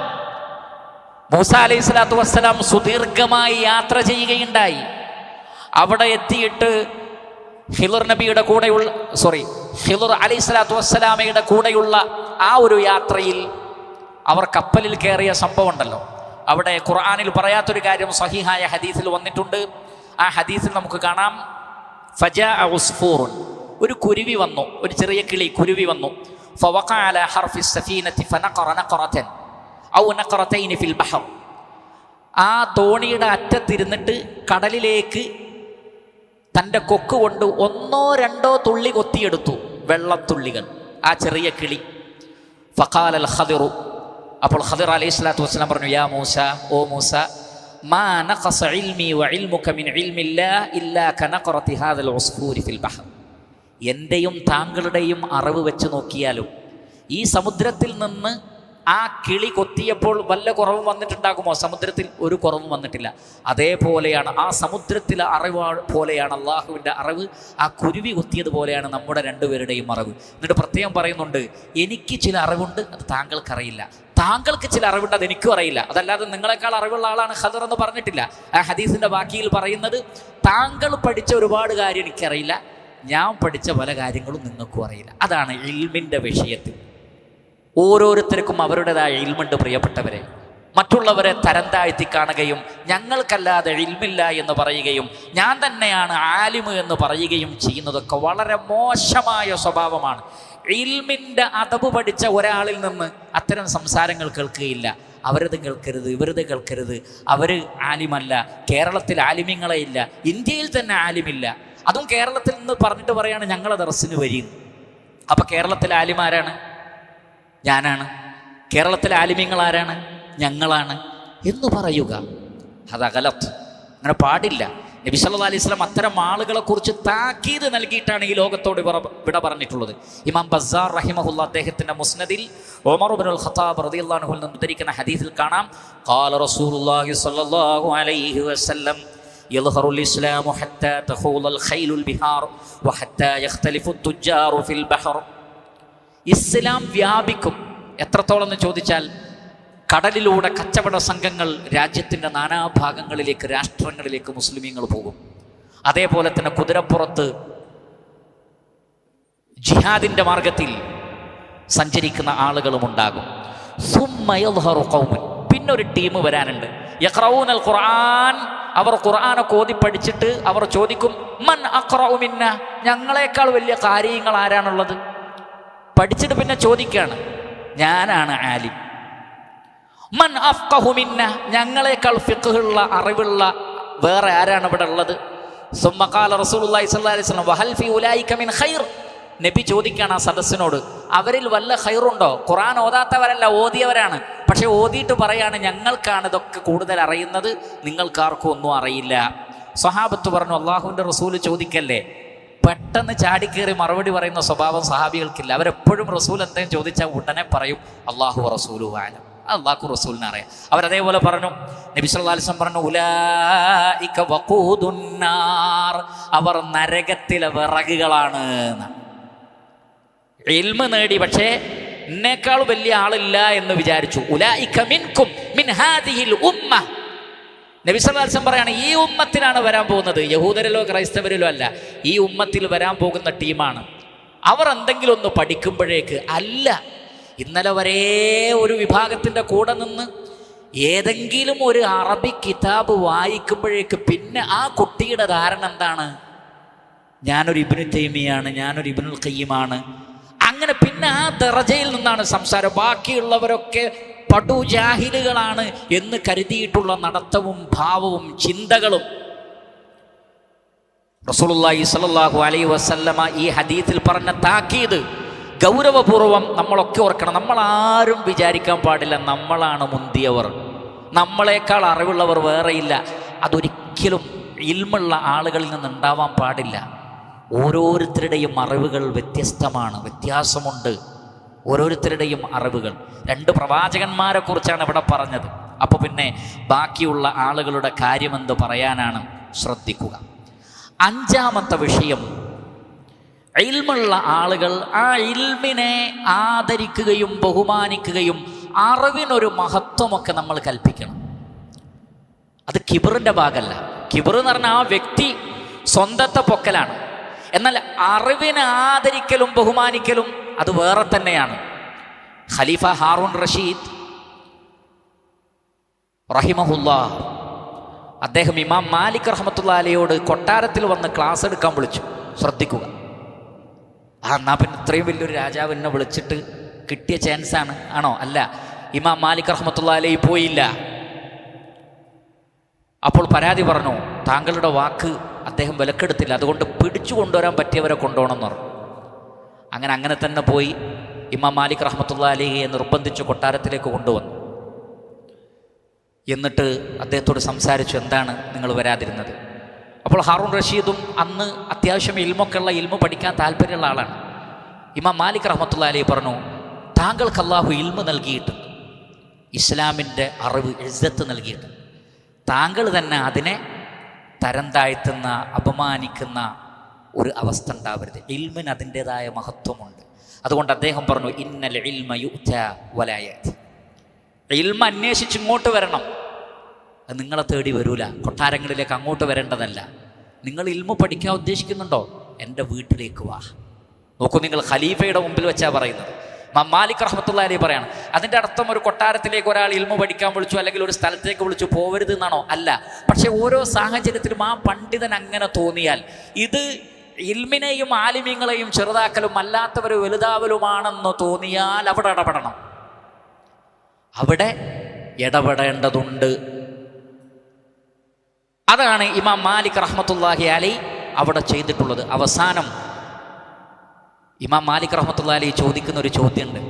മൂസ അലൈഹി സ്വലാത്തു വസ്സലാം സുദീർഘമായി യാത്ര ചെയ്യുകയുണ്ടായി. അവിടെ എത്തിയിട്ട് ഖിളർ അലൈഹി സ്വലാത്തു വസ്സലാമയുടെ കൂടെയുള്ള ആ ഒരു യാത്രയിൽ അവർ കപ്പലിൽ കയറിയ സംഭവം ഉണ്ടല്ലോ. അവിടെ ഖുർആനിൽ പറയാത്തൊരു കാര്യം സഹീഹായ ഹദീസിൽ വന്നിട്ടുണ്ട്. ആ ഹദീസിൽ നമുക്ക് കാണാം, ഫജാഅ ഉസ്ഫൂറുൻ, ഒരു കുരുവി വന്നു, ഒരു ചെറിയ കിളി കുരുവി വന്നു. ഫവഖഅ അലാ ഹർഫി സഫീനതി ഫനഖറ നഖറതൻ ഔ നഖറതൈനി ഫിൽ ബഹർ. ആ തോണിയുടെ അറ്റത്തിരുന്നിട്ട് കടലിലേക്ക് തൻ്റെ കൊക്ക് കൊണ്ട് 1-2 തുള്ളി കൊത്തിയെടുത്തു, വെള്ളത്തുള്ളികൾ, ആ ചെറിയ കിളി. ഫഖാലൽ ഖദിറു, അപ്പോൾ ഖദിർ അലൈഹി സ്വലാത്തു വസ്സലാം പറഞ്ഞു, യാ മൂസ, ഓ മൂസ, മാ നഖസ ഇൽമി വ ഇൽമുക മിൻ ഇൽമില്ലാഹ് ഇല്ലാ കനഖറതി ഹാദൽ ഉസ്ഫൂരി ഫിൽ ബഹർ. എൻ്റെയും താങ്കളുടെയും അറിവ് വെച്ച് നോക്കിയാലും ഈ സമുദ്രത്തിൽ നിന്ന് ആ കിളി കൊത്തിയപ്പോൾ വല്ല കുറവും വന്നിട്ടുണ്ടാകുമോ? സമുദ്രത്തിൽ ഒരു കുറവും വന്നിട്ടില്ല. അതേപോലെയാണ് ആ സമുദ്രത്തിലെ അറിവ് പോലെയാണ് അള്ളാഹുവിൻ്റെ അറിവ്. ആ കുരുവി കൊത്തിയതുപോലെയാണ് നമ്മുടെ രണ്ടുപേരുടെയും അറിവ്. എന്നിട്ട് പ്രത്യേകം പറയുന്നുണ്ട്, എനിക്ക് ചില അറിവുണ്ട്, അത് താങ്കൾക്കറിയില്ല. താങ്കൾക്ക് ചില അറിവുണ്ട്, അത് എനിക്കും അറിയില്ല. അതല്ലാതെ നിങ്ങളെക്കാൾ അറിവുള്ള ആളാണ് ഖദർ എന്ന് പറഞ്ഞിട്ടില്ല. ആ ഹദീസിൻ്റെ ബാക്കിയിൽ പറയുന്നത്, താങ്കൾ പഠിച്ച ഒരുപാട് കാര്യം എനിക്കറിയില്ല, ഞാൻ പഠിച്ച പല കാര്യങ്ങളും നിങ്ങൾക്കും അറിയില്ല. അതാണ് ഇൽമിൻ്റെ വിഷയത്തിൽ. ഓരോരുത്തർക്കും അവരുടേതായ ഇൽമുണ്ട് പ്രിയപ്പെട്ടവരെ. മറ്റുള്ളവരെ തരം താഴ്ത്തി കാണുകയും ഞങ്ങൾക്കല്ലാതെ ഇൽമില്ല എന്ന് പറയുകയും ഞാൻ തന്നെയാണ് ആലിമ് എന്ന് പറയുകയും ചെയ്യുന്നതൊക്കെ വളരെ മോശമായ സ്വഭാവമാണ്. ഇൽമിൻ്റെ അദബ് പഠിച്ച ഒരാളിൽ നിന്ന് അത്തരം സംസാരങ്ങൾ കേൾക്കുകയില്ല. അവരത് കേൾക്കരുത്, ഇവരത് കേൾക്കരുത്, അവർ ആലിമല്ല, കേരളത്തിൽ ആലിമ്യങ്ങളെ ഇല്ല, ഇന്ത്യയിൽ തന്നെ ആലിമില്ല. അതും കേരളത്തിൽ നിന്ന് പറഞ്ഞിട്ട് പറയാണ് ഞങ്ങളെ ദർസിന് വരും. അപ്പം കേരളത്തിലെ ആലിമാരാണ്? ഞാനാണ്. കേരളത്തിലെ ആലിമ്യങ്ങൾ ആരാണ്? ഞങ്ങളാണ് എന്ന് പറയുക, അത് ഗലത്ത്. അങ്ങനെ പാടില്ല. നബി സല്ലല്ലാഹു അലൈഹി വസല്ലം അത്തരം ആളുകളെ കുറിച്ച് താക്കീത് നൽകിയിട്ടാണ് ഈ ലോകത്തോട് വിട പറഞ്ഞിട്ടുള്ളത്. ഇമാം ബസ്സാർ റഹിമഹുല്ലാ അദ്ദേഹത്തിൻ്റെ മുസ്നദിൽ ഉമർ ഇബ്നുൽ ഖത്താബ് റളിയല്ലാഹു അൻഹു നിന്ന് ഉദ്ധരിക്കുന്ന ഹദീസിൽ കാണാം, ഖാല റസൂലുള്ളാഹി സ്വല്ലല്ലാഹു അലൈഹി വസല്ലം യൽഹറുൽ ഇസ്ലാമു ഹത്താ തഖൂലൽ ഖൈലുൽ ബിഹാർ വഹത്താ യഖ്തലിഫു തുജാറു ഫിൽ ബഹർ. ഇസ്ലാം വ്യാപിക്കും. എത്രത്തോളം എന്ന് ചോദിച്ചാൽ, കടലിലൂടെ കച്ചവട സംഘങ്ങൾ രാജ്യത്തിൻ്റെ നാനാഭാഗങ്ങളിലേക്ക്, രാഷ്ട്രങ്ങളിലേക്ക് മുസ്ലിമീങ്ങൾ പോകും. അതേപോലെ തന്നെ കുതിരപ്പുറത്ത് ജിഹാദിൻ്റെ മാർഗത്തിൽ സഞ്ചരിക്കുന്ന ആളുകളും ഉണ്ടാകും. പിന്നൊരു ടീം വരാനുണ്ട്. യഖ്റഊനൽ ഖുർആൻ, അവർ ഖുർആനൊക്കെ ഓതി പഠിച്ചിട്ട് അവർ ചോദിക്കും, മൻ അഖ്റഉ മിന്ന, ഞങ്ങളെക്കാൾ വലിയ കാര്യങ്ങൾ ആരാണുള്ളത്? പഠിച്ചിട്ട് പിന്നെ ചോദിക്കുകയാണ്, ഞാനാണ് ആലിം. മൻ അഫ്ഖഹു മിന്ന, ഞങ്ങളെക്കാൾ ഫിഖ്ഹുള്ള അറിവുള്ള വേറെ ആരാണ് ഇവിടെ ഉള്ളത്? സുമ്മ ഖാല റസൂലുള്ളാഹി സ്വല്ലല്ലാഹു അലൈഹി വസല്ലം വഹൽ ഫി ഉലൈക മിൻ ഖൈർ. നബി ചോദിക്കുകയാണ് ആ സദസ്സിനോട്, അവരിൽ വല്ല ഖൈറുണ്ടോ? ഖുർആൻ ഓതാത്തവരല്ല, ഓതിയവരാണ്. പക്ഷെ ഓതിയിട്ട് പറയാണ്, ഞങ്ങൾക്കാണ് ഇതൊക്കെ കൂടുതൽ അറിയുന്നത്, നിങ്ങൾക്കാർക്കും ഒന്നും അറിയില്ല. സ്വഹാബത്ത് പറഞ്ഞു, അള്ളാഹുവിൻ്റെ റസൂല് ചോദിക്കല്ലേ. പെട്ടെന്ന് ചാടിക്കേറി മറുപടി പറയുന്ന സ്വഭാവം സഹാബികൾക്കില്ല. അവരെപ്പോഴും റസൂൽ എന്തെങ്കിലും ചോദിച്ചാൽ ഉടനെ പറയും, അള്ളാഹു റസൂലു ആലം, അള്ളാഹു റസൂലിനെ അറിയാം. അവരതേപോലെ പറഞ്ഞു, നബി സല്ലല്ലാഹു അലൈഹി വസല്ലം പറഞ്ഞു, ഉലൈക വഖൂദുന്നാർ, അവർ നരകത്തിലെ വിറകുകളാണ്. ഇൽമ നേടി, പക്ഷേ എന്നേക്കാൾ വലിയ ആളില്ല എന്ന് വിചാരിച്ചു. ഉലൈക മിൻകും മിൻ ഹാദിഹിൽ ഉമ്മ. നബി സല്ലല്ലാഹു അലൈഹി വസല്ലം പറയാണ്, ഈ ഉമ്മത്തിലാണ് വരാൻ പോകുന്നത്, യഹൂദരിലോ ക്രൈസ്തവരിലോ അല്ല, ഈ ഉമ്മത്തിൽ വരാൻ പോകുന്ന ടീമാണ്. അവർ എന്തെങ്കിലും ഒന്ന് പഠിക്കുമ്പോഴേക്ക്, അല്ല, ഇന്നലെ വരെ ഒരു വിഭാഗത്തിൻ്റെ കൂടെ നിന്ന് ഏതെങ്കിലും ഒരു അറബി കിതാബ് വായിക്കുമ്പോഴേക്ക് പിന്നെ ആ കുട്ടിയുടെ ധാരണ എന്താണ്? ഞാനൊരു ഇബ്നു തൈമിയാണ്, ഞാനൊരു ഇബ്നുൽ ഖയ്യിമാണ്. അങ്ങനെ പിന്നെ ആ ദറജയിൽ നിന്നാണ് സംസാരം. ബാക്കിയുള്ളവരൊക്കെ പടുജാഹിലുകളാണ് എന്ന് കരുതിയിട്ടുള്ള നടത്തവും ഭാവവും ചിന്തകളും. റസൂലുള്ളാഹി സ്വല്ലല്ലാഹു അലൈഹി വസല്ലമ ഈ ഹദീസിൽ പറഞ്ഞ താക്കീത് ഗൗരവപൂർവം നമ്മളൊക്കെ ഓർക്കണം. നമ്മളാരും വിചാരിക്കാൻ പാടില്ല നമ്മളാണ് മുന്തിയവർ, നമ്മളെക്കാൾ അറിവുള്ളവർ വേറെയില്ല. അതൊരിക്കലും ഇൽമുള്ള ആളുകളിൽ നിന്നുണ്ടാവാൻ പാടില്ല. ഓരോരുത്തരുടെയും അറിവുകൾ വ്യത്യാസമുണ്ട്. ഓരോരുത്തരുടെയും അറിവുകൾ. 2 പ്രവാചകന്മാരെ കുറിച്ചാണ് ഇവിടെ പറഞ്ഞത്. അപ്പോൾ പിന്നെ ബാക്കിയുള്ള ആളുകളുടെ കാര്യമെന്ത് പറയാനാണ്? ശ്രദ്ധിക്കുക. 5-ാമത്തെ വിഷയം, ഇൽമുള്ള ആളുകൾ ആ ഇൽമിനെ ആദരിക്കുകയും ബഹുമാനിക്കുകയും അറിവിനൊരു മഹത്വമൊക്കെ നമ്മൾ കൽപ്പിക്കണം. അത് കിബറിൻ്റെ ഭാഗമല്ല. കിബർ എന്ന് പറഞ്ഞാൽ ആ വ്യക്തി സ്വന്തത്തെ പൊക്കലാണ്. എന്നാൽ അറിവിനെ ആദരിക്കലും ബഹുമാനിക്കലും അത് വേറെ തന്നെയാണ്. ഖലീഫ ഹാറൂൺ റഷീദ് റഹിമഹുല്ലാ, അദ്ദേഹം ഇമാം മാലിക് റഹ്മത്തുള്ളാഹി അലൈഹിയോട് കൊട്ടാരത്തിൽ വന്ന് ക്ലാസ് എടുക്കാൻ വിളിച്ചു. ശ്രദ്ധിക്കുക. എന്നാ പിന്നെ ഇത്രയും വലിയൊരു രാജാവ് എന്നെ വിളിച്ചിട്ട് കിട്ടിയ ചാൻസാണ് ആണോ? അല്ല. ഇമാം മാലിക് റഹ്മത്തുള്ളാഹി അലൈഹി പോയില്ല. അപ്പോൾ പരാതി പറഞ്ഞു, താങ്കളുടെ വാക്ക് അദ്ദേഹം വിലക്കെടുത്തില്ല, അതുകൊണ്ട് പിടിച്ചു കൊണ്ടുവരാൻ പറ്റിയവരെ കൊണ്ടുപോകണമെന്ന് പറഞ്ഞു. അങ്ങനെ തന്നെ പോയി ഇമാം മാലിക് റഹ്മത്തുള്ളാഹി അലൈഹിയെ നിർബന്ധിച്ച് കൊട്ടാരത്തിലേക്ക് കൊണ്ടുവന്നു. എന്നിട്ട് അദ്ദേഹത്തോട് സംസാരിച്ചു, എന്താണ് നിങ്ങൾ വരാതിരുന്നത്? അപ്പോൾ ഹാറൂൺ റഷീദും അന്ന് അത്യാവശ്യം ഇൽമു പഠിക്കാൻ താല്പര്യമുള്ള ആളാണ്. ഇമാം മാലിക് റഹ്മത്തുള്ളാഹി അലൈഹി പറഞ്ഞു, താങ്കൾക്ക് അല്ലാഹു ഇൽമു നൽകിയിട്ടുണ്ട്, ഇസ്ലാമിൻ്റെ അറിവ് ഇസ്സത്ത് നൽകിയിട്ടുണ്ട്. താങ്കൾ തന്നെ അതിനെ തരം താഴ്ത്തുന്ന അപമാനിക്കുന്ന ഒരു അവസ്ഥ ഉണ്ടാവരുത്. ഇൽമിന് അതിൻ്റെതായ മഹത്വമുണ്ട്. അതുകൊണ്ട് അദ്ദേഹം പറഞ്ഞു, ഇന്നൽ ഇൽമ യുഅ്താ വലാ യഅ്തി. ഇൽമ അന്വേഷിച്ച് ഇങ്ങോട്ട് വരണം, അത് നിങ്ങളെ തേടി വരൂല. കൊട്ടാരങ്ങളിലേക്ക് അങ്ങോട്ട് വരേണ്ടതല്ല. നിങ്ങൾ ഇൽമു പഠിക്കാൻ ഉദ്ദേശിക്കുന്നുണ്ടോ? എൻ്റെ വീട്ടിലേക്ക് വാ. നോക്കൂ, നിങ്ങൾ ഖലീഫയുടെ മുമ്പിൽ വെച്ചാൽ പറയുന്നത്. മാലിക് റഹ്മത്തുള്ളാഹി അലൈഹി പറയാണ്, അതിൻ്റെ അർത്ഥം ഒരു കൊട്ടാരത്തിലേക്ക് ഒരാൾ ഇൽമു പഠിക്കാൻ വിളിച്ചു അല്ലെങ്കിൽ ഒരു സ്ഥലത്തേക്ക് വിളിച്ചു പോവരുത് എന്നാണോ? അല്ല. പക്ഷെ ഓരോ സാഹചര്യത്തിലും ആ പണ്ഡിതൻ അങ്ങനെ തോന്നിയാൽ ഇത് ഇൽമിനെയും ആലിമീങ്ങളെയും ചെറുതാക്കലും അല്ലാത്തവർ വലുതാവലുമാണെന്ന് തോന്നിയാൽ അവിടെ ഇടപെടേണ്ടതുണ്ട്. അതാണ് ഇമാം മാലിക് റഹ്മത്തുള്ളാഹി അലൈഹി അവിടെ ചെയ്തിട്ടുള്ളത്. അവസാനം ഇമാം മാലിക് റഹ്മത്തുള്ളാഹി അലൈഹി ചോദിക്കുന്ന ഒരു ചോദ്യമുണ്ട്.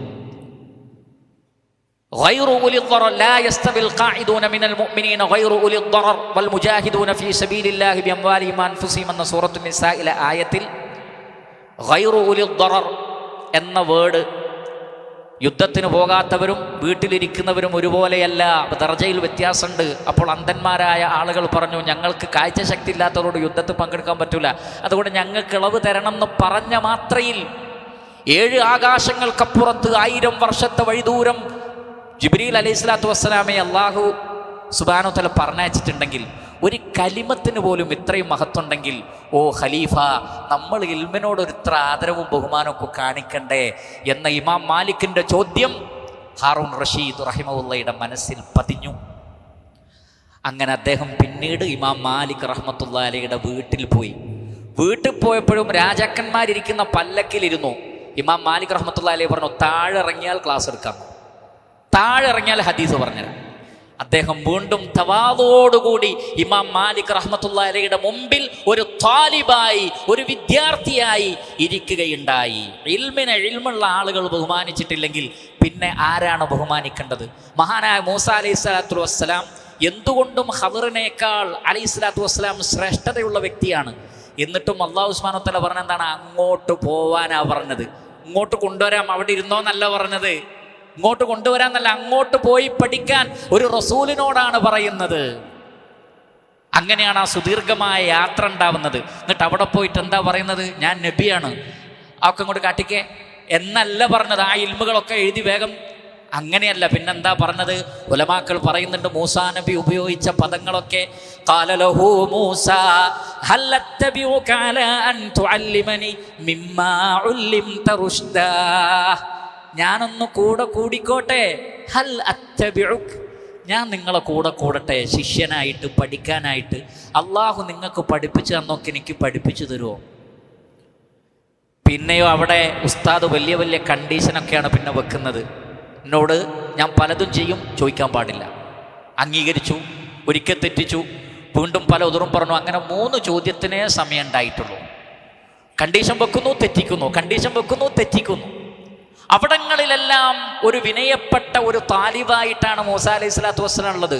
غير أولي الضرر لا يستوي القاعدون من المؤمنين غير أولي الضرر والمجاهدون في سبيل الله بأموالهم وأنفسهم എന്ന സൂറത്തുൽ നിസായിലെ ആയത്തിൽ غير أولي الضرر എന്ന വേർഡ് യുദ്ധത്തിന് പോകാത്തവരും വീട്ടിലിരിക്കുന്നവരും ഒരുപോലെയല്ല, ദർജയിൽ വ്യത്യാസമുണ്ട്. അപ്പോൾ അന്ധന്മാരായ ആളുകൾ പറഞ്ഞു, ഞങ്ങൾക്ക് കാഴ്ചശക്തി ഇല്ലാത്തവരോട് യുദ്ധത്തിൽ പങ്കെടുക്കാൻ പറ്റില്ല, അതുകൊണ്ട് ഞങ്ങൾക്ക് ഇളവ് തരണം എന്ന് പറഞ്ഞ മാത്രയിൽ 7 ആകാശങ്ങൾക്കപ്പുറത്ത് 1000 വർഷത്തെ വഴിദൂരം ജിബ്രീൽ അലൈഹിസ്സലാത്തു വസ്സലാമെ അല്ലാഹു സുബ്ഹാനഹു വതആല പറഞ്ഞയച്ചിട്ടുണ്ടെങ്കിൽ, ഒരു കലിമത്തിന് പോലും ഇത്രയും മഹത്വമുണ്ടെങ്കിൽ, ഓ ഖലീഫ, നമ്മൾ ഇൽമിനോട് ഒരു ഇത്ര ആദരവും ബഹുമാനമൊക്കെ കാണിക്കണ്ടേ എന്ന ഇമാം മാലിക്കിൻ്റെ ചോദ്യം ഹാറൂൺ റഷീദ് റഹിമഹുള്ളയുടെ മനസ്സിൽ പതിഞ്ഞു. അങ്ങനെ അദ്ദേഹം പിന്നീട് ഇമാം മാലിക് റഹ്മത്തുള്ളാഹി അലൈഹിയുടെ വീട്ടിൽ പോയി. വീട്ടിൽ പോയപ്പോഴും രാജാക്കന്മാരിരിക്കുന്ന പല്ലക്കിലിരുന്നു. ഇമാം മാലിക് റഹ്മത്തുള്ളാഹി അലൈഹി പറഞ്ഞു, താഴെ ഇറങ്ങിയാൽ ക്ലാസ് എടുക്കാം, താഴെ ഇറങ്ങിയാൽ ഹദീസ് പറഞ്ഞുതരാം. അദ്ദേഹം വീണ്ടും തവാദോടുകൂടി ഇമാം മാലിക് റഹ്മത്തുള്ളാഹി അലൈഹിയുടെ മുമ്പിൽ ഒരു താലിബായി, ഒരു വിദ്യാർത്ഥിയായി ഇരിക്കുകയുണ്ടായി. ഇൽമുള്ള ആളുകൾ ബഹുമാനിച്ചിട്ടില്ലെങ്കിൽ പിന്നെ ആരാണ് ബഹുമാനിക്കേണ്ടത്? മഹാനായ മൂസ അലൈഹിസ്സലാത്തു വസ്സലാം എന്തുകൊണ്ടും ഖദറിനേക്കാൾ അലൈഹിസ്സലാത്തു വസ്സലാം ശ്രേഷ്ഠതയുള്ള വ്യക്തിയാണ്. എന്നിട്ടും അല്ലാഹു സുബ്ഹാനഹു വതആല പറഞ്ഞെന്താണ്? അങ്ങോട്ട് പോവാനാ പറഞ്ഞത്, ഇങ്ങോട്ട് കൊണ്ടുവരാം, അവിടെ ഇരുന്നോന്നല്ല പറഞ്ഞത്. ഇങ്ങോട്ട് കൊണ്ടുവരാന്നല്ല, അങ്ങോട്ട് പോയി പഠിക്കാൻ ഒരു റസൂലിനോടാണ് പറയുന്നത്. അങ്ങനെയാണ് ആ സുദീർഘമായ യാത്ര ഉണ്ടാവുന്നത്. എന്നിട്ട് അവിടെ പോയിട്ട് എന്താ പറയുന്നത്? ഞാൻ നബിയാണ്, ഒക്കെ ഇങ്ങോട്ട് കാട്ടിക്കേ എന്നല്ല പറഞ്ഞത്. ആ ഇൽമുകളൊക്കെ എഴുതി വേഗം, അങ്ങനെയല്ല. പിന്നെന്താ പറഞ്ഞത്? ഉലമാക്കൾ പറയുന്നുണ്ട്, മൂസാ നബി ഉപയോഗിച്ച പദങ്ങളൊക്കെ ഖാല ലഹു മൂസാ ഹൽ അത്തബിഉക അലാ അൻ തുഅല്ലിമനി മിമ്മാ ഉല്ലിംത റുഷ്ദാ. ഞാനൊന്ന് കൂടെ കൂടിക്കോട്ടെ, ഹൽ അത്തബിഉക്, ഞാൻ നിങ്ങളെ കൂടെ കൂടട്ടെ, ശിഷ്യനായിട്ട് പഠിക്കാനായിട്ട്. അള്ളാഹു നിങ്ങൾക്ക് പഠിപ്പിച്ചു തന്നൊക്കെ എനിക്ക് പഠിപ്പിച്ചു തരുമോ? പിന്നെയോ അവിടെ ഉസ്താദ് വലിയ വലിയ കണ്ടീഷനൊക്കെയാണ് പിന്നെ വെക്കുന്നത്. എന്നോട് ഞാൻ പലതും ചെയ്യും, ചോദിക്കാൻ പാടില്ല. അംഗീകരിച്ചു, ഒരിക്കൽ തെറ്റിച്ചു, വീണ്ടും പല ഉദറും പറഞ്ഞു. അങ്ങനെ 3 ചോദ്യത്തിനേ സമയം ഉണ്ടായിട്ടുള്ളൂ. കണ്ടീഷൻ വെക്കുന്നു, തെറ്റിക്കുന്നു, കണ്ടീഷൻ വെക്കുന്നു, തെറ്റിക്കുന്നു. അവിടങ്ങളിലെല്ലാം ഒരു വിനയപ്പെട്ട ഒരു താലിബായിട്ടാണ് മൂസാ അലൈഹിസ്സലാത്തു വസ്സലാം ഉള്ളത്.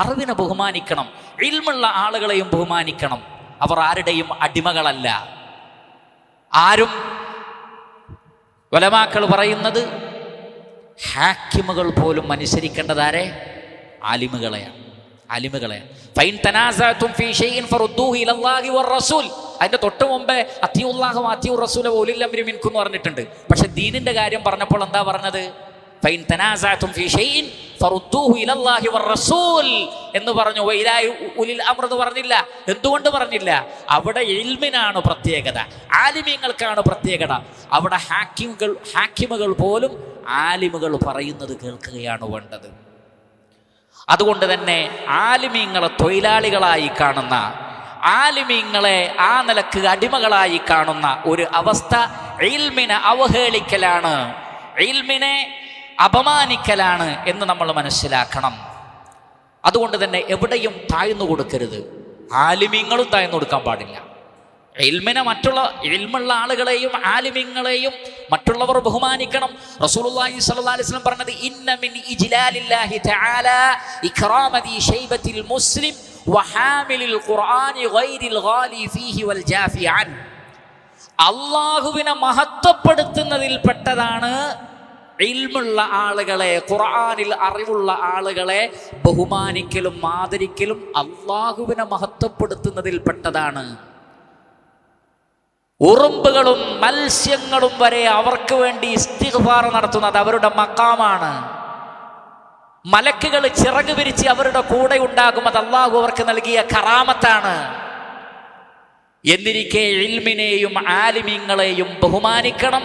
അറിവിനെ ബഹുമാനിക്കണം, ഇൽമുള്ള ആളുകളെയും ബഹുമാനിക്കണം. അവർ ആരുടെയും അടിമകളല്ല. ആരും ഉലമാക്കൾ പറയുന്നത് ഹാക്കിമുകൾ പോലും അനുസരിക്കേണ്ടതാരെ? ആലിമുകളെയാണ്. ഫൈൻ തനാസഅതും ഫീ ഷൈഇൻ ഫറുദ്ദൂഹു ഇലല്ലാഹി വറസൂൽ. അതിന്റെ തൊട്ട് മുമ്പേ അത്തിയുല്ലാഹു അത്തിയുർ റസൂല ഉലിൽ അംരി മിൻകും എന്ന് പറഞ്ഞിട്ടുണ്ട്. പക്ഷെ ദീനിന്റെ കാര്യം പറഞ്ഞപ്പോൾ എന്താ പറഞ്ഞത്? ഫൈൻ തനാസഅതും ഫീ ഷൈഇൻ ഫറുദ്ദൂഹു ഇലല്ലാഹി വറസൂൽ എന്ന് പറഞ്ഞു. വഇലാ ഉലിൽ അംർ എന്ന് പറഞ്ഞില്ല. എന്തുകൊണ്ട് പറഞ്ഞില്ല? അവിടെ ഇൽമിനാണ് പ്രത്യേകത, ആലിമീങ്ങൾക്കാണ് പ്രത്യേകത. അവിടെ ഹാക്കിമുകൾ പോലും ആലിമുകൾ പറയുന്നത് കേൾക്കുകയാണ് വേണ്ടത്. അതുകൊണ്ട് തന്നെ ആലിമീങ്ങളെ തൊഴിലാളികളായി കാണുന്ന, ആലിമീങ്ങളെ ആ നിലക്ക് അടിമകളായി കാണുന്ന ഒരു അവസ്ഥ ഇൽമിനെ അവഹേളിക്കലാണ്, ഇൽമിനെ അപമാനിക്കലാണ് എന്ന് നമ്മൾ മനസ്സിലാക്കണം. അതുകൊണ്ട് തന്നെ എവിടെയും താഴ്ന്നു കൊടുക്കരുത്. ആലിമീങ്ങളും താഴ്ന്നു കൊടുക്കാൻ പാടില്ല. ഇൽമിനെ ഇൽമുള്ള ആളുകളെയും ആലിമീങ്ങളെയും മറ്റുള്ളവർ ബഹുമാനിക്കണം. റസൂലുള്ളാഹി സ്വല്ലല്ലാഹി അലൈഹി വസല്ലം പറഞ്ഞത് ഇന്ന മിൻ ഇജ്ലാലില്ലാഹി തആല ഇക്റാമതി ശൈബത്തിൽ മുസ്ലിം വഹാമിലിൽ ഖുർആനി ഗൈരിൽ ഗാലി ഫീഹി വൽ ജാഫി അൻ. അല്ലാഹുവിനെ മഹത്വപ്പെടുത്തുന്നതിൽപ്പെട്ടതാണ് ഇൽമുള്ള ആളുകളെ, ഖുർആനിൽ അറിവുള്ള ആളുകളെ ബഹുമാനിക്കലും ആദരിക്കലും അല്ലാഹുവിനെ മഹത്വപ്പെടുത്തുന്നതിൽപ്പെട്ടതാണ്. ഉറുമ്പുകളും മത്സ്യങ്ങളും വരെ അവർക്ക് വേണ്ടി ഇസ്തിഗ്ഫാർ നടത്തുന്നത് അവരുടെ മഖാമാണ്. മലക്കുകൾ ചിറക് വിരിച്ച് അവരുടെ കൂടെ ഉണ്ടാകും. അത് അല്ലാഹു അവർക്ക് നൽകിയ കറാമത്താണ്. എന്നിരിക്കെ ഇൽമിനെയും ആലിമീങ്ങളെയും ബഹുമാനിക്കണം,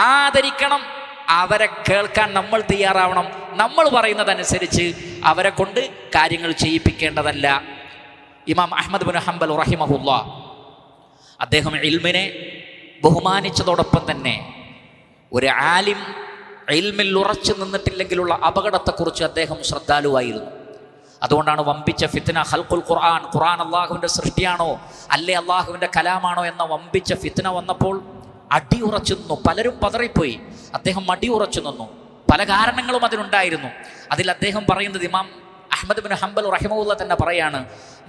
ആദരിക്കണം. അവരെ കേൾക്കാൻ നമ്മൾ തയ്യാറാവണം. നമ്മൾ പറയുന്നതനുസരിച്ച് അവരെ കൊണ്ട് കാര്യങ്ങൾ ചെയ്യിപ്പിക്കേണ്ടതല്ല. ഇമാം അഹ്മദ് ബിൻ ഹംബൽ റഹിമഹുല്ലാഹ് അദ്ദേഹം ഇൽമിനെ ബഹുമാനിച്ചതോടൊപ്പം തന്നെ ഒരു ആലിം ഇൽമിൽ ഉറച്ചു നിന്നിട്ടില്ലെങ്കിലുള്ള അപകടത്തെക്കുറിച്ച് അദ്ദേഹം ശ്രദ്ധാലുവായിരുന്നു. അതുകൊണ്ടാണ് വമ്പിച്ച ഫിത്ന ഖൽഖുൽ ഖുർആൻ അള്ളാഹുവിൻ്റെ സൃഷ്ടിയാണോ അല്ലേ അള്ളാഹുവിൻ്റെ കലാമാണോ എന്ന വമ്പിച്ച ഫിത്ന വന്നപ്പോൾ അടിയുറച്ചു നിന്നു. പലരും പതറിപ്പോയി. അദ്ദേഹം അടിയുറച്ചു നിന്നു. പല കാരണങ്ങളും അതിനുണ്ടായിരുന്നു. അതിൽ അദ്ദേഹം പറയുന്നത് ഇമാം അഹ്മദ് ബിൻ ഹംബൽ റഹിമഹുല്ലാഹ് തന്നെ പറയാണ്,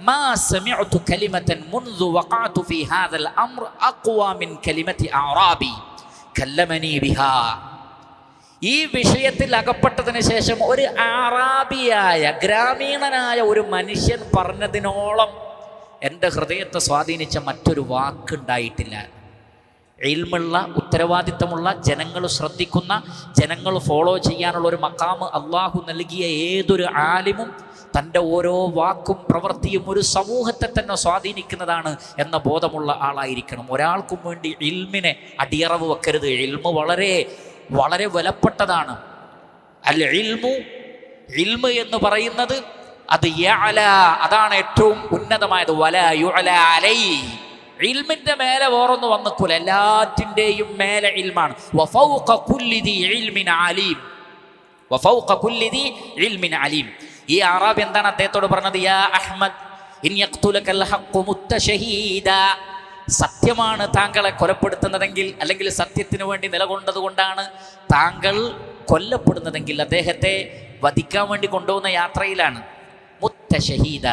മാ സമിഅതു കലിമതൻ മുൻദു വഖഅതു ഫീ ഹാദൽ അംർ അഖ്വാ മിൻ കലിമതി അറാബി കല്ലമനി ബിഹാ. ഈ വിഷയത്തിൽ അകപ്പെട്ടതിന് ശേഷം ഒരു അറാബിയായ ഗ്രാമീണനായ ഒരു മനുഷ്യൻ പറഞ്ഞതിനോളം എൻ്റെ ഹൃദയത്തെ സ്വാധീനിച്ച മറ്റൊരു വാക്കുണ്ടായിട്ടില്ല. ഇൽമുള്ള, ഉത്തരവാദിത്തമുള്ള, ജനങ്ങൾ ശ്രദ്ധിക്കുന്ന, ജനങ്ങൾ ഫോളോ ചെയ്യാനുള്ള ഒരു മഖാമ് അള്ളാഹു നൽകിയ ഏതൊരു ആലിമും തൻ്റെ ഓരോ വാക്കും പ്രവൃത്തിയും ഒരു സമൂഹത്തെ തന്നെ സ്വാധീനിക്കുന്നതാണ് എന്ന ബോധമുള്ള ആളായിരിക്കണം. ഒരാൾക്കും വേണ്ടി ഇൽമിനെ അടിയറവ് വെക്കരുത്. ഇൽമു വളരെ വളരെ വിലപ്പെട്ടതാണ്. അൽ ഇൽമു എന്ന് പറയുന്നത് അത് യഅല, അതാണ് ഏറ്റവും ഉന്നതമായത്. വലാ യുഅല അലൈഹി, ഇൽമിന്റെ മേലെ വേറൊന്നും വന്നിക്കൂല. എല്ലാറ്റിൻ്റെയും മേലെ ഇൽമാണ്. വഫൗഖ കുല്ലി ദി ഇൽമിൻ അലീം, വഫൗഖ കുല്ലി ദി ഇൽമിൻ അലീം. ഈ അറാബി എന്താണ് അദ്ദേഹത്തോട് പറഞ്ഞത്? യാ അഹ്മദ് ഇൻ യഖ്തുലകൽ ഹഖ്ഖു മുത്തശഹീദ, സത്യമാണ് താങ്കളെ കൊലപ്പെടുത്തുന്നതെങ്കിൽ, അല്ലെങ്കിൽ സത്യത്തിന് വേണ്ടി നിലകൊണ്ടത് കൊണ്ടാണ് താങ്കൾ കൊല്ലപ്പെടുന്നതെങ്കിൽ, അദ്ദേഹത്തെ വധിക്കാൻ വേണ്ടി കൊണ്ടുപോകുന്ന യാത്രയിലാണ്. മുത്തശഹീദ,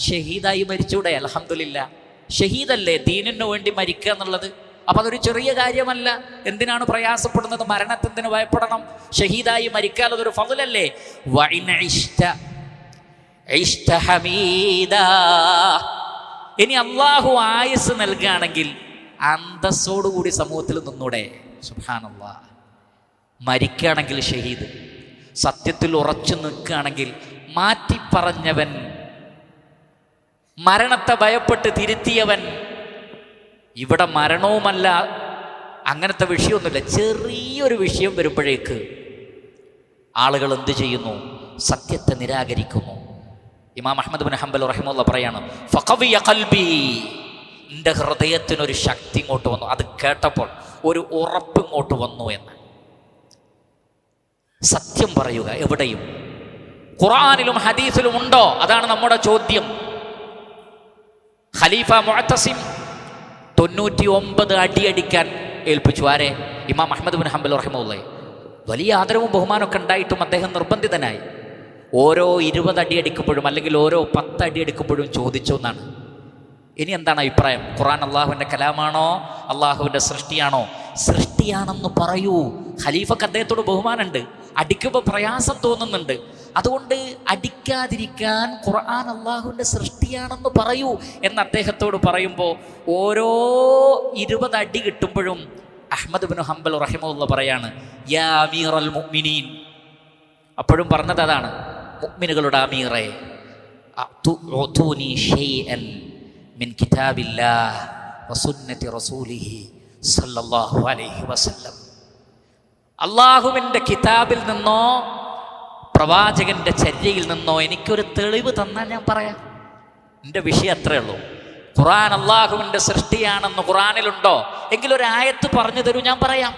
ഷഹീദായി മരിച്ചൂടെ? അൽഹംദുലില്ലാ, ഷഹീദല്ലേ. ദീനിനു വേണ്ടി മരിക്കുക എന്നുള്ളത് അപ്പം അതൊരു ചെറിയ കാര്യമല്ല. എന്തിനാണ് പ്രയാസപ്പെടുന്നത്? മരണത്തെന്തിനു ഭയപ്പെടണം? ഷഹീദായി മരിക്കാൻ അതൊരു ഫളലല്ലേ. ഇനി അള്ളാഹു ആയുസ് നൽകുകയാണെങ്കിൽ അന്തസ്സോടുകൂടി സമൂഹത്തിൽ നിന്നൂടെ? സുബ്ഹാനല്ലാഹ്. മരിക്കുകയാണെങ്കിൽ ഷഹീദ്, സത്യത്തിൽ ഉറച്ചു നിൽക്കുകയാണെങ്കിൽ മാറ്റിപ്പറഞ്ഞവൻ, മരണത്തെ ഭയപ്പെട്ട് തിരുത്തിയവൻ. ഇവിടെ മരണവുമല്ല, അങ്ങനത്തെ വിഷയമൊന്നുമില്ല. ചെറിയൊരു വിഷയം വരുമ്പോഴേക്ക് ആളുകൾ എന്ത് ചെയ്യുന്നു? സത്യത്തെ നിരാകരിക്കുന്നു. ഇമാം അഹ്മദ് ബിൻ ഹംബൽ റഹിമഹുല്ലാഹ് പറയാണ്, ഫഖവിയ ഖൽബി, എൻ്റെ ഹൃദയത്തിനൊരു ശക്തി ഇങ്ങോട്ട് വന്നു. അത് കേട്ടപ്പോൾ ഒരു ഉറപ്പ് ഇങ്ങോട്ട് വന്നു എന്ന്. സത്യം പറയുക എവിടെയും ഖുർആനിലും ഹദീസിലും ഉണ്ടോ? അതാണ് നമ്മുടെ ചോദ്യം. ഖലീഫ മുഅത്തസിം 99 അടിയടിക്കാൻ ഏൽപ്പിച്ചു. ആരെ? ഇമാം അഹ്മദ് ബിൻ ഹംബൽ റഹിമഹുല്ലാഹ്. വലിയ ആദരവും ബഹുമാനമൊക്കെ ഉണ്ടായിട്ടും അദ്ദേഹം നിർബന്ധിതനായി. ഓരോ 20 അടി അടിക്കുമ്പോഴും അല്ലെങ്കിൽ ഓരോ 10 അടി അടിക്കുമ്പോഴും ചോദിച്ചു എന്നാണ്, ഇനി എന്താണ് അഭിപ്രായം? ഖുർആൻ അള്ളാഹുവിൻ്റെ കലാമാണോ അള്ളാഹുവിൻ്റെ സൃഷ്ടിയാണോ? സൃഷ്ടിയാണെന്ന് പറയൂ. ഖലീഫക്ക് അദ്ദേഹത്തോട് ബഹുമാനമുണ്ട്, അടിക്കുമ്പോൾ പ്രയാസം തോന്നുന്നുണ്ട്. അതുകൊണ്ട് അടിക്കാതിരിക്കാൻ ഖുർആൻ അള്ളാഹുവിൻ്റെ സൃഷ്ടിയാണെന്ന് പറയൂ എന്ന് അദ്ദേഹത്തോട് പറയുമ്പോൾ ഓരോ 20 അടി കിട്ടുമ്പോഴും അഹ്മദ് ബിൻ ഹംബൽ റഹിമഹുല്ലാഹ് പറയാണ്, യാ അമീറൽ മുഅ്മിനീൻ. അപ്പോഴും പറഞ്ഞത് അതാണ്, മുഅ്മിനുകളുടെ അമീറേ, അഅ്തൂനി ഷൈഅൻ മിൻ കിതാബില്ലാഹ് വസുന്നതി റസൂലിഹി സല്ലല്ലാഹു അലൈഹി വസല്ലം. അള്ളാഹുവിൻ്റെ കിതാബിൽ നിന്നോ പ്രവാചകന്റെ ചര്യയിൽ നിന്നോ എനിക്കൊരു തെളിവ് തന്നാൽ ഞാൻ പറയാം. എൻ്റെ വിഷയം അത്രേ ഉള്ളൂ. ഖുർആൻ അള്ളാഹുവിൻ്റെ സൃഷ്ടിയാണെന്ന് ഖുർആനിലുണ്ടോ എങ്കിലൊരു ആയത്ത് പറഞ്ഞു തരൂ, ഞാൻ പറയാം.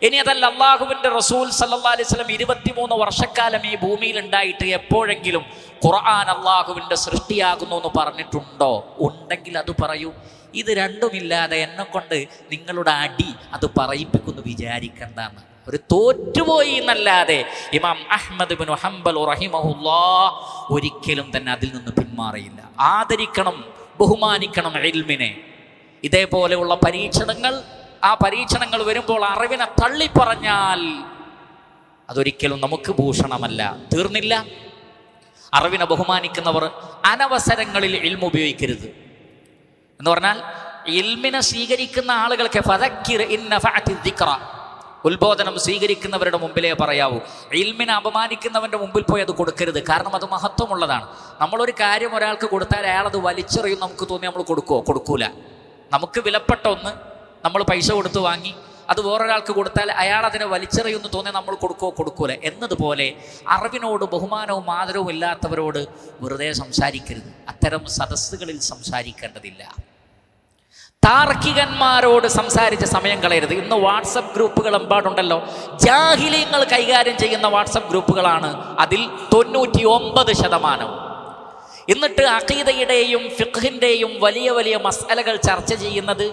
ഇനി അതല്ല, അള്ളാഹുവിൻ്റെ റസൂൽ സല്ലല്ലാഹു അലൈഹി വസല്ലം 23 വർഷക്കാലം ഈ ഭൂമിയിൽ ഉണ്ടായിട്ട് എപ്പോഴെങ്കിലും ഖുർആൻ അള്ളാഹുവിൻ്റെ സൃഷ്ടിയാകുന്നു എന്ന് പറഞ്ഞിട്ടുണ്ടോ? ഉണ്ടെങ്കിൽ അത് പറയൂ. ഇത് രണ്ടുമില്ലാതെ എന്നെ കൊണ്ട് നിങ്ങളുടെ അടി അത് പറയിപ്പിക്കുന്നു വിചാരിക്കണ്ടെന്ന്. ഒരു തോറ്റുപോയി എന്നല്ലാതെ ഇമാം അഹ്മദ് ബിൻ ഹംബൽ റഹിമഹുല്ലാഹ് ഒരിക്കലും തന്നെ അതിൽ നിന്ന് പിന്മാറിയില്ല. ആദരിക്കണം, ബഹുമാനിക്കണം ഇൽമിനെ. ഇതേപോലെയുള്ള പരീക്ഷണങ്ങൾ, ആ പരീക്ഷണങ്ങൾ വരുമ്പോൾ അറിവിനെ തള്ളിപ്പറഞ്ഞാൽ അതൊരിക്കലും നമുക്ക് ഭൂഷണമല്ല. തീർന്നില്ല. അറിവിനെ ബഹുമാനിക്കുന്നവർ അനവസരങ്ങളിൽ ഇൽമ് ഉപയോഗിക്കരുത് എന്ന് പറഞ്ഞാൽ, ഇൽമിനെ സ്വീകരിക്കുന്ന ആളുകൾക്ക് ഫദക്കിർ ഇൻ നഫഅതി ദിക്റ, ഉത്ബോധനം സ്വീകരിക്കുന്നവരുടെ മുമ്പിലേ പറയാവൂ. ഇൽമിനെ അപമാനിക്കുന്നവൻ്റെ മുമ്പിൽ പോയി അത് കൊടുക്കരുത്. കാരണം അത് മഹത്വമുള്ളതാണ്. നമ്മളൊരു കാര്യം ഒരാൾക്ക് കൊടുത്താൽ അയാളത് വലിച്ചെറിയും നമുക്ക് തോന്നി നമ്മൾ കൊടുക്കുമോ? കൊടുക്കൂല. നമുക്ക് വിലപ്പെട്ട ഒന്ന് നമ്മൾ പൈസ കൊടുത്ത് വാങ്ങി അത് വേറൊരാൾക്ക് കൊടുത്താൽ അയാൾ അതിനെ വലിച്ചെറിയുമെന്ന് തോന്നി നമ്മൾ കൊടുക്കുമോ? കൊടുക്കൂല. എന്നതുപോലെ അറിവിനോട് ബഹുമാനവും ആദരവും ഇല്ലാത്തവരോട് വെറുതെ സംസാരിക്കരുത്. അത്തരം സദസ്സുകളിൽ സംസാരിക്കേണ്ടതില്ല. താർക്കികന്മാരോട് സംസാരിച്ച് സമയം കളയരുത്. ഇന്ന് വാട്സപ്പ് ഗ്രൂപ്പുകൾ എമ്പാടുണ്ടല്ലോ. ജാഹിലീങ്ങൾ കൈകാര്യം ചെയ്യുന്ന വാട്സപ്പ് ഗ്രൂപ്പുകളാണ് അതിൽ 99%. എന്നിട്ട് അഖീദയുടെയും ഫിഖ്ഹിൻ്റെയും വലിയ വലിയ മസ്അലകൾ ചർച്ച ചെയ്യുന്നത്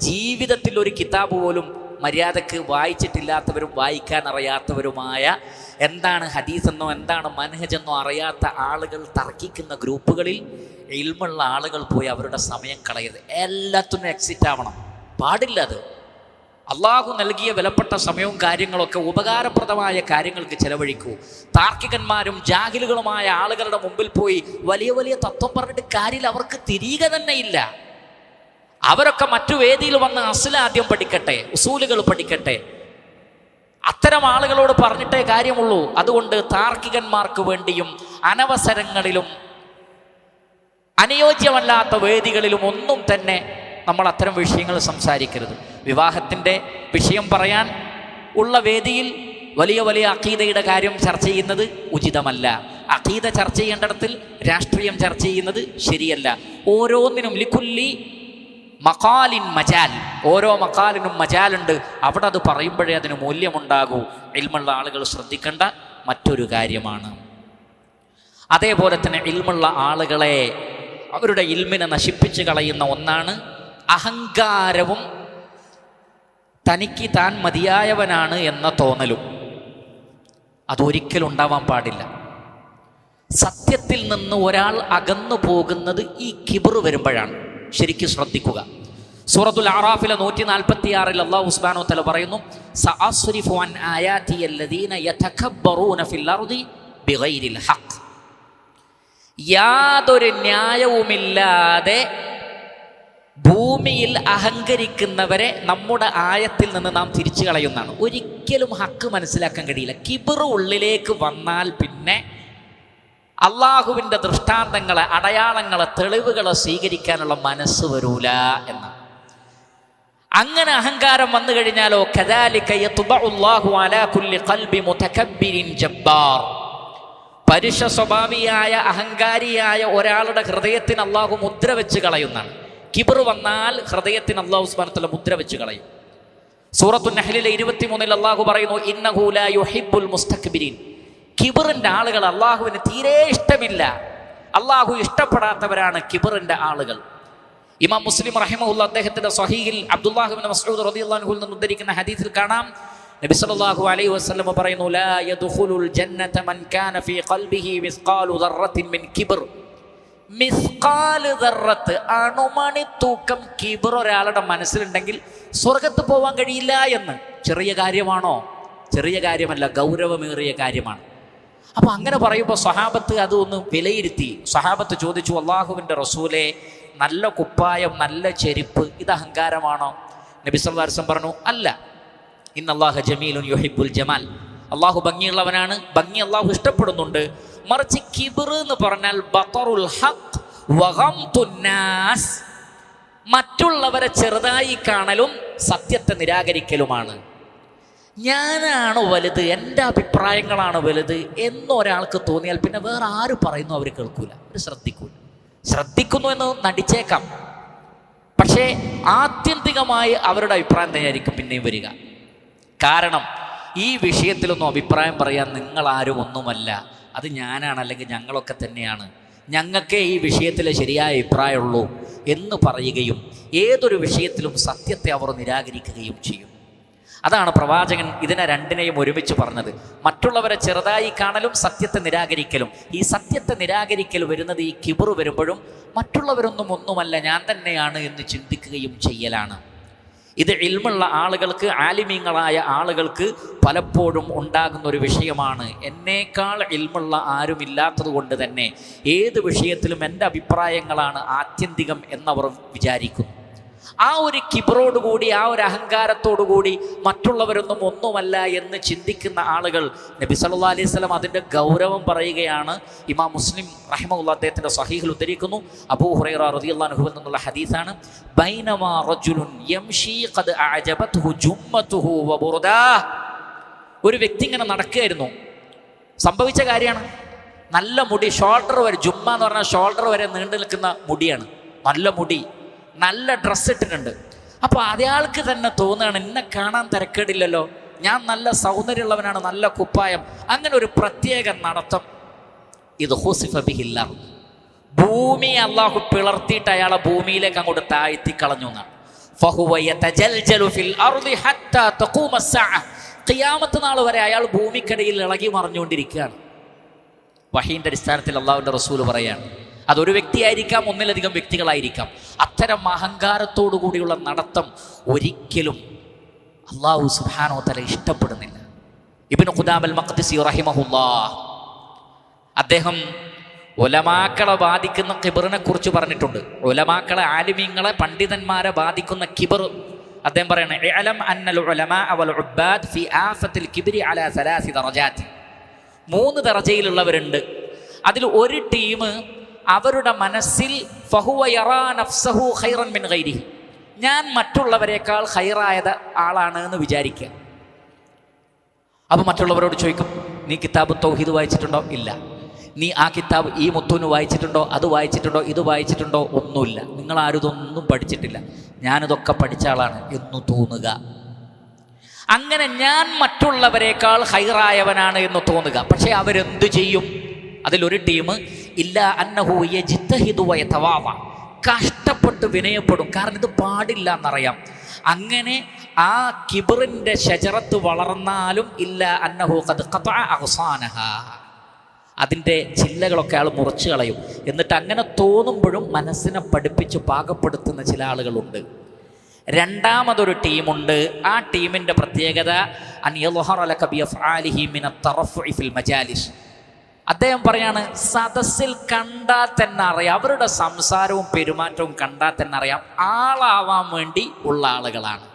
ജീവിതത്തിൽ ഒരു കിതാബ് പോലും മര്യാദക്ക് വായിച്ചിട്ടില്ലാത്തവരും വായിക്കാൻ അറിയാത്തവരുമായ, എന്താണ് ഹദീസെന്നോ എന്താണ് മൻഹജെന്നോ അറിയാത്ത ആളുകൾ തർക്കിക്കുന്ന ഗ്രൂപ്പുകളിൽ ഇൽമുള്ള ആളുകൾ പോയി അവരുടെ സമയം കളയരുത്. എല്ലാത്തിനും എക്സിറ്റ് ആവണം. പാടില്ല. അത് അള്ളാഹു നൽകിയ വിലപ്പെട്ട സമയവും കാര്യങ്ങളൊക്കെ ഉപകാരപ്രദമായ കാര്യങ്ങൾക്ക് ചെലവഴിക്കൂ. താർക്കികന്മാരും ജാഹിലുകളുമായ ആളുകളുടെ മുമ്പിൽ പോയി വലിയ വലിയ തത്വം പറഞ്ഞിട്ട് കാര്യമില്ല. അവർക്ക് തിരികെ തന്നെ ഇല്ല. അവരൊക്കെ മറ്റു വേദിയിൽ വന്ന് അസ്ലാദ്യം പഠിക്കട്ടെ, ഉസൂലുകൾ പഠിക്കട്ടെ. അത്തരം ആളുകളോട് പറഞ്ഞിട്ടേ കാര്യമുള്ളൂ. അതുകൊണ്ട് താർക്കികന്മാർക്ക് വേണ്ടിയും അനവസരങ്ങളിലും അനുയോജ്യമല്ലാത്ത വേദികളിലും ഒന്നും തന്നെ നമ്മൾ അത്തരം വിഷയങ്ങൾ സംസാരിക്കരുത്. വിവാഹത്തിൻ്റെ വിഷയം പറയാൻ ഉള്ള വേദിയിൽ വലിയ വലിയ അഖീദയുടെ കാര്യം ചർച്ച ചെയ്യുന്നത് ഉചിതമല്ല. അഖീദ ചർച്ച ചെയ്യേണ്ടിടത്തിൽ രാഷ്ട്രീയം ചർച്ച ചെയ്യുന്നത് ശരിയല്ല. ഓരോന്നിനും ലിക്കുല്ലി മഖാലിൻ മജാൽ, ഓരോ മഖാലിനും മജാലുണ്ട്. അവിടെ അത് പറയുമ്പോഴേ അതിന് മൂല്യമുണ്ടാകൂ. ഇൽമുള്ള ആളുകൾ ശ്രദ്ധിക്കേണ്ട മറ്റൊരു കാര്യമാണ്. അതേപോലെ തന്നെ ഇൽമുള്ള ആളുകളെ അവരുടെ ഇൽമിനെ നശിപ്പിച്ച് കളയുന്ന ഒന്നാണ് അഹങ്കാരവും തനിക്ക് താൻ മതിയായവനാണ് എന്ന തോന്നലും. അതൊരിക്കലും ഉണ്ടാവാൻ പാടില്ല. സത്യത്തിൽ നിന്ന് ഒരാൾ അകന്നു പോകുന്നത് ഈ കിബർ വരുമ്പോഴാണ്. ശരിക്കും ശ്രദ്ധിക്കുക. സൂറത്തുൽ അറാഫിലെ 146 അല്ലാഹു സുബ്ഹാനഹു വ തആല പറയുന്നു, സഅസ്രിഫു അൻ ആയാതി അല്ലദീന യതകബ്ബറൂന ഫിൽ അർദി ബിഗൈരിൽ ഹഖ്. യാതൊരു ന്യായവുമില്ലാതെ ഭൂമിയിൽ അഹങ്കരിക്കുന്നവരെ നമ്മുടെ ആയത്തിൽ നിന്ന് നാം തിരിച്ചു കളയുന്നതാണ്. ഒരിക്കലും ഹക്ക് മനസ്സിലാക്കാൻ കഴിയില്ല. കിബർ ഉള്ളിലേക്ക് വന്നാൽ പിന്നെ അള്ളാഹുവിൻ്റെ ദൃഷ്ടാന്തങ്ങളെ, അടയാളങ്ങളെ, തെളിവുകളെ സ്വീകരിക്കാനുള്ള മനസ്സ് വരൂല എന്നാണ്. അങ്ങനെ അഹങ്കാരം വന്നു കഴിഞ്ഞാലോ കദാലിക യത്ബഉല്ലാഹു അലാ കുല്ലി ഖൽബി മുതകബ്ബിരിൻ ജബ്ബാർ. പരുഷ സ്വഭാവിയായ അഹങ്കാരിയായ ഒരാളുടെ ഹൃദയത്തിന് അള്ളാഹു മുദ്ര വെച്ച് കളയുന്നതാണ്. കിബർ വന്നാൽ ഹൃദയത്തിന് അള്ളാഹു സുബ്ഹാനഹു വ തആല മുദ്ര വെച്ച് കളയും. സൂറത്തുൻ നഹ്ലിലെ 23 അള്ളാഹു പറയുന്നു, ഇന്നഹു ലാ യുഹിബ്ബുൽ മുസ്തക്ബിരീൻ. കിബറിൻ്റെ ആളുകൾ അള്ളാഹുവിന് തീരെ ഇഷ്ടമില്ല. അള്ളാഹു ഇഷ്ടപ്പെടാത്തവരാണ് കിബറിൻ്റെ ആളുകൾ. ഇമാം മുസ്ലിം റഹിമഹുല്ലാഹ് അദ്ദേഹത്തിൻ്റെ സ്വഹീഹിൽ അബ്ദുല്ലാഹ് ഇബ്നു മസ്ഊദ് റളിയല്ലാഹു അൻഹു നിന്ന് ഉദ്ധരിക്കുന്ന ഹദീസിൽ കാണാം, നബി സല്ലല്ലാഹു അലൈഹി വസല്ലം പറയുന്നു, ലാ യദ്ഖുലുൽ ജന്നത മൻ കാന ഫീ ഖൽബിഹി മിസ്ഖാലു ദർറത്തിൻ മിൻ കിബ്ർ മിസ്കാല് ദർറത്ത്, അണുമണി തൂക്കം കിബർ ഒരാളുടെ മനസ്സിലുണ്ടെങ്കിൽ സ്വർഗത്ത് പോവാൻ കഴിയില്ല എന്ന്. ചെറിയ കാര്യമാണോ? ചെറിയ കാര്യമല്ല, ഗൗരവമേറിയ കാര്യമാണ്. അപ്പൊ അങ്ങനെ പറയുമ്പോൾ സ്വഹാബത്ത് അത് ഒന്ന് വിലയിരുത്തി. സ്വഹാബത്ത് ചോദിച്ചു, അള്ളാഹുവിൻ്റെ റസൂലെ, നല്ല കുപ്പായം, നല്ല ചെരുപ്പ്, ഇത് അഹങ്കാരമാണോ? നബി സല്ലല്ലാഹു അലൈഹി വസല്ലം പറഞ്ഞു, അല്ല. ഇന്നല്ലാഹ ജമീലുൻ യുഹിബ്ബുൽ ജമാൽ, അള്ളാഹു ഭംഗിയുള്ളവനാണ്, ഭംഗി അള്ളാഹു ഇഷ്ടപ്പെടുന്നുണ്ട്. മറിച്ച് കിബ്ർ എന്ന് പറഞ്ഞാൽ ബതറുൽ ഹഖ് വഗംതുൻ നാസ്, മറ്റുള്ളവരെ ചെറുതായി കാണലും സത്യത്തെ നിരാകരിക്കലുമാണ്. ഞാനാണ് വലുത്, എൻ്റെ അഭിപ്രായങ്ങളാണ് വലുത് എന്നൊരാൾക്ക് തോന്നിയാൽ പിന്നെ വേറെ ആര് പറയുന്നു അവർ കേൾക്കൂല, അവർ ശ്രദ്ധിക്കുന്നു എന്ന് നടിച്ചേക്കാം, പക്ഷേ ആത്യന്തികമായി അവരുടെ അഭിപ്രായം തന്നെയായിരിക്കും പിന്നെയും വരിക. കാരണം ഈ വിഷയത്തിലൊന്നും അഭിപ്രായം പറയാൻ നിങ്ങളാരും ഒന്നുമല്ല, അത് ഞാനാണ്, അല്ലെങ്കിൽ ഞങ്ങളൊക്കെ തന്നെയാണ്, ഞങ്ങൾക്കേ ഈ വിഷയത്തിൽ ശരിയായ അഭിപ്രായമുള്ളൂ എന്ന് പറയുകയും ഏതൊരു വിഷയത്തിലും സത്യത്തെ അവർ നിരാകരിക്കുകയും ചെയ്യും. അതാണ് പ്രവാചകൻ ഇതിനെ രണ്ടിനെയും ഒരുമിച്ച് പറഞ്ഞത്. മറ്റുള്ളവരെ ചെറുതായി കാണലും സത്യത്തെ നിരാകരിക്കലും. ഈ സത്യത്തെ നിരാകരിക്കൽ വരുന്നത് ഈ കിബർ വരുമ്പോഴും മറ്റുള്ളവരൊന്നും ഒന്നുമല്ല, ഞാൻ തന്നെയാണ് എന്ന് ചിന്തിക്കുകയും ചെയ്യലാണ്. ഇത് ഇൽമുള്ള ആളുകൾക്ക്, ആലിമീങ്ങളായ ആളുകൾക്ക് പലപ്പോഴും ഉണ്ടാകുന്ന ഒരു വിഷയമാണ്. എന്നേക്കാൾ ഇൽമുള്ള ആരുമില്ലാത്തത് കൊണ്ട് തന്നെ ഏത് വിഷയത്തിലും എൻ്റെ അഭിപ്രായങ്ങളാണ് ആത്യന്തികം എന്നവർ വിചാരിക്കുന്നു. ആ ഒരു കിബറോടുകൂടി, ആ ഒരു അഹങ്കാരത്തോടുകൂടി മറ്റുള്ളവരൊന്നും ഒന്നുമല്ല എന്ന് ചിന്തിക്കുന്ന ആളുകൾ, നബി സല്ലല്ലാഹു അലൈഹി വസല്ലം അതിൻ്റെ ഗൗരവം പറയുകയാണ്. ഇമാം മുസ്ലിം റഹിമഹുല്ലാഹ് അദ്ദേഹത്തിൻ്റെ സ്വഹീഹിൽ ഉദ്ധരിക്കുന്നു. അബൂ ഹുറൈറ റളിയല്ലാഹു അൻഹു എന്നുള്ള ഹദീസാണ്. ബൈനമാ റജുലുൻ യംശി ഖദ് അഅജബത്ഹു ജുമ്മതുഹു വബുർദാഹ്, ഒരു വ്യക്തി ഇങ്ങനെ നടക്കുകയായിരുന്നു. സംഭവിച്ച കാര്യമാണ്. നല്ല മുടി, ഷോൾഡർ വരെ, ജുമ്മ എന്ന് പറഞ്ഞാൽ ഷോൾഡർ വരെ നീണ്ടു നിൽക്കുന്ന മുടിയാണ്, നല്ല മുടി, നല്ല ഡ്രസ്സ് ഇട്ടിട്ടുണ്ട്. അപ്പോൾ അയാൾക്ക് തന്നെ തോന്നുകയാണ്, എന്നെ കാണാൻ തിരക്കേടില്ലല്ലോ, ഞാൻ നല്ല സൗന്ദര്യമുള്ളവനാണ്, നല്ല കുപ്പായം, അങ്ങനെ ഒരു പ്രത്യേക നടത്തം. ഇത് ഹുസിഫ ബിഹില്ല, ഭൂമി അള്ളാഹു പിളർത്തിയിട്ട് അയാളെ ഭൂമിയിലേക്ക് അങ്ങോട്ട് താഴ്ത്തി കളഞ്ഞു എന്നാണ്. ഫഹുവ യതജൽജലു ഫിൽ അർളി ഹത്താ തഖൂമ അസ്സഅ, ഖിയാമത്ത് നാൾ വരെ അയാൾ ഭൂമിക്കടിയിൽ ഇളകി മറിഞ്ഞുകൊണ്ടിരിക്കുകയാണ്. വഹീൻ്റെ അടിസ്ഥാനത്തിൽ അള്ളാഹുവിൻ്റെ റസൂൽ പറയാണ്, അതൊരു വ്യക്തിയായിരിക്കാം, ഒന്നിലധികം വ്യക്തികളായിരിക്കാം. അത്തരം അഹങ്കാരത്തോടു കൂടിയുള്ള നടത്തം ഒരിക്കലും അള്ളാഹു സുബ്ഹാനഹു വ തആല ഇഷ്ടപ്പെടുന്നില്ല. ഇബ്നു ഖുദാമ അൽ മഖ്ദിസി റഹിമഹുല്ലാഹ് അദ്ദേഹം ഉലമാക്കളെ ബാധിക്കുന്ന കിബറിനെ കുറിച്ച് പറഞ്ഞിട്ടുണ്ട്. ഉലമാക്കളെ, ആലിമീങ്ങളെ, പണ്ഡിതന്മാരെ ബാധിക്കുന്ന കിബർ അദ്ദേഹം പറയണേ, ഇഅലം അന്നൽ ഉലമാഅ വൽ ഉബ്ബാദ് ഫി ആഫത്തിൽ കിബ്രി അലാ സലാസി ദറജാത്ത്, 3 ദറജയിലുള്ളവരുണ്ട്. അതിൽ ഒരു ടീം അവരുടെ മനസ്സിൽ ഫഹുവ യറാ നഫ്സഹു ഖൈറൻ മിൻ ഗൈരിഹി, ഞാൻ മറ്റുള്ളവരെക്കാൾ ഖൈറായത് ആളാണ് എന്ന് വിചാരിക്കുക. അപ്പോൾ മറ്റുള്ളവരോട് ചോദിക്കും, നീ കിതാബ് തൗഹീദ് വായിച്ചിട്ടുണ്ടോ? ഇല്ല. നീ ആ കിതാബ് ഈ മുത്തൂന് വായിച്ചിട്ടുണ്ടോ? അത് വായിച്ചിട്ടുണ്ടോ? ഇത് വായിച്ചിട്ടുണ്ടോ? ഒന്നുമില്ല. നിങ്ങളാരും ഇതൊന്നും പഠിച്ചിട്ടില്ല, ഞാനിതൊക്കെ പഠിച്ച ആളാണ് എന്ന് തോന്നുക. അങ്ങനെ ഞാൻ മറ്റുള്ളവരെക്കാൾ ഖൈറായവനാണ് എന്ന് തോന്നുക. പക്ഷേ അവരെന്തു ചെയ്യും? അതിലൊരു ടീം ഇല്ല അന്നഹു യജ്തഹിദു വയതവാവ, കഷ്ടപ്പെട്ട് വിനയപ്പെടും, കാരണം ഇത് പാടില്ല എന്നറിയാം. അങ്ങനെ ആ കിബറിൻ്റെ ശജറത്ത് വളർന്നാലും ഇല്ല അന്നഹു ഖദ് ഖതഅ അഗ്സാനഹ, അതിൻ്റെ ചില്ലകളൊക്കെ അയാൾ മുറിച്ച് കളയും. എന്നിട്ട് അങ്ങനെ തോന്നുമ്പോഴും മനസ്സിനെ പഠിപ്പിച്ച് പാകപ്പെടുത്തുന്ന ചില ആളുകളുണ്ട്. രണ്ടാമതൊരു ടീമുണ്ട്. ആ ടീമിൻ്റെ പ്രത്യേകത അൻ യദ്ഹറ ലക ബിഅഫ്ആലിഹി മിന തറഫുഇ ഫിൽ മജാലിസ്, അദ്ദേഹം പറയാണ്, സദസ്സിൽ കണ്ടാൽ തന്നെ അറിയാം, അവരുടെ സംസാരവും പെരുമാറ്റവും കണ്ടാൽ തന്നെ അറിയാം, ആളാവാൻ വേണ്ടി ഉള്ള ആളുകളാണ്.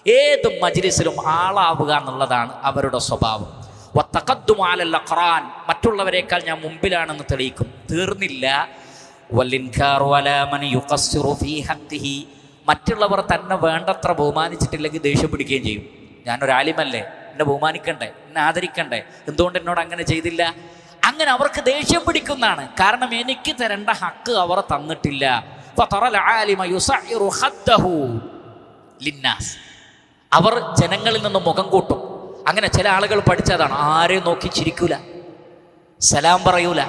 ഏത് മജ്ലിസിലും ആളാവുക എന്നുള്ളതാണ് അവരുടെ സ്വഭാവം. വത്തഖദ്ദുമു അലൽ അഖ്റാൻ, മറ്റുള്ളവരെക്കാൾ ഞാൻ മുമ്പിലാണെന്ന് തെളിയിക്കും. തീർന്നില്ല, വൽഇൻകാറു അലാ മൻ യുഖസ്സിറു ഫീ ഹഖ്ഖിഹി, മറ്റുള്ളവർ തന്നെ വേണ്ടത്ര ബഹുമാനിച്ചിട്ടില്ലെങ്കിൽ ദേഷ്യം പിടിക്കുകയും ചെയ്യും. ഞാനൊരാലിമല്ലേ, എന്നെ ബഹുമാനിക്കണ്ടേ, എന്നെ ആദരിക്കണ്ടേ, എന്തുകൊണ്ട് എന്നോട് അങ്ങനെ ചെയ്തില്ല? അങ്ങനെ അവർക്ക് ദേഷ്യം പിടിക്കുന്നതാണ്. കാരണം എനിക്ക് തരേണ്ട ഹക്ക് അവർ തന്നിട്ടില്ല. അവർ ജനങ്ങളിൽ നിന്ന് മുഖം കൂട്ടും. അങ്ങനെ ചില ആളുകൾ പഠിച്ചതാണ്, ആരെയും നോക്കി ചിരിക്കൂല, സലാം പറയൂല,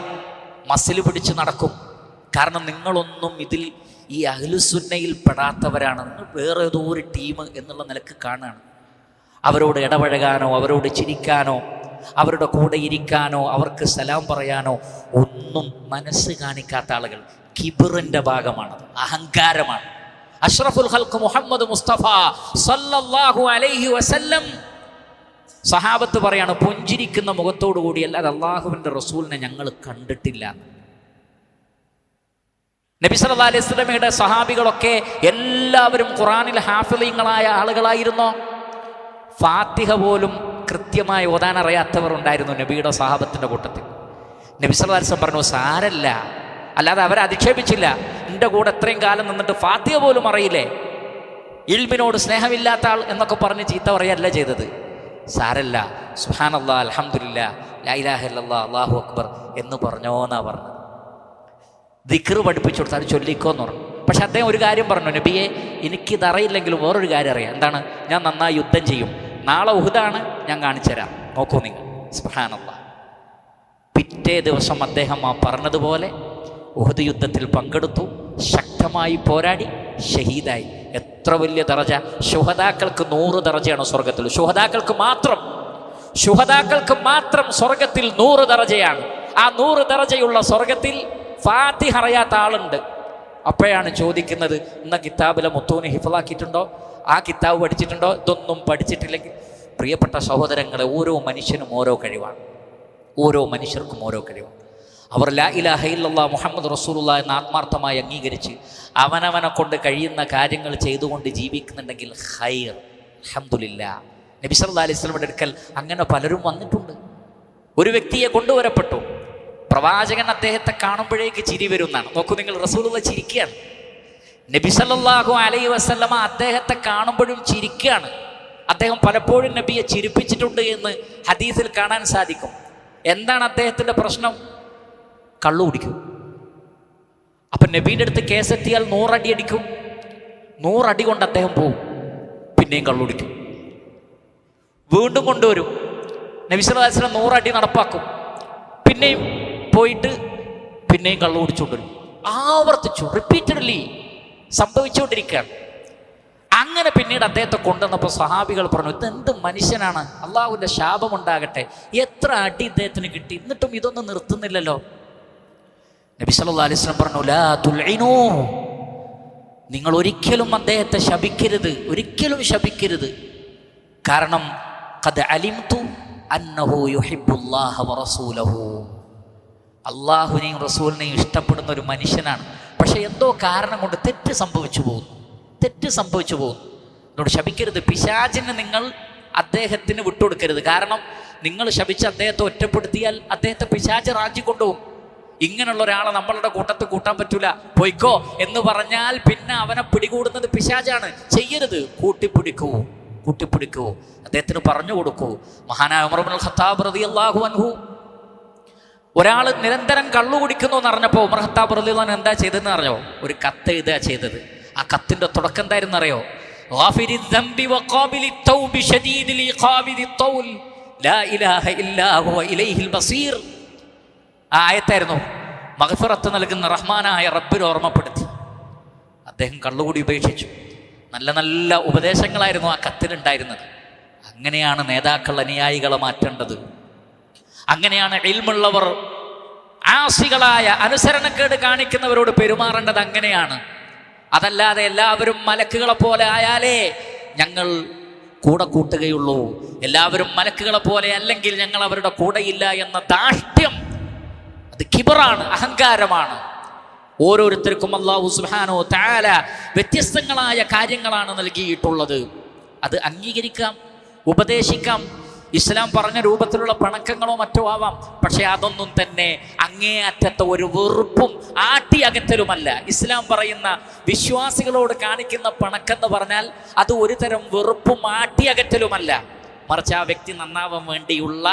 മസിൽ പിടിച്ച് നടക്കും. കാരണം നിങ്ങളൊന്നും ഇതിൽ ഈ അഹ്ലുസുന്നയിൽ പെടാത്തവരാണ്, നിങ്ങൾ വേറെ ഏതോ ഒരു ടീം എന്നുള്ള നിലക്ക് കാണുകയാണ്. അവരോട് ഇടപഴകാനോ, അവരോട് ചിരിക്കാനോ, അവരുടെ കൂടെ ഇരിക്കാനോ, അവർക്ക് സലാം പറയാനോ ഒന്നും മനസ്സ് കാണിക്കാത്ത ആളുകൾ. കിബറിന്റെ ഭാഗമാണത്, അഹങ്കാരമാണ്. അഷ്റഫുൽ ഖൽഖ് മുഹമ്മദ് മുസ്തഫ സല്ലല്ലാഹു അലൈഹി വസല്ലം സഹാബത്ത് പറയാണ്, പുഞ്ചിരിക്കുന്ന മുഖത്തോടു കൂടി അല്ലാതെ അള്ളാഹുവിൻ്റെ റസൂലിനെ ഞങ്ങൾ കണ്ടിട്ടില്ല. നബി സല്ലല്ലാഹു അലൈഹി വസല്ലമയുടെ സഹാബികളൊക്കെ എല്ലാവരും ഖുറാനിൽ ഹാഫിളീങ്ങളായ ആളുകളായിരുന്നോ? ഫാത്തിഹ പോലും കൃത്യമായി ഓതാൻ അറിയാത്തവർ ഉണ്ടായിരുന്നു നബിയുടെ സഹാബത്തിൻ്റെ കൂട്ടത്തിൽ. നബി സല്ലല്ലാഹു അലൈഹി വസല്ലം പറഞ്ഞു, സാരല്ല, അല്ലാതെ അവരെ അധിക്ഷേപിച്ചില്ല. എൻ്റെ കൂടെ എത്രയും കാലം നിന്നിട്ട് ഫാത്തിഹ പോലും അറിയില്ലേ, ഇൽമിനോട് സ്നേഹമില്ലാത്ത ആൾ എന്നൊക്കെ പറഞ്ഞ് ചീത്ത പറയല്ല ചെയ്തത്. സാരല്ല, സുബ്ഹാനല്ലാഹ്, അൽഹംദുലില്ലാഹ്, ലാ ഇലാഹ ഇല്ലല്ലാഹ്, അല്ലാഹു അക്ബർ എന്ന് പറഞ്ഞോന്നാ പറഞ്ഞത്. ദിക്ർ പഠിപ്പിച്ചു കൊടുത്താൽ ചൊല്ലിക്കോന്ന് പറഞ്ഞു. പക്ഷെ അദ്ദേഹം ഒരു കാര്യം പറഞ്ഞു, നബിയെ എനിക്കിതറിയില്ലെങ്കിലും വേറൊരു കാര്യം അറിയാം. എന്താണ്? ഞാൻ നന്നായി യുദ്ധം ചെയ്യും. നാളെ ഉഹുദാണ്, ഞാൻ കാണിച്ചു തരാം, നോക്കൂ നിങ്ങൾ. സുബ്ഹാനല്ലാഹ്. പിറ്റേ ദിവസം അദ്ദേഹം ആ പറഞ്ഞതുപോലെ ഉഹുദ് യുദ്ധത്തിൽ പങ്കെടുത്തു, ശക്തമായി പോരാടി, ഷഹീദായി. എത്ര വലിയ ദറജ! ശുഹദാക്കൾക്ക് 100 ദറജയാണ് സ്വർഗത്തിൽ. ശുഹദാക്കൾക്ക് മാത്രം സ്വർഗത്തിൽ 100 ദറജയാണ്. ആ 100 ദറജയുള്ള സ്വർഗത്തിൽ ഫാത്തിഹ അറിയാത്ത ആളുണ്ട്. അപ്പോഴാണ് ചോദിക്കുന്നത്, ഇന്ന കിതാബിലെ മുത്തൂന് ഹിഫ്ളാക്കിയിട്ടുണ്ടോ? ആ കിതാബ് പഠിച്ചിട്ടുണ്ടോ? ഇതൊന്നും പഠിച്ചിട്ടില്ലെങ്കിൽ പ്രിയപ്പെട്ട സഹോദരങ്ങളെ, ഓരോ മനുഷ്യനും ഓരോ കഴിവാണ്. ഓരോ മനുഷ്യർക്കും ഓരോ കഴിവാണ്. അവർ ലാ ഇലാഹ ഇല്ലല്ലാഹ് മുഹമ്മദ് റസൂലുള്ളാഹി എന്ന് ആത്മാർത്ഥമായി അംഗീകരിച്ച് അവനവനെ കൊണ്ട് കഴിയുന്ന കാര്യങ്ങൾ ചെയ്തുകൊണ്ട് ജീവിക്കുന്നുണ്ടെങ്കിൽ ഖൈർ, അൽഹംദുലില്ലാഹ്. നബി സല്ലല്ലാഹു അലൈഹി വസല്ലമയുടെ അടുക്കൽ അങ്ങനെ പലരും വന്നിട്ടുണ്ട്. ഒരു വ്യക്തിയെ കൊണ്ടുവരപ്പെട്ടു. പ്രവാചകൻ അദ്ദേഹത്തെ കാണുമ്പോഴേക്ക് ചിരി വരുന്നതാണ്. നോക്കൂ നിങ്ങൾ, റസൂലുള്ളാഹി ചിരിക്കുകയാണ്. നബി സല്ലല്ലാഹു അലൈഹി വസല്ലമ അദ്ദേഹത്തെ കാണുമ്പോഴും ചിരിക്കുകയാണ്. അദ്ദേഹം പലപ്പോഴും നബിയെ ചിരിപ്പിച്ചിട്ടുണ്ട് എന്ന് ഹദീസിൽ കാണാൻ സാധിക്കും. എന്താണ് അദ്ദേഹത്തിൻ്റെ പ്രശ്നം? കള്ളു കുടിക്കും. അപ്പം നബീൻ്റെ അടുത്ത് കേസെത്തിയാൽ 100 അടി അടിക്കും. 100 അടി കൊണ്ട് അദ്ദേഹം പോവും. പിന്നെയും കള്ളുടിക്കും. വീണ്ടും കൊണ്ടുവരും. നബി സല്ലല്ലാഹു അലൈഹി വസല്ലം 100 അടി നടപ്പാക്കും. പിന്നെയും പോയിട്ട് പിന്നെയും കള്ളു കുടിച്ചുകൊണ്ടിരും. ആവർത്തിച്ചു, റിപ്പീറ്റഡ്ലി സംഭവിച്ചുകൊണ്ടിരിക്കുകയാണ്. അങ്ങനെ പിന്നീട് അദ്ദേഹത്തെ കൊണ്ടുവന്നപ്പോൾ സഹാബികൾ പറഞ്ഞു, ഇതെന്ത് മനുഷ്യനാണ്, അള്ളാഹുവിൻ്റെ ശാപമുണ്ടാകട്ടെ, എത്ര അടി ഇദ്ദേഹത്തിന് കിട്ടി, എന്നിട്ടും ഇതൊന്നും നിർത്തുന്നില്ലല്ലോ. നബി സല്ലല്ലാഹു അലൈഹി വസല്ലം പറഞ്ഞു, ലാ തുൽഇനൂ, നിങ്ങൾ ഒരിക്കലും അദ്ദേഹത്തെ ശപിക്കരുത്, ഒരിക്കലും ശപിക്കരുത്. കാരണം ഖദ് അലിംതു അന്നഹു യുഹിബ്ബുല്ലാഹ വറസൂലഹു, അള്ളാഹുവിനെയും റസൂലിനെയും ഇഷ്ടപ്പെടുന്ന ഒരു മനുഷ്യനാണ്. പക്ഷെ എന്തോ കാരണം കൊണ്ട് തെറ്റ് സംഭവിച്ചു പോകുന്നു. എന്നോട് ശപിക്കരുത്. പിശാചിന് നിങ്ങൾ അദ്ദേഹത്തിന് വിട്ടുകൊടുക്കരുത്. കാരണം നിങ്ങൾ ശപിച്ച് അദ്ദേഹത്തെ ഒറ്റപ്പെടുത്തിയാൽ അദ്ദേഹത്തെ പിശാച് റാഞ്ചി കൊണ്ടുപോകും. ഇങ്ങനെയുള്ള ഒരാളെ നമ്മളുടെ കൂട്ടത്ത് കൂട്ടാൻ പറ്റൂല, പൊയ്ക്കോ എന്ന് പറഞ്ഞാൽ പിന്നെ അവനെ പിടികൂടുന്നത് പിശാചാണ്. ചെയ്യരുത്, കൂട്ടിപ്പിടിക്കൂ. അദ്ദേഹത്തിന് പറഞ്ഞു കൊടുക്കൂ. മഹാനായ ഉമർ ഇബ്നുൽ ഖത്താബ് റളിയല്ലാഹു അൻഹു, ഒരാൾ നിരന്തരം കള്ളു കുടിക്കുന്നു എന്ന് അറിഞ്ഞപ്പോൾ ഉമർ ഖത്താബ് റളിയല്ലാഹു അൻഹു എന്താ ചെയ്തതെന്ന് അറിഞ്ഞോ? ഒരു കത്ത് എഴുതുക ചെയ്തത്. ആ കത്തിൻ്റെ തുടക്കം എന്തായിരുന്നു അറിയോ? ആ ആയത്തായിരുന്നു. മഗ്ഫിറത്ത് നൽകുന്ന റഹ്മാനായ റബ്ബിനെ ഓർമ്മപ്പെടുത്തി അദ്ദേഹം കള്ളുകൂടി ഉപേക്ഷിച്ചു. നല്ല നല്ല ഉപദേശങ്ങളായിരുന്നു ആ കത്തിലുണ്ടായിരുന്നത്. അങ്ങനെയാണ് നേതാക്കൾ അനുയായികളെ മാറ്റേണ്ടത്. അങ്ങനെയാണ് ഇൽമുള്ളവർ ആസികളായ അനുസരണക്കേട് കാണിക്കുന്നവരോട് പെരുമാറേണ്ടത്. അങ്ങനെയാണ്. അതല്ലാതെ എല്ലാവരും മലക്കുകളെ പോലെ ആയാലേ ഞങ്ങൾ കൂടെ കൂട്ടുകയുള്ളൂ, എല്ലാവരും മലക്കുകളെ പോലെ അല്ലെങ്കിൽ ഞങ്ങൾ അവരുടെ കൂടെയില്ല എന്ന ധാർഷ്ട്യം, അത് കിബറാണ്, അഹങ്കാരമാണ്. ഓരോരുത്തർക്കും അല്ലാഹു സുബ്ഹാനഹു തആല വ്യത്യസ്തങ്ങളായ കാര്യങ്ങളാണ് നൽകിയിട്ടുള്ളത്. അത് അംഗീകരിക്കാം, ഉപദേശിക്കാം. ഇസ്ലാം പറഞ്ഞ രൂപത്തിലുള്ള പിണക്കങ്ങളോ മറ്റോ ആവാം. പക്ഷെ അതൊന്നും തന്നെ അങ്ങേയറ്റത്തെ ഒരു വെറുപ്പും ആട്ടി അകറ്റലുമല്ല. ഇസ്ലാം പറയുന്ന വിശ്വാസികളോട് കാണിക്കുന്ന പിണക്കെന്ന് പറഞ്ഞാൽ അത് ഒരു തരം വെറുപ്പും ആട്ടി അകറ്റലുമല്ല. മറിച്ച് ആ വ്യക്തി നന്നാവാൻ വേണ്ടിയുള്ള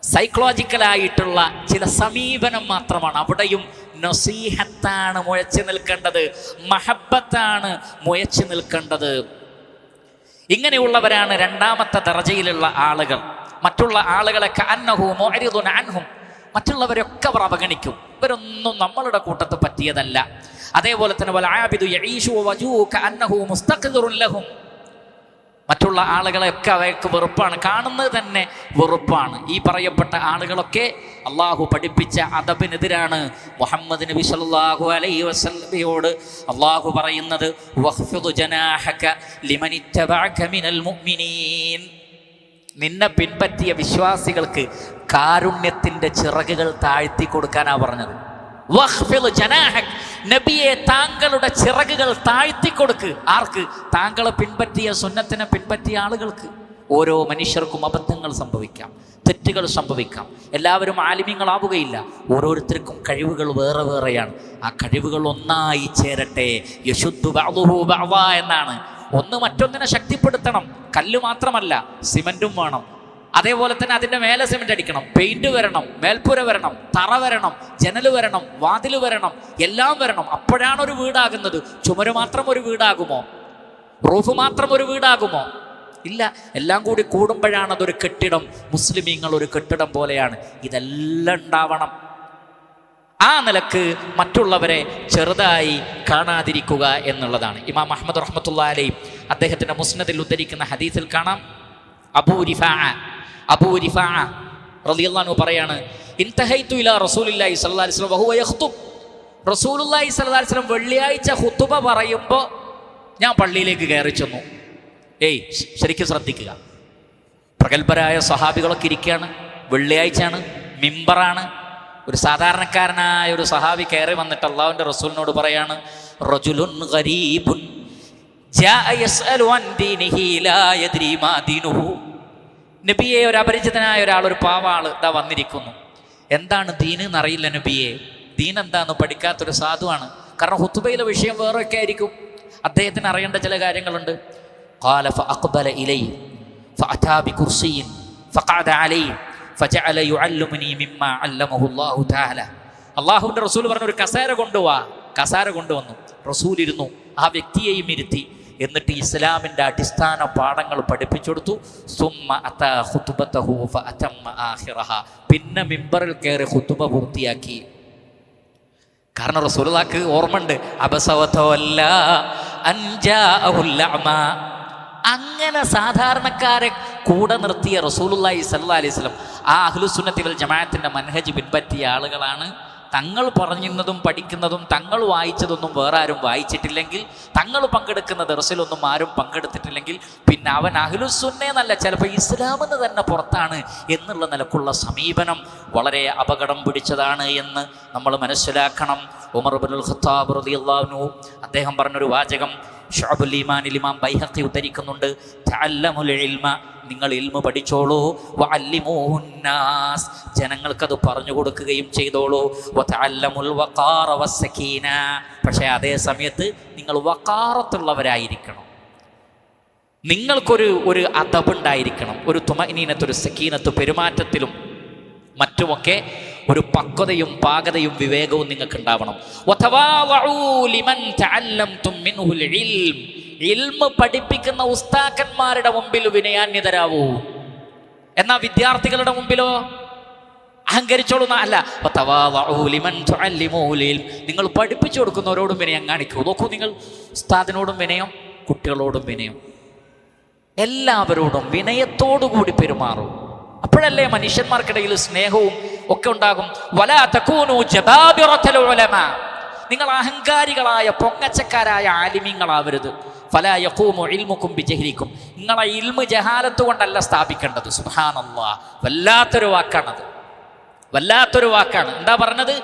സൈക്കോളജിക്കലായിട്ടുള്ള ചില സമീപനം മാത്രമാണ്. അവിടെയും നസീഹത്താണ് മുഴച്ചു നിൽക്കേണ്ടത്, മഹബത്താണ് മുഴച്ചു നിൽക്കേണ്ടത്. ഇങ്ങനെയുള്ളവരാണ് രണ്ടാമത്തെ ദറജയിലുള്ള ആളുകൾ. മറ്റുള്ള ആളുകളെ കഅന്നഹു മുഅരിദുൻ അൻഹും, മറ്റുള്ളവരൊക്കെ അവർ അവഗണിക്കും. ഇവരൊന്നും നമ്മളുടെ കൂട്ടത്ത് പറ്റിയതല്ല. അതേപോലെ തന്നെ വൽ ആബിദു യഈശു വവജൂഹു കഅന്നഹു മുസ്തഖ്ദിറുൻ ലഹും, മറ്റുള്ള ആളുകളെയൊക്കെ അവർക്ക് വെറുപ്പാണ്, കാണുന്നത് തന്നെ വെറുപ്പാണ്. ഈ പറയപ്പെട്ട ആളുകളൊക്കെ അള്ളാഹു പഠിപ്പിച്ച അദബിനെതിരാണ്. മുഹമ്മദ് നബി സല്ലല്ലാഹു അലൈഹി വസല്ലമയോട് അള്ളാഹു പറയുന്നത് വഖ്ഫിദ് ജനാഹക ലിമനിത്തബഅക മിനൽ മുഅ്മിനീൻ, നിന്നെ പിൻപറ്റിയ വിശ്വാസികൾക്ക് കാരുണ്യത്തിൻ്റെ ചിറകുകൾ താഴ്ത്തി കൊടുക്കാനാ പറഞ്ഞത്. വഖ്ഫിദ് ജനാഹക്, നബിയെ താങ്കളുടെ ചിറകുകൾ താഴ്ത്തി കൊടുക്ക്. ആർക്ക്? താങ്കളെ പിൻപറ്റിയ, സുന്നത്തിനെ പിൻപറ്റിയ ആളുകൾക്ക്. ഓരോ മനുഷ്യർക്കും അബദ്ധങ്ങൾ സംഭവിക്കാം, തെറ്റുകൾ സംഭവിക്കാം. എല്ലാവരും ആലിമ്യങ്ങളാവുകയില്ല. ഓരോരുത്തർക്കും കഴിവുകൾ വേറെ വേറെയാണ്. ആ കഴിവുകൾ ഒന്നായി ചേരട്ടെ. യശുദ്ധു ബഅ്ദുഹു ബഅ്ദാ എന്നാണ്. ഒന്ന് മറ്റൊന്നിനെ ശക്തിപ്പെടുത്തണം. കല്ല് മാത്രമല്ല, സിമന്റും വേണം. അതേപോലെ തന്നെ അതിൻ്റെ മേലെ സിമെന്റ് അടിക്കണം, പെയിന്റ് വരണം, മേൽപ്പുര വരണം, തറ വരണം, ജനൽ വരണം, വാതിൽ വരണം, എല്ലാം വരണം. അപ്പോഴാണ് ഒരു വീടാകുന്നത്. ചുമര് മാത്രം ഒരു വീടാകുമോ? റൂഫ് മാത്രം ഒരു വീടാകുമോ? ഇല്ല. എല്ലാം കൂടി കൂടുമ്പോഴാണ് അതൊരു കെട്ടിടം. മുസ്ലിമീങ്ങൾ ഒരു കെട്ടിടം പോലെയാണ്. ഇതെല്ലാം ഉണ്ടാവണം. ആ നിലക്ക് മറ്റുള്ളവരെ ചെറുതായി കാണാതിരിക്കുക എന്നുള്ളതാണ്. ഇമാം അഹ്മദ് റഹ്മത്തുള്ളാഹി അലൈഹി അദ്ദേഹത്തിൻ്റെ മുസ്നദിൽ ഉദ്ധരിക്കുന്ന ഹദീസിൽ കാണാം, അബൂ റിഫാഅ റളിയല്ലാഹു അൻഹു പറയാണ്, ഇൻതഹൈതു ഇലാ റസൂലില്ലാഹി സ്വല്ലല്ലാഹി അലൈഹി വസല്ലം വഹുവ യഖ്തുബ്. റസൂലുള്ളാഹി സ്വല്ലല്ലാഹി അലൈഹി വസല്ലം വെള്ളിയാഴ്ച ഖുതുബ പറയുമ്പോൾ ഞാൻ പള്ളിയിലേക്ക് കയറി ചെന്നു. ശരിക്കും ശ്രദ്ധിക്കുക. പ്രഗത്ഭരായ സഹാബികളൊക്കെ ഇരിക്കുകയാണ്. വെള്ളിയാഴ്ചയാണ്, മിമ്പറാണ്. ഒരു സാധാരണക്കാരനായ ഒരു സഹാബി കയറി വന്നിട്ട് അള്ളാഹുവിൻ്റെ റസൂലിനോട് പറയാണ്, റജുലുൻ ഗരീബുൻ ജാഅ യസ്അലു അൻ ദീനിഹി ലാ യദ്രി മാ ദീനുഹു. നബിയെ, ഒരു അപരിചിതനായ ഒരാൾ, ഒരു പാവാള് ഇതാ വന്നിരിക്കുന്നു. എന്താണ് ദീൻ എന്നറിയില്ല നബിയെ. ദീൻ എന്താന്ന് പഠിക്കാത്തൊരു സാധുവാണ്. കാരണം ഹുതുബയിലെ വിഷയം വേറെയൊക്കെ ആയിരിക്കും. അദ്ദേഹത്തിന് അറിയേണ്ട ചില കാര്യങ്ങളുണ്ട്. ഖാല ഫഅഖ്ബല ഇലൈഹി ഫഅതാ ബികുർസിയിൻ ഫഖഅദ അലൈഹി ഫജഅല യുഅല്ലിമുനി മിമ്മാ അല്ലമഹു അല്ലാഹു തആല. അല്ലാഹുവിൻ്റെ റസൂൽ പറഞ്ഞു, ഒരു കസേര കൊണ്ടുവാ. കസേര കൊണ്ടുവന്നു. റസൂൽ ഇരുന്നു. ആ വ്യക്തിയെയും ഇരുത്തി. എന്നിട്ട് ഇസ്ലാമിൻ്റെ അടിസ്ഥാന പാഠങ്ങൾ പഠിപ്പിച്ചു കൊടുത്തു. സുമ്മ അതാ ഖുതുബതഹു ഫഅതമ്മ ആഖിറഹ. പിന്നെ മിമ്പറിൽ കയറി ഖുതുബ പൂർത്തിയാക്കി. കാരണം റസൂലുള്ളാഹിക്ക് ഓർമ്മയുണ്ട്, അബസവതവല്ല അൻ ജാഅഹുൽ അഅമ. അങ്ങനെ സാധാരണക്കാരെ കൂടെ നിർത്തിയ റസൂലുള്ളാഹി സ്വല്ലല്ലാഹി അലൈഹി വസല്ലം ആ അഹ്ലുസുന്നത്തി വൽ ജമാഅത്തിന്റെ മൻഹജ് പിൻപറ്റിയ ആളുകളാണ്. തങ്ങൾ പറഞ്ഞിരുന്നതും പഠിക്കുന്നതും തങ്ങൾ വായിച്ചതൊന്നും വേറെ ആരും വായിച്ചിട്ടില്ലെങ്കിൽ, തങ്ങൾ പങ്കെടുക്കുന്ന ദർസിലൊന്നും ആരും പങ്കെടുത്തിട്ടില്ലെങ്കിൽ പിന്നെ അവൻ അഹ്ലുസുന്നയെന്നല്ല, ചിലപ്പോൾ ഇസ്ലാമെന്ന് തന്നെ പുറത്താണ് എന്നുള്ള നിലക്കുള്ള സമീപനം വളരെ അപകടം പിടിച്ചതാണ് എന്ന് നമ്മൾ മനസ്സിലാക്കണം. ഉമർ ഇബ്നുൽ ഖത്താബ് റളിയല്ലാഹു അൻഹു അദ്ദേഹം പറഞ്ഞൊരു വാചകം ശുഅബുൽ ഈമാനിൽ ഇമാം ബൈഹഖി ഉദ്ധരിക്കുന്നുണ്ട്, തഅല്ലമുൽ ഇൽമ, നിങ്ങൾ ഇൽമ പഠിച്ചോളൂ, വഅല്ലിമൂഹുന്നാസ്, ജനങ്ങൾക്കത് പറഞ്ഞു കൊടുക്കുകയും ചെയ്തോളൂ, വതഅല്ലമുൽ വഖാറ വസ്സകീന, പക്ഷേ അതേ സമയത്ത് നിങ്ങൾ വഖാറത്തുള്ളവരായിരിക്കണം. നിങ്ങൾക്കൊരു അദബുണ്ടായിരിക്കണം, ഒരു തുമഇനീനത്ത്, ഒരു സക്കീനത്ത്, പെരുമാറ്റത്തിലും മറ്റുമൊക്കെ ഒരു പക്വതയും പാകതയും വിവേകവും നിങ്ങൾക്ക് ഉണ്ടാവണം. ഇൽമ പഠിപ്പിക്കുന്ന ഉസ്താക്കന്മാരുടെ മുമ്പിൽ വിനയാന്യതരാവൂ. എന്നാൽ വിദ്യാർത്ഥികളുടെ മുമ്പിലോ അഹങ്കരിച്ചോളുന്ന അല്ല. നിങ്ങൾ പഠിപ്പിച്ചു കൊടുക്കുന്നവരോടും വിനയം കാണിക്കൂ. നോക്കൂ, നിങ്ങൾ ഉസ്താദിനോടും വിനയം, കുട്ടികളോടും വിനയം, എല്ലാവരോടും വിനയത്തോടുകൂടി പെരുമാറും. അപ്പോഴല്ലേ മനുഷ്യന്മാർക്കിടയിൽ സ്നേഹവും ഒക്കെ ഉണ്ടാകും. വലാ തകൂനു ജബാബിറത്തുൽ ഉലമാ, നിങ്ങൾ അഹങ്കാരികളായ പൊങ്ങച്ചക്കാരായ ആലിമീങ്ങളാവരുത്. ഫലാ യഖൂമു ഇൽമുകും ബിജഹ്ലികും, നിങ്ങളെ ഇൽമു ജഹാലത്ത് കൊണ്ടല്ല സ്ഥാപിക്കേണ്ടത്. സുബ്ഹാനല്ലാഹ്, വല്ലാത്തൊരു വാക്കാണത്, വല്ലാത്തൊരു വാക്കാണ്. എന്താ പറഞ്ഞത്?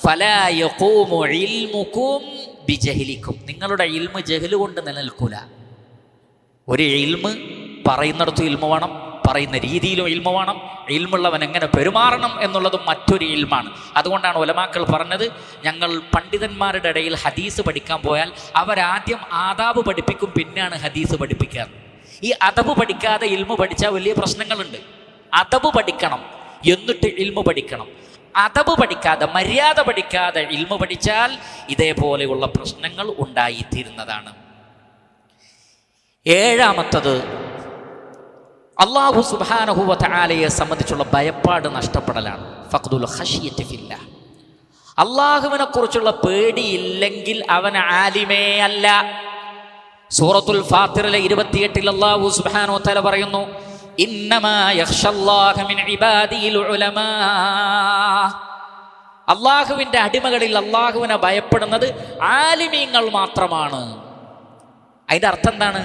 ഫലാ യഖൂമു ഇൽമുകും ബിജഹ്ലികും, നിങ്ങളുടെ ഇൽമു ജഹ്ല് കൊണ്ട് നിലനിൽക്കൂല. ഒരു ഇൽമ് പറയുന്നിടത്ത് ഇൽമു വേണം, പറയുന്ന രീതിയിലും ഇൽമ വേണം. ഇൽമുള്ളവൻ എങ്ങനെ പെരുമാറണം എന്നുള്ളതും മറ്റൊരു ഇൽമാണ്. അതുകൊണ്ടാണ് ഉലമാക്കൾ പറഞ്ഞത്, ഞങ്ങൾ പണ്ഡിതന്മാരുടെ ഇടയിൽ ഹദീസ് പഠിക്കാൻ പോയാൽ അവരാദ്യം ആദാബ് പഠിപ്പിക്കും, പിന്നെയാണ് ഹദീസ് പഠിപ്പിക്കാറ്. ഈ അദബ് പഠിക്കാതെ ഇൽമു പഠിച്ചാൽ വലിയ പ്രശ്നങ്ങളുണ്ട്. അദബ് പഠിക്കണം, എന്നിട്ട് ഇൽമു പഠിക്കണം. അദബ് പഠിക്കാതെ, മര്യാദ പഠിക്കാതെ ഇൽമു പഠിച്ചാൽ ഇതേപോലെയുള്ള പ്രശ്നങ്ങൾ ഉണ്ടായിത്തീരുന്നതാണ്. ഏഴാമത്തത്, അല്ലാഹു സുബ്ഹാനഹു വ തആലയെ സംബന്ധിച്ചുള്ള ഭയപ്പാട് നഷ്ടപ്പെടലാണ്. ഫഖ്ദുൽ ഖശിയത്തി ഫില്ലാഹ്, അള്ളാഹുവിനെ കുറിച്ചുള്ള പേടിയില്ലെങ്കിൽ അവൻ ആലിമേ അല്ല. സൂറത്തുൽ ഫാത്തിറിലെ 28 അല്ലാഹു സുബ്ഹാനഹു വ തആല പറയുന്നു, ഇന്നമാ യഖ്ഷല്ലാഹ മിൻ ഇബാദിൽ ഉലമാ. അള്ളാഹുവിൻ്റെ അടിമകളിൽ അള്ളാഹുവിനെ ഭയപ്പെടുന്നത് ആലിമീങ്ങൾ മാത്രമാണ്. അതിൻ്റെ അർത്ഥം എന്താണ്?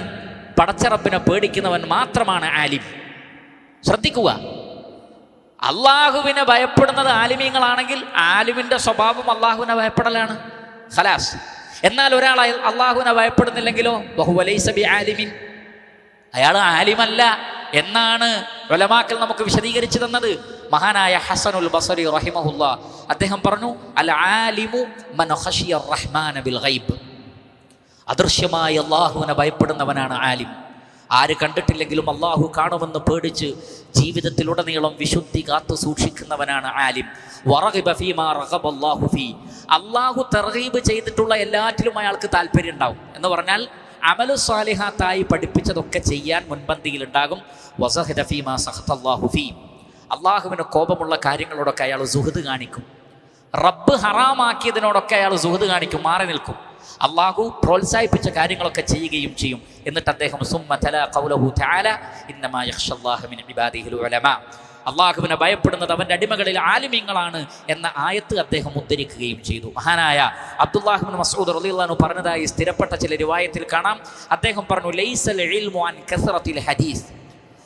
പടച്ച റബ്ബിനെ പേടിക്കുന്നവൻ മാത്രമാണ് ആലിം. ശ്രദ്ധിക്കുക, അള്ളാഹുവിനെ ഭയപ്പെടുന്നത് ആലിമീങ്ങളാണെങ്കിൽ ആലിമിൻ്റെ സ്വഭാവം അള്ളാഹുവിനെ ഭയപ്പെടലാണ്. ഖലാസ്. എന്നാൽ ഒരാൾ അള്ളാഹുവിനെ ഭയപ്പെടുന്നില്ലെങ്കിലോ വഹുവ ലൈസ ബിആലിമിൻ, അയാൾ ആലിമല്ല എന്നാണ് ഉലമാക്കൾ നമുക്ക് വിശദീകരിച്ചു തന്നത്. മഹാനായ ഹസനുൽ ബസരി റഹിമഹുല്ലാ അദ്ദേഹം പറഞ്ഞു, അൽ ആലിമു മൻ ഖശിയ റഹ്മാന ബിൽ ഗൈബ്. അദൃശ്യമായ അള്ളാഹുവിനെ ഭയപ്പെടുന്നവനാണ് ആലിം. ആര് കണ്ടിട്ടില്ലെങ്കിലും അള്ളാഹു കാണുമെന്ന് പേടിച്ച് ജീവിതത്തിലുടനീളം വിശുദ്ധി കാത്തു സൂക്ഷിക്കുന്നവനാണ് ആലിം. വറഗിബ ഫീമാ റഗബല്ലാഹു ഫീ. അള്ളാഹു തർഗീബ് ചെയ്തിട്ടുള്ള എല്ലാറ്റിലും അയാൾക്ക് താല്പര്യം ഉണ്ടാവും. എന്ന് പറഞ്ഞാൽ അമലു സ്വാലിഹാത്തായി പഠിപ്പിച്ചതൊക്കെ ചെയ്യാൻ മുൻപന്തിയിലുണ്ടാകും. വസഹദ ഫീമാ സഖതല്ലാഹു ഫീ. അള്ളാഹുവിന് കോപമുള്ള കാര്യങ്ങളോടൊക്കെ അയാൾ സുഹൃദ് കാണിക്കും. റബ്ബ് ഹറാമാക്കിയതിനോടൊക്കെ അയാൾ സുഹൃദ് കാണിക്കും, മാറി നിൽക്കും. അള്ളാഹു പ്രോത്സാഹിപ്പിച്ച കാര്യങ്ങളൊക്കെ ചെയ്യുകയും ചെയ്യും. എന്നിട്ട് അദ്ദേഹം സുമ്മ തലാ ഖൗലഹു തആല ഇന്നമാ യഖ്ഷല്ലാഹ മിൻ ഇബാദിഹിൽ ഉലമാ. അള്ളാഹുവിനെ ഭയപ്പെടുന്നത് അവൻ്റെ അടിമകളിൽ ആലിമീങ്ങളാണ് എന്ന ആയത്ത് അദ്ദേഹം ഉദ്ധരിക്കുകയും ചെയ്തു. മഹാനായ അബ്ദുല്ലാഹ് ഇബ്നു മസ്ഊദ് റളിയല്ലാഹു അൻഹു പറഞ്ഞതായി സ്ഥിരപ്പെട്ട ചില റിവായത്തിൽ കാണാം. അദ്ദേഹം പറഞ്ഞു, ലൈസൽ ഇൽമു അൻ കസറത്തിൽ ഹദീസ്.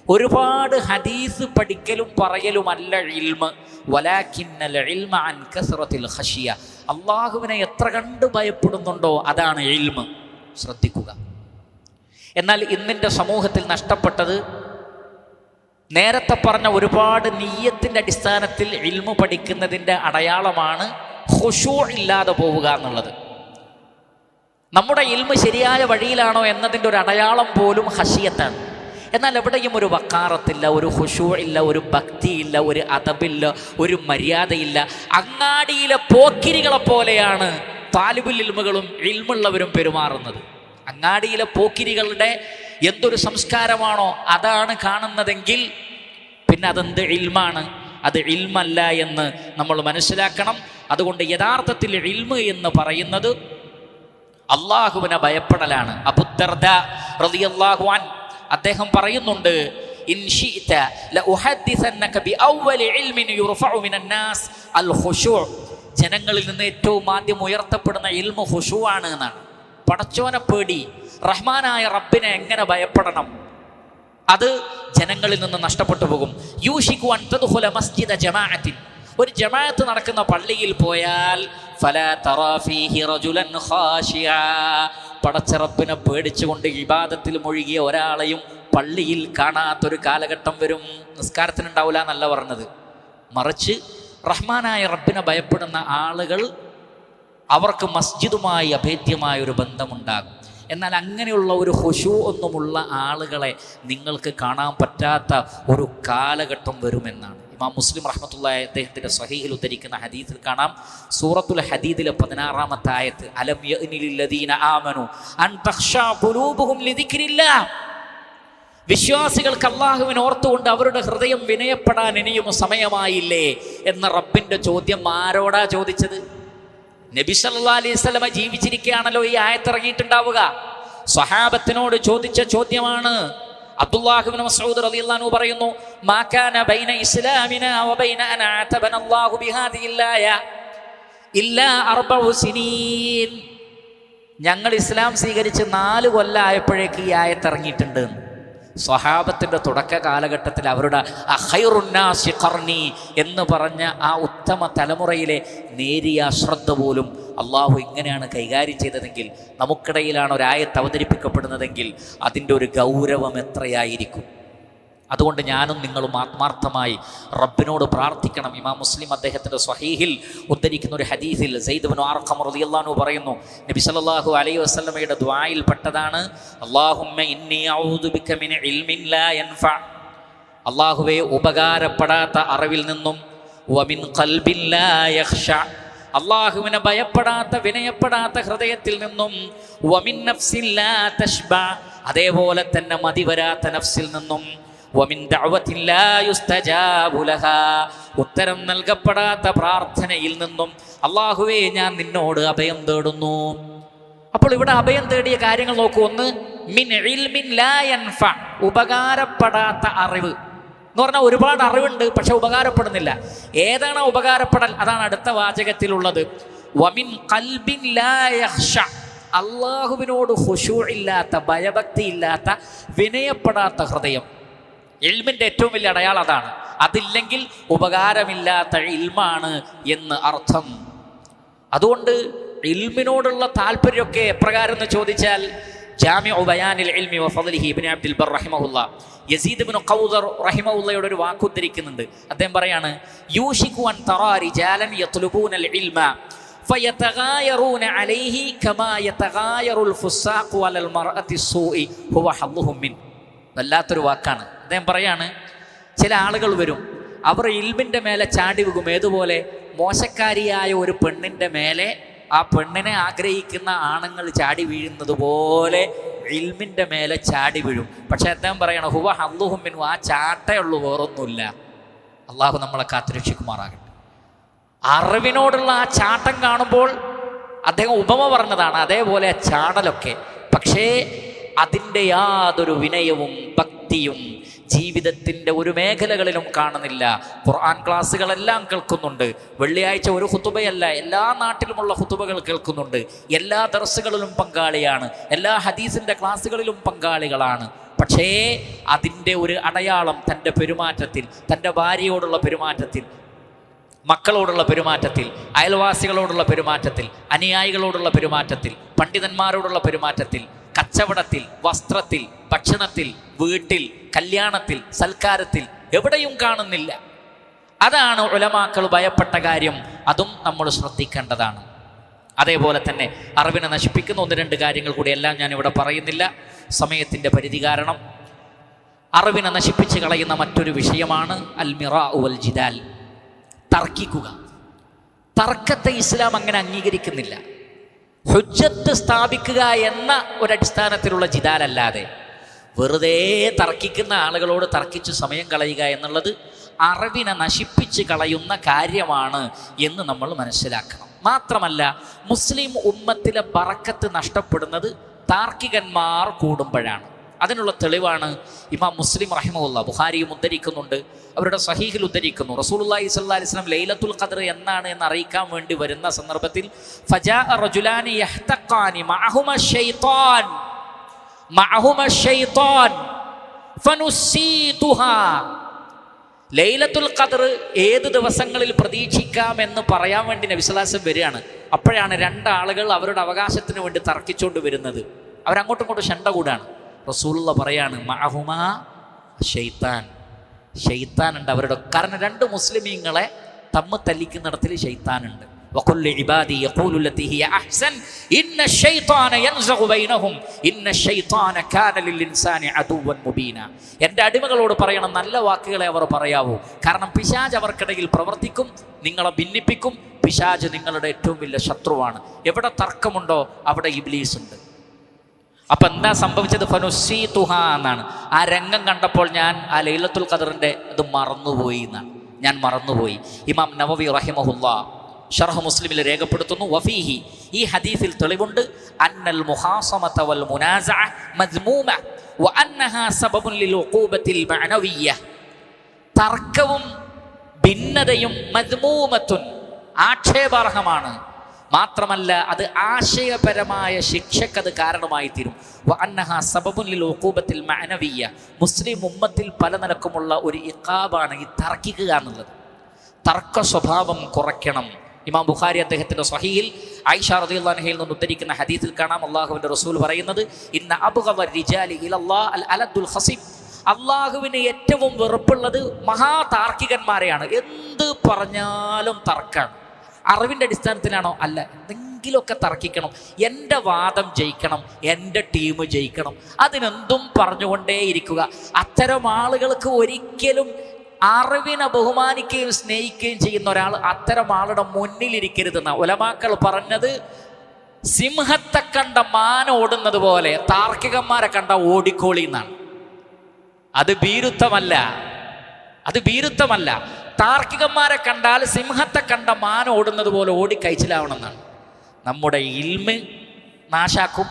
ഒരുപാട് ഹദീസ് പഠിക്കലും പറയലുമല്ല ഇൽമ്, വലാകിന്നൽ ഇൽമ അൻ കസറത്തിൽ ഖശിയ. അള്ളാഹുവിനെ എത്ര കണ്ട് ഭയപ്പെടുന്നുണ്ടോ അതാണ് ഇൽമ്. ശ്രദ്ധിക്കുക. എന്നാൽ ഇന്നിൻ്റെ സമൂഹത്തിൽ നഷ്ടപ്പെട്ടത് നേരത്തെ പറഞ്ഞ ഒരുപാട് നിയ്യത്തിൻ്റെ അടിസ്ഥാനത്തിൽ ഇൽമു പഠിക്കുന്നതിൻ്റെ അടയാളമാണ് ഖുശൂ ഇല്ലാതെ പോവുക എന്നുള്ളത്. നമ്മുടെ ഇൽമു ശരിയായ വഴിയിലാണോ എന്നതിൻ്റെ ഒരു അടയാളം പോലും ഖശിയത്താണ്. എന്നാൽ എവിടെയും ഒരു വക്കാറത്തില്ല, ഒരു ഖുശൂ ഇല്ല, ഒരു ഭക്തിയില്ല, ഒരു അദബില്ല, ഒരു മര്യാദയില്ല. അങ്ങാടിയിലെ പോക്കിരികളെ പോലെയാണ് താലിബുൽ ഇൽമുകളും ഇൽമുള്ളവരും പെരുമാറുന്നത്. അങ്ങാടിയിലെ പോക്കിരികളുടെ എന്തൊരു സംസ്കാരമാണോ അതാണ് കാണുന്നതെങ്കിൽ പിന്നെ അതെന്ത് ഇൽമാണ്? അത് ഇൽമല്ല എന്ന് നമ്മൾ മനസ്സിലാക്കണം. അതുകൊണ്ട് യഥാർത്ഥത്തിൽ ഇൽമ് എന്ന് പറയുന്നത് അള്ളാഹുവിനെ ഭയപ്പെടലാണ്. അബൂ ദർദാ റളിയല്ലാഹു അൻഹു അദ്ദേഹം പറയുന്നുണ്ട്, ഇൻ ശിഅത ലഉഹദ്ദിസന്നക ബിഅവ്വലി ഇൽമിൻ യുർഫഉ മിനൻ നാസ് അൽ ഖുശൂ. ജനങ്ങളിൽ നിന്ന് ഏറ്റവും ആദ്യം ഉയർത്തപ്പെടുന്ന ഇൽമു ഖുശൂ ആണ് എന്നാണ്. പടച്ചോനെ പേടി, റഹ്മാനായ റബ്ബിനെ എങ്ങനെ ഭയപ്പെടണം, അത് ജനങ്ങളിൽ നിന്ന് നഷ്ടപ്പെട്ടു പോകും. യൂഷികു അൻ തദ്ഖുല മസ്ജിദ ജമാഅത്തിൻ. ഒരു ജമാഅത്ത് നടക്കുന്ന പള്ളിയിൽ പോയാൽ ഫലാ തറാ ഫീഹി റജുലൻ ഖാശിആ. പടച്ച റബ്ബിനെ പേടിച്ചുകൊണ്ട് ഇബാദത്തിൽ മുഴുകിയ ഒരാളെയും പള്ളിയിൽ കാണാത്തൊരു കാലഘട്ടം വരും. നിസ്കാരത്തിനുണ്ടാവില്ല എന്നല്ല പറഞ്ഞത്, മറിച്ച് റഹ്മാനായ റബ്ബിനെ ഭയപ്പെടുന്ന ആളുകൾ അവർക്ക് മസ്ജിദുമായി അഭേദ്യമായ ഒരു ബന്ധമുണ്ടാകും. എന്നാൽ അങ്ങനെയുള്ള ഒരു ഖുശൂ ഒന്നുമുള്ള ആളുകളെ നിങ്ങൾക്ക് കാണാൻ പറ്റാത്ത ഒരു കാലഘട്ടം വരുമെന്നാണ് ഇമാം മുസ്ലിം റഹ്മത്തുള്ളാഹി അദ്ദേഹത്തിൻ്റെ സ്വഹീഹിൽ ഉദ്ധരിക്കുന്ന ഹദീസിൽ കാണാം. സൂറത്തുൽ ഹദീദിലെ 16-ാമത്തെ ആയത്ത്, അലം യഅ്നി ലില്ലദീന ആമനു അൻ തഖ്ശാ ഖുലൂബുഹും ലിദിക്രില്ലാഹ്. വിശ്വാസികൾക്ക് അല്ലാഹുവിനെ ഓർത്തുകൊണ്ട് അവരുടെ ഹൃദയം വിനയപ്പെടാൻ ഇനിയും സമയമായില്ലേ എന്ന റബ്ബിൻ്റെ ചോദ്യം ആരോടാ ചോദിച്ചത്? നബി സല്ലല്ലാഹു അലൈഹി വസല്ലമ ജീവിച്ചിരിക്കുകയാണല്ലോ ഈ ആയത്ത് ഇറങ്ങിയിട്ടുണ്ടാവുക. സ്വഹാബത്തിനോട് ചോദിച്ച ചോദ്യമാണ്. അബ്ദുല്ലാഹ് ഇബ്നു മസ്ഊദ് റളിയല്ലാഹു അൻഹു പറയുന്നു, മാ കാന ബൈന ഇസ്ലാമിനാ വബൈന അൻ അഅതബന അല്ലാഹു ബിഹാദിഹിൽ ആയ ഇല്ലാ 4 സിനീൻ. ഞങ്ങൾ ഇസ്ലാം സ്വീകരിച്ച് 4 കൊല്ലമായപ്പോഴേക്ക് ഈ ആയത്ത് ഇറങ്ങിയിട്ടുണ്ട്. സ്വഹാബത്തിൻ്റെ തുടക്ക കാലഘട്ടത്തിൽ അവരുടെ ഖൈറുന്നാസി ഖർനി എന്ന് പറഞ്ഞ ആ ഉത്തമ തലമുറയിലെ നേരിയ അശ്രദ്ധ പോലും അള്ളാഹു ഇങ്ങനെയാണ് കൈകാര്യം ചെയ്തതെങ്കിൽ, നമുക്കിടയിലാണ് ഒരായത്ത് അവതരിപ്പിക്കപ്പെടുന്നതെങ്കിൽ അതിൻ്റെ ഒരു ഗൗരവം എത്രയായിരിക്കും. അതുകൊണ്ട് ഞാനും നിങ്ങളും ആത്മാർത്ഥമായി റബ്ബിനോട് പ്രാർത്ഥിക്കണം. ഇമാം മുസ്ലിം അദ്ദേഹത്തിൻ്റെ സ്വഹീഹിൽ ഉദ്ധരിക്കുന്ന ഒരു ഹദീസിൽ സയ്യിദ് ഇബ്നു അർഖം റളിയല്ലാഹു അൻഹു പറയുന്നു, നബി സല്ലല്ലാഹു അലൈഹി വസല്ലമയുടെ ദുആയിൽ പെട്ടതാണ്, അല്ലാഹുമ്മ ഇന്നി അഊദു ബിക മിൻ ഇൽമിൻ ലാ യൻഫഅ. അല്ലാഹുവേ, ഉപകാരപ്പെടാത്ത അറിവിൽ നിന്നും, വമിൻ ഖൽബിൻ ലാ യഖ്ശഅ. അല്ലാഹുവിനെ ഭയപ്പെടാത്ത വിനയപ്പെടാത്ത ഹൃദയത്തിൽ നിന്നും, വമിൻ നഫ്സിൻ ലാ തശ്ബഅ. അതേപോലെ തന്നെ മതി വരാത്ത നഫ്സിൽ നിന്നും, വമിൻ ദഅവത്തിൻ ലാ യുസ്തജാബു ലഹാ. ഉത്തരം നൽകപ്പെടാത്ത പ്രാർത്ഥനയിൽ നിന്നും അല്ലാഹുവേ ഞാൻ നിന്നോട് അഭയം തേടുന്നു. അപ്പോൾ ഇവിടെ അഭയം തേടിയ കാര്യങ്ങൾ നോക്കൂ. ഒന്ന്, മിൻ ഇൽമിൻ ലാ യൻഫ, ഉപകാരപ്പെടാത്ത അറിവ് എന്ന് പറഞ്ഞാൽ ഒരുപാട് അറിവുണ്ട് പക്ഷെ ഉപകാരപ്പെടുന്നില്ല. ഏതാണ് ഉപകാരപ്പെടൽ? അതാണ് അടുത്ത വാചകത്തിലുള്ളത്. വമിൻ ഖൽബിൻ ലാ യഖ്ശ, അള്ളാഹുവിനോട് ഖുശൂ ഇല്ലാത്ത, ഭയഭക്തി ഇല്ലാത്ത, വിനയപ്പെടാത്ത ഹൃദയം. ഇൽമിൻ്റെ ഏറ്റവും വലിയ അടയാളം അതാണ്. അതില്ലെങ്കിൽ ഉപകാരമില്ലാത്ത ഇൽമാണ് എന്ന് അർത്ഥം. അതുകൊണ്ട് ഇൽമിനോടുള്ള താല്പര്യമൊക്കെ എപ്രകാരം എന്ന് ചോദിച്ചാൽ, ജാമിഉ ബയാനിൽ ഇൽമി വഫദ്ലിഹി ഇബ്നു അബ്ദുൽ ബർ റഹിമഹുല്ലാ, യസീദ് ഇബ്നു ഖൗദർ റഹിമഹുല്ലയുടെ ഒരു വാക്കുദ്ധരിക്കുന്നുണ്ട്. അദ്ദേഹം പറയാണ്, യൂഷികു അൻ തറാ റിജാലൻ യത്ലുബൂനൽ ഇൽമ ഫയതഗായറൂന അലൈഹി കമാ യതഗായറുൽ ഫുസാഖു അലൽ മർഅത്തി സൂഇ ഹുവ ഹദ്ദുഹും മിൻ. വല്ലാത്തൊരു വാക്കാണ്. അദ്ദേഹം പറയാണ്, ചില ആളുകൾ വരും, അവർ ഇൽമിൻ്റെ മേലെ ചാടി വീകും. ഏതുപോലെ? മോശക്കാരിയായ ഒരു പെണ്ണിൻ്റെ മേലെ ആ പെണ്ണിനെ ആഗ്രഹിക്കുന്ന ആണുങ്ങൾ ചാടി വീഴുന്നത് പോലെ ഇൽമിൻ്റെ മേലെ ചാടി വീഴും. പക്ഷെ അദ്ദേഹം പറയണം, ഹുവ ഹദ്ദുഹും മിൻ, ആ ചാട്ടയുള്ളൂ, വേറൊന്നുമില്ല. അള്ളാഹു നമ്മളെ കാത്തുരക്ഷിക്കുമാറാകട്ടെ. അറിവിനോടുള്ള ആ ചാട്ടം കാണുമ്പോൾ അദ്ദേഹം ഉപമ പറഞ്ഞതാണ്, അതേപോലെ ചാടലൊക്കെ. പക്ഷേ അതിൻ്റെ യാതൊരു വിനയവും ഭക്തിയും ജീവിതത്തിൻ്റെ ഒരു മേഖലകളിലും കാണുന്നില്ല. ഖുർആൻ ക്ലാസ്സുകളെല്ലാം കേൾക്കുന്നുണ്ട്. വെള്ളിയാഴ്ച ഒരു ഖുതുബയല്ല, എല്ലാ നാട്ടിലുമുള്ള ഖുതുബകൾ കേൾക്കുന്നുണ്ട്. എല്ലാ ദർസുകളിലും പങ്കാളിയാണ്. എല്ലാ ഹദീസിൻ്റെ ക്ലാസ്സുകളിലും പങ്കാളികളാണ്. പക്ഷേ അതിൻ്റെ ഒരു അടയാളം തൻ്റെ പെരുമാറ്റത്തിൽ, തൻ്റെ ഭാര്യയോടുള്ള പെരുമാറ്റത്തിൽ, മക്കളോടുള്ള പെരുമാറ്റത്തിൽ, അയൽവാസികളോടുള്ള പെരുമാറ്റത്തിൽ, അനുയായികളോടുള്ള പെരുമാറ്റത്തിൽ, പണ്ഡിതന്മാരോടുള്ള പെരുമാറ്റത്തിൽ, കച്ചവടത്തിൽ, വസ്ത്രത്തിൽ, ഭക്ഷണത്തിൽ, വീട്ടിൽ, കല്യാണത്തിൽ, സൽക്കാരത്തിൽ എവിടെയും കാണുന്നില്ല. അതാണ് ഉലമാക്കൾ ഭയപ്പെട്ട കാര്യം. അതും നമ്മൾ ശ്രദ്ധിക്കേണ്ടതാണ്. അതേപോലെ തന്നെ അറിവിനെ നശിപ്പിക്കുന്ന ഒന്ന് രണ്ട് കാര്യങ്ങൾ കൂടി, എല്ലാം ഞാൻ ഇവിടെ പറയുന്നില്ല, സമയത്തിൻ്റെ പരിധി കാരണം. അറിവിനെ നശിപ്പിച്ച് കളയുന്ന മറ്റൊരു വിഷയമാണ് അൽ മിറാഉ വൽ ജിദാൽ, തർക്കിക്കുക. തർക്കത്തെ ഇസ്ലാം അങ്ങനെ അംഗീകരിക്കുന്നില്ല. ഹുജ്ജത്ത് സ്ഥാപിക്കുക എന്ന ഒരടിസ്ഥാനത്തിലുള്ള ജിദാലല്ലാതെ വെറുതെ തർക്കിക്കുന്ന ആളുകളോട് തർക്കിച്ച് സമയം കളയുക എന്നുള്ളത് അറിവിനെ നശിപ്പിച്ച് കളയുന്ന കാര്യമാണ് എന്ന് നമ്മൾ മനസ്സിലാക്കണം. മാത്രമല്ല, മുസ്ലിം ഉമ്മത്തിലെ ബറക്കത്ത് നഷ്ടപ്പെടുന്നത് താർക്കികന്മാർ കൂടുമ്പോഴാണ്. അതിനുള്ള തെളിവാണ് ഇമാം മുസ്ലിം റഹിമഹുല്ലാ, ബുഖാരിയും ഉദ്ധരിക്കുന്നുണ്ട്, അവരുടെ സഹീഹിൽ ഉദ്ധരിക്കുന്നു. റസൂലുള്ളാഹി സ്വല്ലല്ലാഹി അലൈഹി വസല്ലം ലൈലത്തുൽ ഖദ്ർ എന്നാണ് എന്ന് അറിയിക്കാൻ വേണ്ടി വരുന്ന സന്ദർഭത്തിൽ ഫജാഅ റജുലാനി യഹ്തഖാനി മഅഹുമ ശൈത്താൻ ഫനുസീതുഹാ. ലൈലത്തുൽ ഖദ്ർ ഏത് ദിവസങ്ങളിൽ പ്രതീക്ഷിക്കാമെന്ന് പറയാൻ വേണ്ടി നബി സ്വല്ലല്ലാഹി അലൈഹി വസല്ലം വരികയാണ്. അപ്പോഴാണ് രണ്ടാളുകൾ അവരുടെ അവകാശത്തിന് വേണ്ടി തർക്കിച്ചുകൊണ്ട് വരുന്നത്. അവരങ്ങോട്ടും ഇങ്ങോട്ടും ശണ്ട കൂടാണ്. റസൂലുള്ള പറയാണ്, മഅഹുമാ ശൈത്താൻ, ശൈത്താനുണ്ട് അവരുടെ. കാരണം രണ്ട് മുസ്ലിമീങ്ങളെ തമ്മിൽ തല്ലിക്കുന്നിടത്തിൽ ശൈത്താനുണ്ട്. വഖുൽ ഇബാദി യഖൂലു ലത്തി ഹിയ അഹ്സൻ ഇന്ന ശൈത്താന യൻസഖു ബൈനഹും ഇന്ന ശൈത്താന കാന ലിൽ ഇൻസാനി അദുവൻ മുബീന. എൻ്റെ അടിമകളോട് പറയണം, നല്ല വാക്കുകളെ അവർ പറയാവൂ. കാരണം പിശാച് അവർക്കിടയിൽ പ്രവർത്തിക്കും, നിങ്ങളെ ഭിന്നിപ്പിക്കും. പിശാച് നിങ്ങളുടെ ഏറ്റവും വലിയ ശത്രുവാണ്. എവിടെ തർക്കമുണ്ടോ അവിടെ ഇബ്ലീസ് ഉണ്ട്. അപ്പം എന്താ സംഭവിച്ചത്? ഫനുസീതുഹാ എന്നാണ്. ആ രംഗം കണ്ടപ്പോൾ ഞാൻ ആ ലൈലത്തുൽ ഖദറിൻ്റെ അത് മറന്നുപോയി എന്നാണ്, ഞാൻ മറന്നുപോയി. ഇമാം നവവി റഹിമഹുല്ലാ ഷർഹ് മുസ്ലിമിൽ രേഖപ്പെടുത്തുന്നു, വഫീഹി, ഈ ഹദീസിൽ തെളിവുണ്ട്, അന്നൽ മുഹാസമത വൽ മുനാസഅ മദ്മൂമ വഅന്നഹാ സബബുൻ ലിൽ ഉഖൂബത്തിൽ മഅനവിയ്യ. തർക്കവും ഭിന്നതയും മദ്മൂമത്തുൻ, ആക്ഷേപാർഹമാണ്. മാത്രമല്ല അത് ആശയപരമായ ശിക്ഷക്കത് കാരണമായി തീരും. വഅന്നഹാ സബബുൻ ലിൽ ഉഖൂബത്തിൽ മഅനവിയ്യ. മുസ്ലിം ഉമ്മത്തിൽ പല നിലക്കുമുള്ള ഒരു ഇഖാബാണ് ഈ തർക്കിക്കുക എന്നുള്ളത്. തർക്ക സ്വഭാവം കുറയ്ക്കണം. ഇമാം ബുഖാരി അദ്ദേഹത്തിൻ്റെ സ്വഹീഹിൽ ആയിഷ റളിയല്ലാഹു അൻഹയിൽ നിന്ന് ഉദ്ധരിക്കുന്ന ഹദീസിൽ കാണാം, അല്ലാഹുവിൻ്റെ റസൂൽ പറയുന്നത്, ഇന്ന അബ്ഗദ റിജാലി ഇലല്ലാഹ് അൽ അലദ്ദുൽ ഖസീബ്. അള്ളാഹുവിന് ഏറ്റവും വെറുപ്പുള്ളത് മഹാ താർക്കികന്മാരെയാണ്. എന്ത് പറഞ്ഞാലും തർക്കാണ്. അറിവിൻ്റെ അടിസ്ഥാനത്തിലാണോ? അല്ല, എന്തെങ്കിലുമൊക്കെ തർക്കിക്കണം, എൻ്റെ വാദം ജയിക്കണം, എൻ്റെ ടീം ജയിക്കണം, അതിനെന്തും പറഞ്ഞുകൊണ്ടേയിരിക്കുക. അത്തരം ആളുകൾക്ക് ഒരിക്കലും അറിവിനെ ബഹുമാനിക്കുകയും സ്നേഹിക്കുകയും ചെയ്യുന്ന ഒരാൾ അത്തരം ആളുടെ മുന്നിലിരിക്കരുതെന്ന ഉലമാക്കൾ പറഞ്ഞത്. സിംഹത്തെ കണ്ട മാന ഓടുന്നത് പോലെ താർക്കികന്മാരെ കണ്ട ഓടിക്കോളി എന്നാണ്. അത് ഭീരുത്വമല്ല, അത് ഭീരുത്വമല്ല. താർക്കികന്മാരെ കണ്ടാൽ സിംഹത്തെ കണ്ട മാന ഓടുന്നത് പോലെ ഓടിക്കഴിച്ചിലാവണമെന്നാണ്. നമ്മുടെ ഇൽമ് നാശാക്കും,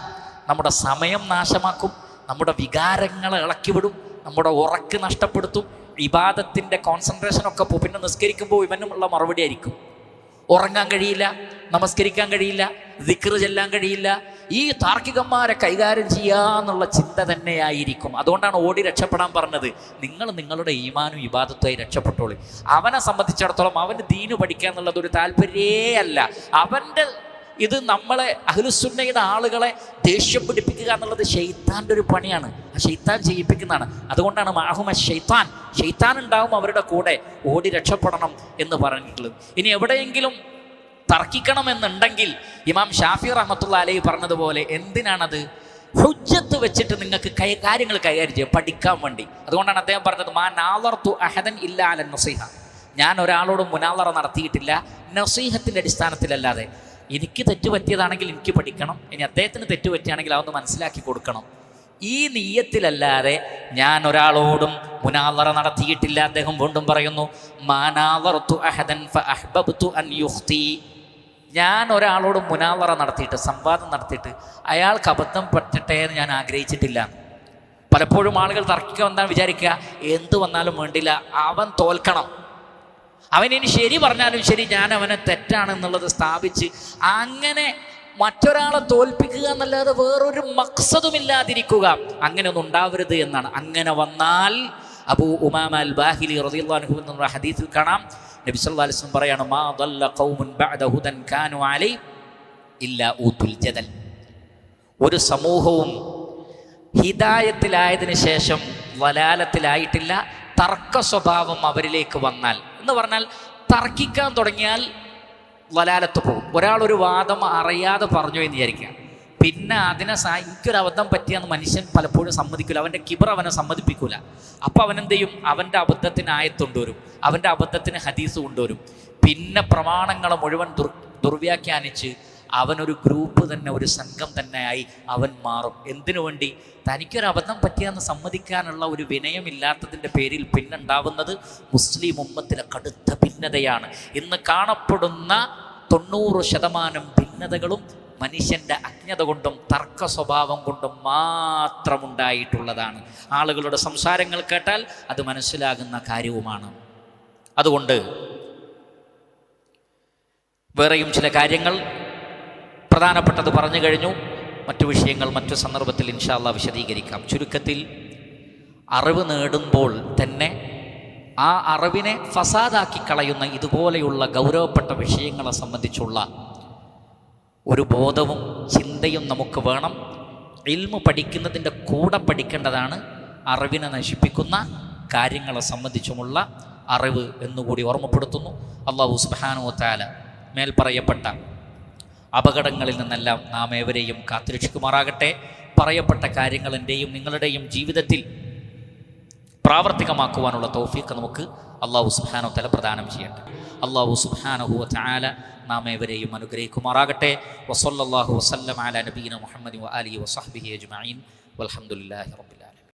നമ്മുടെ സമയം നാശമാക്കും, നമ്മുടെ വികാരങ്ങളെ ഇളക്കിവിടും, നമ്മുടെ ഉറക്ക് നഷ്ടപ്പെടുത്തും, ഇബാദത്തിൻ്റെ കോൺസെൻട്രേഷനൊക്കെ പോകും. പിന്നെ നിസ്കരിക്കുമ്പോൾ ഇവനുമുള്ള മറുപടി ആയിരിക്കും, ഉറങ്ങാൻ കഴിയില്ല, നമസ്കരിക്കാൻ കഴിയില്ല, ദിക്ർ ചെല്ലാൻ കഴിയില്ല. ഈ താർക്കികന്മാരെ കൈകാര്യം ചെയ്യാന്നുള്ള ചിന്ത തന്നെയായിരിക്കും. അതുകൊണ്ടാണ് ഓടി രക്ഷപ്പെടാൻ പറഞ്ഞത്. നിങ്ങൾ നിങ്ങളുടെ ഈമാനും ഇബാദത്തുമായി രക്ഷപ്പെട്ടോളൂ. അവനെ സംബന്ധിച്ചിടത്തോളം അവന് ദീന് പഠിക്കുക എന്നുള്ളത് ഒരു താല്പര്യമേ അല്ല. അവൻ്റെ ഇത് നമ്മളെ അഹ്ലുസുന്നയുടെ ആളുകളെ ദേഷ്യം പിടിപ്പിക്കുക എന്നുള്ളത് ശൈത്താൻ്റെ ഒരു പണിയാണ്. ആ ശൈത്താൻ ചെയ്യിപ്പിക്കുന്നതാണ്. അതുകൊണ്ടാണ് മാഹുമ ശൈത്താൻ ഉണ്ടാവും അവരുടെ കൂടെ, ഓടി രക്ഷപ്പെടണം എന്ന് പറഞ്ഞിട്ടുള്ളത്. ഇനി എവിടെയെങ്കിലും തർക്കിക്കണമെന്നുണ്ടെങ്കിൽ ഇമാം ഷാഫി റഹ്മത്തുള്ളാഹി അലൈഹി പറഞ്ഞതുപോലെ എന്തിനാണത്? ഹുജ്ജത്ത് വെച്ചിട്ട് നിങ്ങൾക്ക് കാര്യങ്ങൾ കൈകാര്യം ചെയ്യാം, പഠിക്കാൻ വേണ്ടി. അതുകൊണ്ടാണ് അദ്ദേഹം പറഞ്ഞത്, മാ നാളർത്തു അഹദൻ ഇല്ലാ അല നസീഹ, ഞാൻ ഒരാളോടും മുനാളറ നടത്തിയിട്ടില്ല നസീഹത്തിൻ്റെ അടിസ്ഥാനത്തിലല്ലാതെ. എനിക്ക് തെറ്റ് പറ്റിയതാണെങ്കിൽ എനിക്ക് പഠിക്കണം, ഇനി അദ്ദേഹത്തിന് തെറ്റ് പറ്റിയാണെങ്കിൽ അതൊന്ന് മനസ്സിലാക്കി കൊടുക്കണം. ഈ നീയത്തിലല്ലാതെ ഞാൻ ഒരാളോടും മുനാളറ നടത്തിയിട്ടില്ല. അദ്ദേഹം വീണ്ടും പറയുന്നു, മാനാളർത്തു അഹദൻ ഫഅഹ്ബബ്തു അൻ യുഖ്തി, ഞാൻ ഒരാളോട് മുനാളറ നടത്തിയിട്ട്, സംവാദം നടത്തിയിട്ട് അയാൾക്ക് അബദ്ധം പറ്റട്ടെ എന്ന് ഞാൻ ആഗ്രഹിച്ചിട്ടില്ല. പലപ്പോഴും ആളുകൾ തർക്കിക്കാൻ എന്താ വിചാരിക്കുക, എന്ത് വന്നാലും വേണ്ടില്ല, അവൻ തോൽക്കണം, അവനിനി ശരി പറഞ്ഞാലും ശരി ഞാൻ അവനെ തെറ്റാണെന്നുള്ളത് സ്ഥാപിച്ച് അങ്ങനെ മറ്റൊരാളെ തോൽപ്പിക്കുക എന്നല്ലാതെ വേറൊരു മഖ്സദുമില്ലാതിരിക്കുക, അങ്ങനെയൊന്നും ഉണ്ടാവരുത് എന്നാണ്. അങ്ങനെ വന്നാൽ അബൂ ഉമാമ അൽ ബാഹിലി റളിയല്ലാഹു അൻഹു എന്ന ഹദീസിൽ കാണാം, നബി സല്ലല്ലാഹു അലൈഹി വസല്ലം പറയാണ്, മാ ദല്ല ഖൗമുൻ ബഅദ ഹുദൻ കാനു അലൈഹി ഇല്ലാ ഊതുൽ ജദൽ. ഒരു സമൂഹവും ഹിദായത്തിലായതിനു ശേഷം വലാലത്തിലായിട്ടില്ല, തർക്ക സ്വഭാവം അവരിലേക്ക് വന്നാൽ എന്ന് പറഞ്ഞാൽ തർക്കിക്കാൻ തുടങ്ങിയാൽ വലാലത്ത് പോകും. ഒരാളൊരു വാദം അറിയാതെ പറഞ്ഞു എന്ന് വിചാരിക്കുക, പിന്നെ അതിനെ എനിക്കൊരു അബദ്ധം പറ്റിയെന്ന് മനുഷ്യൻ പലപ്പോഴും സമ്മതിക്കില്ല, അവൻ്റെ കിബർ അവനെ സമ്മതിപ്പിക്കൂല. അപ്പോൾ അവനെന്ത് ചെയ്യും? അവൻ്റെ അബദ്ധത്തിന് ആയത്ത് കൊണ്ടുവരും, അവൻ്റെ അബദ്ധത്തിന് ഹദീസ് കൊണ്ടുവരും. പിന്നെ പ്രമാണങ്ങളെ മുഴുവൻ ദുർവ്യാഖ്യാനിച്ച് അവനൊരു ഗ്രൂപ്പ് തന്നെ, ഒരു സംഘം തന്നെയായി അവൻ മാറും. എന്തിനു വേണ്ടി? തനിക്കൊരു അബദ്ധം പറ്റിയെന്ന് സമ്മതിക്കാനുള്ള ഒരു വിനയമില്ലാത്തതിൻ്റെ പേരിൽ പിന്നുണ്ടാവുന്നത് മുസ്ലിം ഉമ്മത്തിലെ കടുത്ത ഭിന്നതയാണ്. ഇന്ന് കാണപ്പെടുന്ന 90% ഭിന്നതകളും മനുഷ്യൻ്റെ അജ്ഞത കൊണ്ടും തർക്ക സ്വഭാവം കൊണ്ടും മാത്രമുണ്ടായിട്ടുള്ളതാണ്. ആളുകളുടെ സംസാരങ്ങൾ കേട്ടാൽ അത് മനസ്സിലാകുന്ന കാര്യവുമാണ്. അതുകൊണ്ട് വേറെയും ചില കാര്യങ്ങൾ പ്രധാനപ്പെട്ടത് പറഞ്ഞു കഴിഞ്ഞു. മറ്റു വിഷയങ്ങൾ മറ്റു സന്ദർഭത്തിൽ ഇൻഷാ അല്ലാഹ് വിശദീകരിക്കാം. ചുരുക്കത്തിൽ അറിവ് നേടുമ്പോൾ തന്നെ ആ അറിവിനെ ഫസാദാക്കി കളയുന്ന ഇതുപോലെയുള്ള ഗൗരവപ്പെട്ട വിഷയങ്ങളെ സംബന്ധിച്ചുള്ള ഒരു ബോധവും ചിന്തയും നമുക്ക് വേണം. ഇൽമു പഠിക്കുന്നതിൻ്റെ കൂടെ പഠിക്കേണ്ടതാണ് അറിവിനെ നശിപ്പിക്കുന്ന കാര്യങ്ങളെ സംബന്ധിച്ചുമുള്ള അറിവ് എന്നുകൂടി ഓർമ്മപ്പെടുത്തുന്നു. അല്ലാഹു സുബ്ഹാനഹു വ തആല മേൽ പറയപ്പെട്ട അപകടങ്ങളിൽ നിന്നെല്ലാം നാം ഏവരെയും കാത്തുരക്ഷിക്കുമാറാകട്ടെ. പറയപ്പെട്ട കാര്യങ്ങൾ എൻ്റെയും നിങ്ങളുടെയും ജീവിതത്തിൽ പ്രാവർത്തികമാക്കുവാനുള്ള തൗഫീഖ് നമുക്ക് അല്ലാഹു സുബ്ഹാനഹു വ തആല പ്രദാനം ചെയ്യട്ടെ. അല്ലാഹു സുബ്ഹാനഹു വ തആല നാം ഏവരെയും അനുഗ്രഹിക്കുമാറാകട്ടെ. വസല്ലല്ലാഹു വസല്ലം അലാ നബീന മുഹമ്മദി വ ആലിഹി വസഹ്ബിഹി അജ്മഈൻ വൽഹംദുലില്ലാഹി റബ്ബിൽ